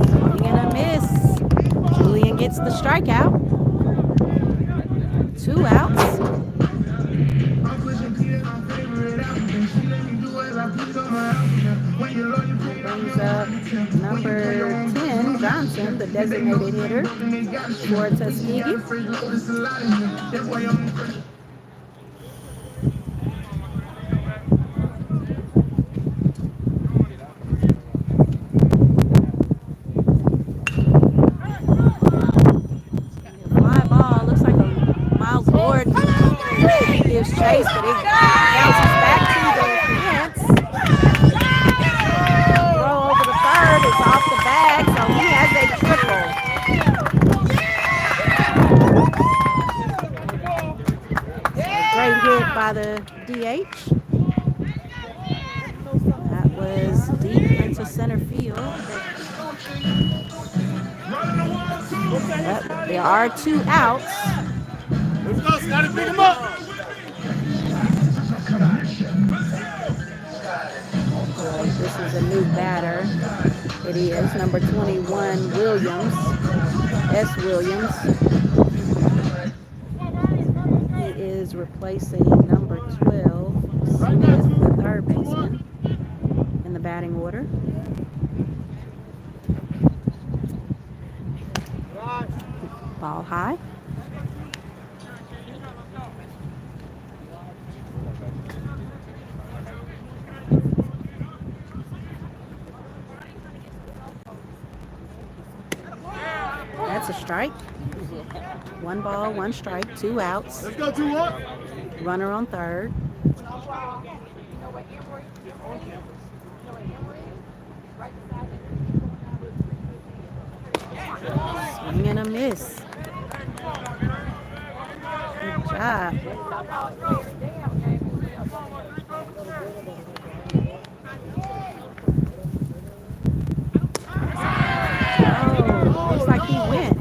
S3: Swing and a miss. Julian gets the strikeout. 2 outs. Brings up number 10, Johnson, the designated hitter for Tuskegee. Fly ball, looks like a Miles Ward gives chase, but it bounces back to the fence. Throw over the third, it's off the bag, so he has a triple. Great hit by the DH. That was deep into center field. But there are 2 outs.
S6: Let's go, Scotty. Pick him up.
S3: This is a new batter. It is number 21, Williams. S. Williams. He is replacing number 12, Smith, the third baseman, in the batting order. Ball high. That's a strike. 1 ball, 1 strike, 2 outs.
S6: Let's go, 2-1.
S3: Runner on third. gonna miss. Good job. Oh, looks like he went.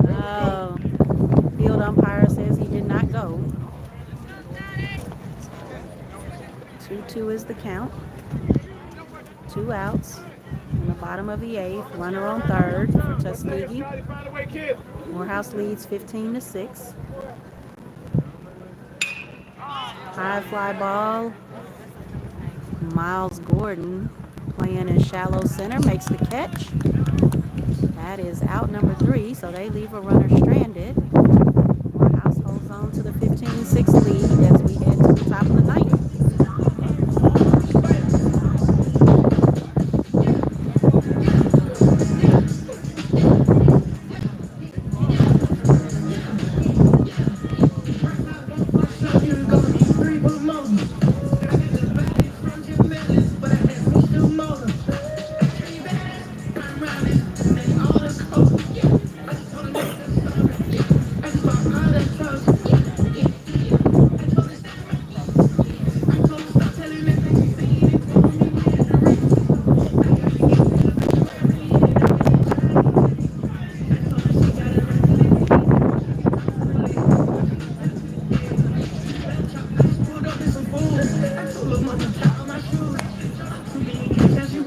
S3: Oh, field umpire says he did not go. 2-2 is the count. 2 outs. In the bottom of the eighth, runner on third for Tuskegee. Morehouse leads 15-6. High fly ball. Miles Gordon playing in shallow center makes the catch. That is out number 3, so they leave a runner stranded. Morehouse holds on to the 15-6 lead as we head to the top of the ninth.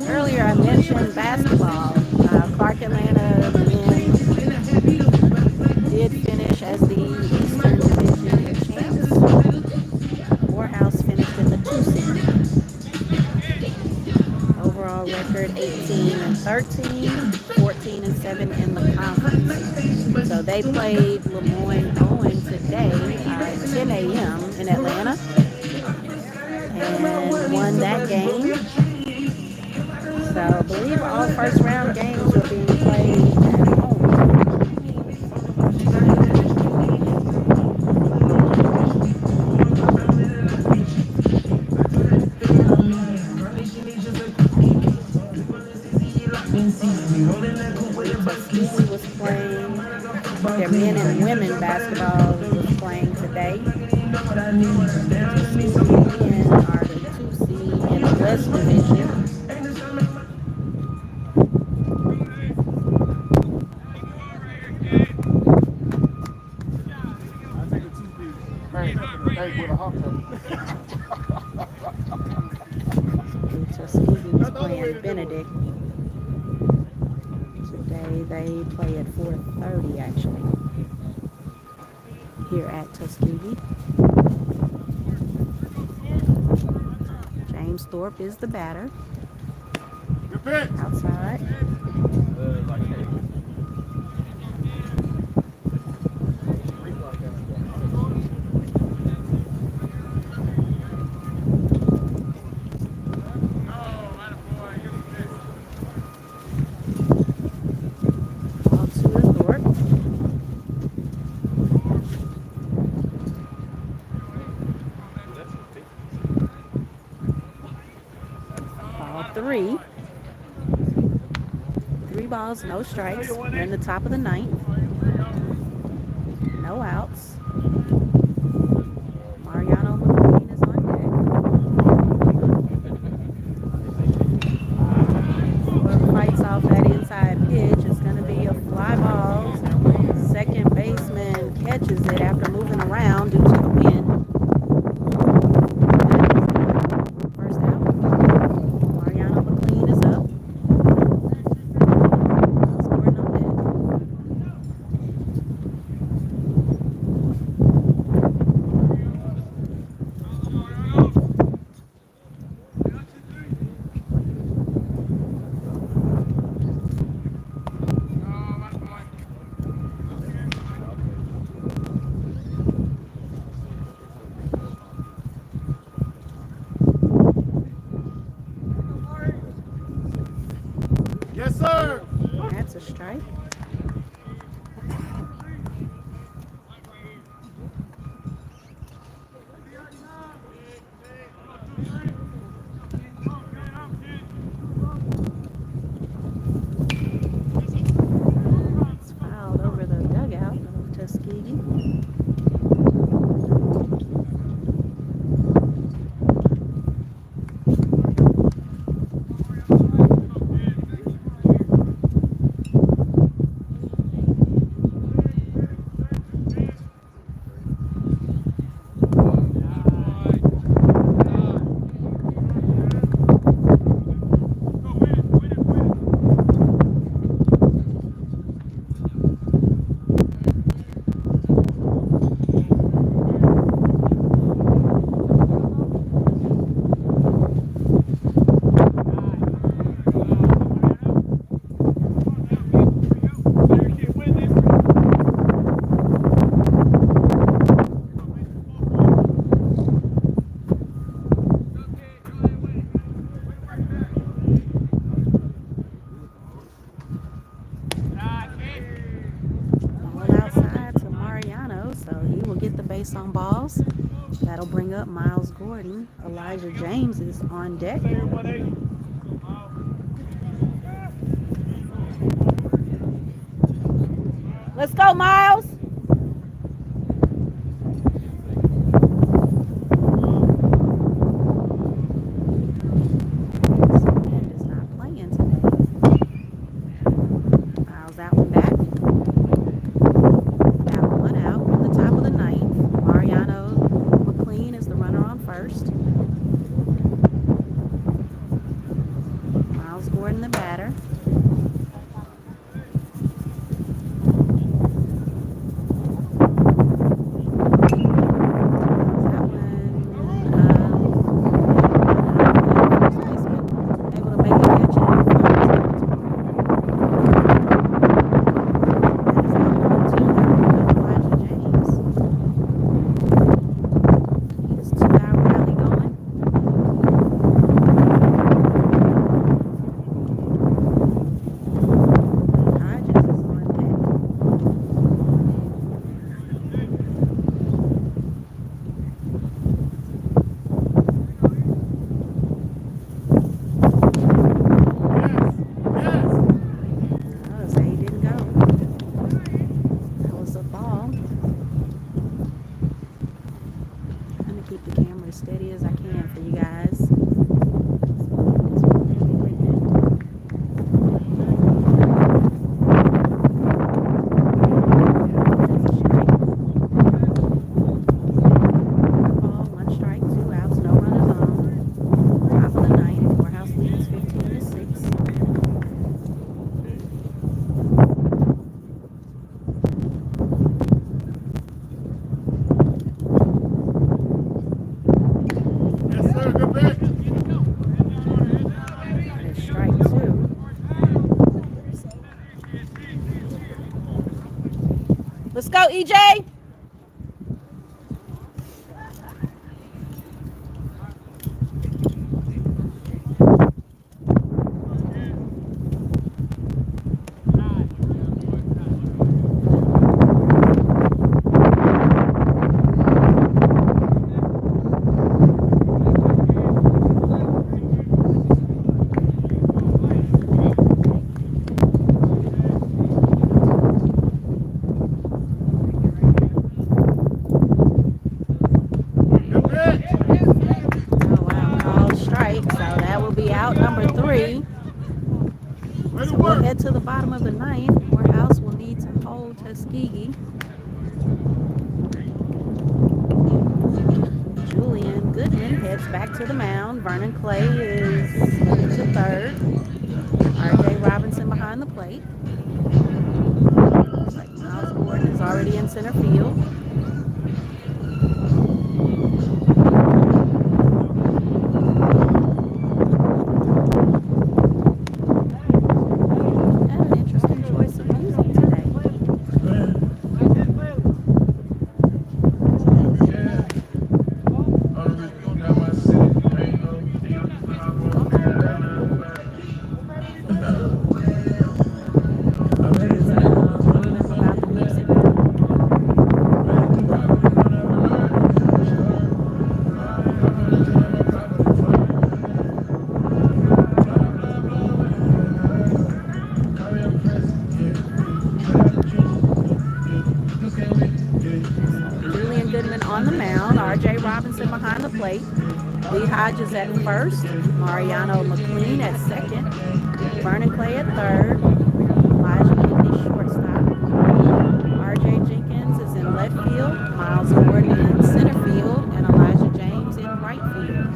S3: Earlier I mentioned basketball. Clark Atlanta men did finish as the Eastern Division champs. Morehouse finished in the 2 seed. Overall record 18-13, 14-7 in the conference. So they played Lemoyne Owen today at 10 a.m. in Atlanta and won that game. So I believe all first round games are being played at home. Tuskegee was playing, their men and women basketball was playing today. Tuskegee men are the 2 seed in the West Division. Tuskegee was playing Benedict. Today they play at 4:30 actually here at Tuskegee. James Thorpe is the batter. Outside. Ball 2 to Thorpe. Ball 3. 3 balls, no strikes. We're in the top of the ninth. No outs. Mariano McQueen is on deck. Whoever fights off that inside pitch is going to be a fly ball. Second baseman catches it after moving around due to the wind. First out. Mariano McQueen is up. Scoring on deck.
S6: Yes, sir.
S3: That's a strike. balls. That'll bring up Miles Gordon. Elijah James is on deck. Let's go, Miles. This wind is not playing today. Miles out and back. Got one out in the top of the ninth. Mariano McLean is the runner on first. Miles Gordon, the batter. Steady as I can for you guys. One strike, 2 outs, no runners on. Top of the ninth. Morehouse leads 15-6. Let's go, EJ. So we'll head to the bottom of the ninth. Morehouse will need to hold Tuskegee. Julian Goodman heads back to the mound. Vernon Clay is moving to third. R.J. Robinson behind the plate. Looks like Miles Gordon is already in center field. On the mound, R.J. Robinson behind the plate. Lee Hodges at first. Mariano McLean at second. Vernon Clay at third. Elijah Kennedy shortstop. R.J. Jenkins is in left field. Miles Gordon in center field. And Elijah James in right field.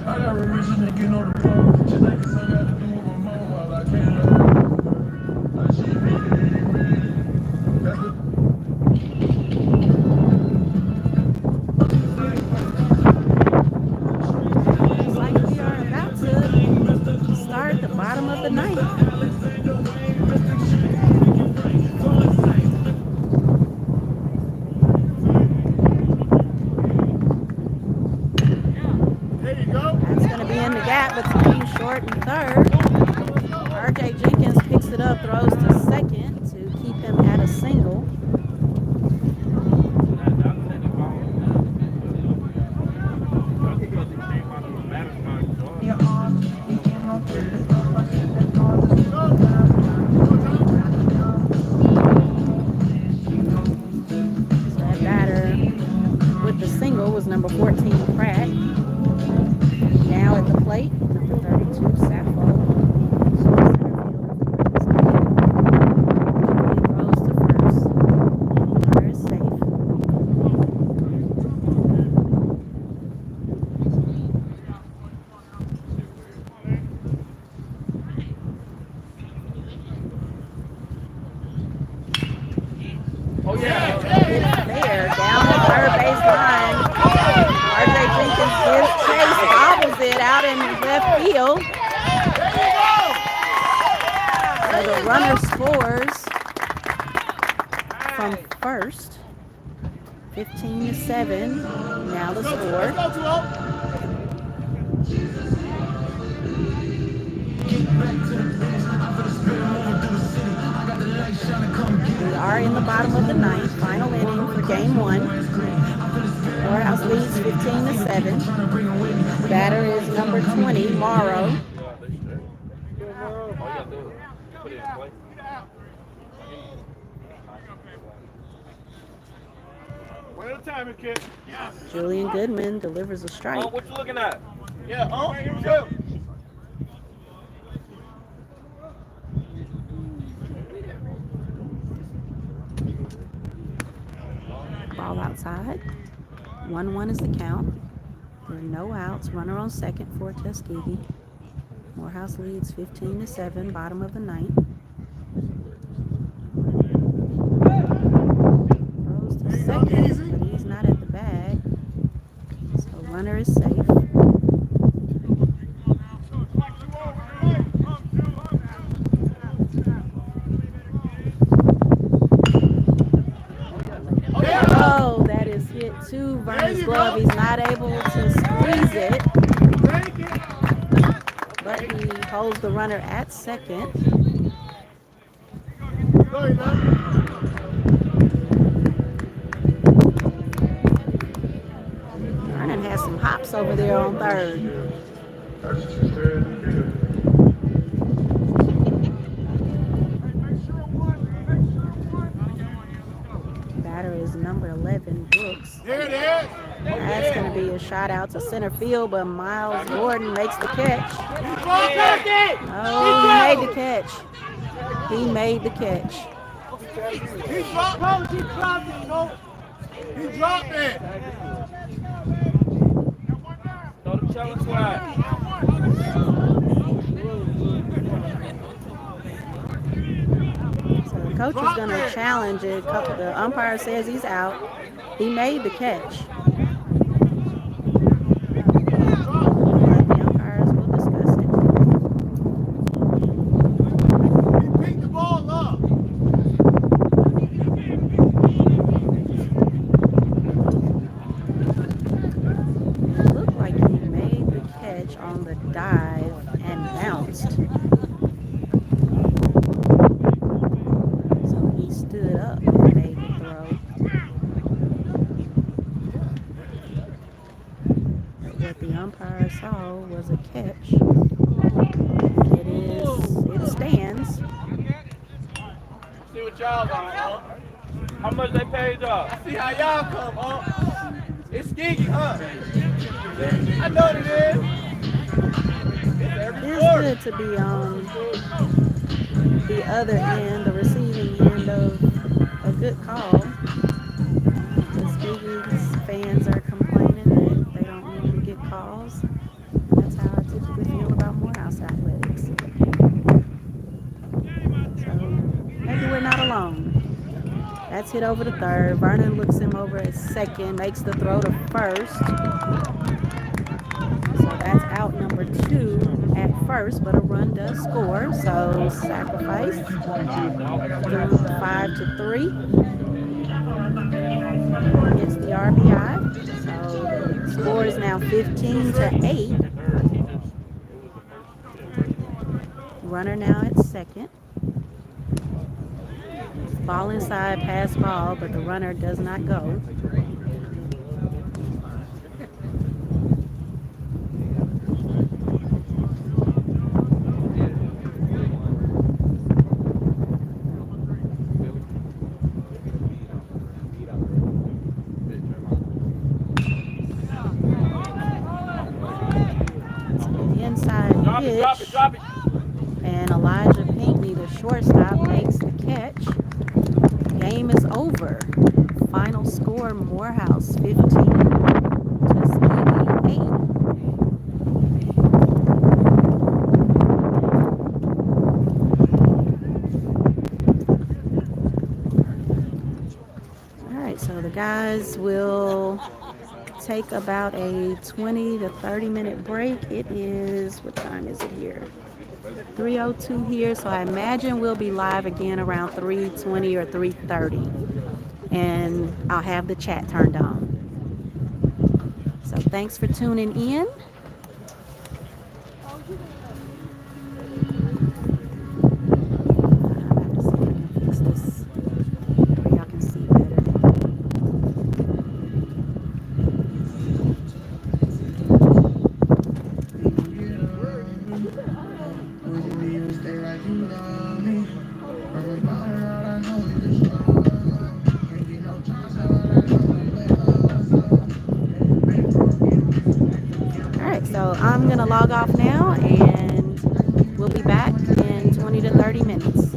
S1: I got religion and get on the phone. Just like this, I got to do with my mom while I can't love. I should
S3: Looks like we are about to start the bottom of the ninth. in the gap between short and third. RJ Jenkins picks it up, throws to second to keep him at a single. So that batter with the single was number 14, Pratt. Now at the plate, number 32, Sappho. There, down the third base line. RJ Jenkins gives chase, bobbles it out in left field. So the runner scores from first. 15-7. Now the score. We are in the bottom of the ninth, final inning for game one. Morehouse leads 15-7. Batter is number 20, Morrow.
S6: One at a time, kid.
S3: Julian Goodman delivers a strike.
S4: What you looking at?
S6: Yeah, here we go.
S3: Ball outside. 1-1 is the count. There are no outs. Runner on second for Tuskegee. Morehouse leads 15-7, bottom of the ninth. Throws to second, but he's not at the bag. So runner is safe. Oh, that is hit to Vernon's glove. He's not able to squeeze it, but he holds the runner at second. Vernon has some hops over there on third. Batter is number 11, Brooks. That's going to be a shot out to center field, but Miles Gordon makes the catch. Oh, he made the catch. He made the catch.
S6: He dropped it. He dropped it.
S4: Throw the challenge flag.
S3: So the coach is going to challenge it. The umpire says he's out. He made the catch. The umpires will discuss it.
S6: He picked the ball up.
S3: It looked like he made the catch on the dive and bounced. So he stood up and made the throw. But what the umpire saw was a catch. It stands.
S4: See what y'all got, huh? How much they paid y'all?
S6: I see how y'all come, huh? It's Tuskegee, huh? I know what it is.
S3: It's good to be on the other end, the receiving end of a good call. Tuskegee's fans are complaining that they don't usually get calls. That's how I typically feel about Morehouse athletics. So maybe we're not alone. That's hit over to third. Vernon looks him over at second, makes the throw to first. So that's out number 2 at first, but a run does score. So sacrifice through 5-3. Gets the RBI. So the score is now 15-8. runner now at second. Ball inside, pass ball, but the runner does not go. Pitch, and Elijah Pinckney, the shortstop, makes the catch. Game is over. Final score: Morehouse 15, Tuskegee 8. All right, so the guys will take about a 20 to 30 minute break. It is, what time is it here? 3:02 here, so I imagine we'll be live again around 3:20 or 3:30, and I'll have the chat turned on. So thanks for tuning in. So I'm going to log off now, and we'll be back in 20 to 30 minutes.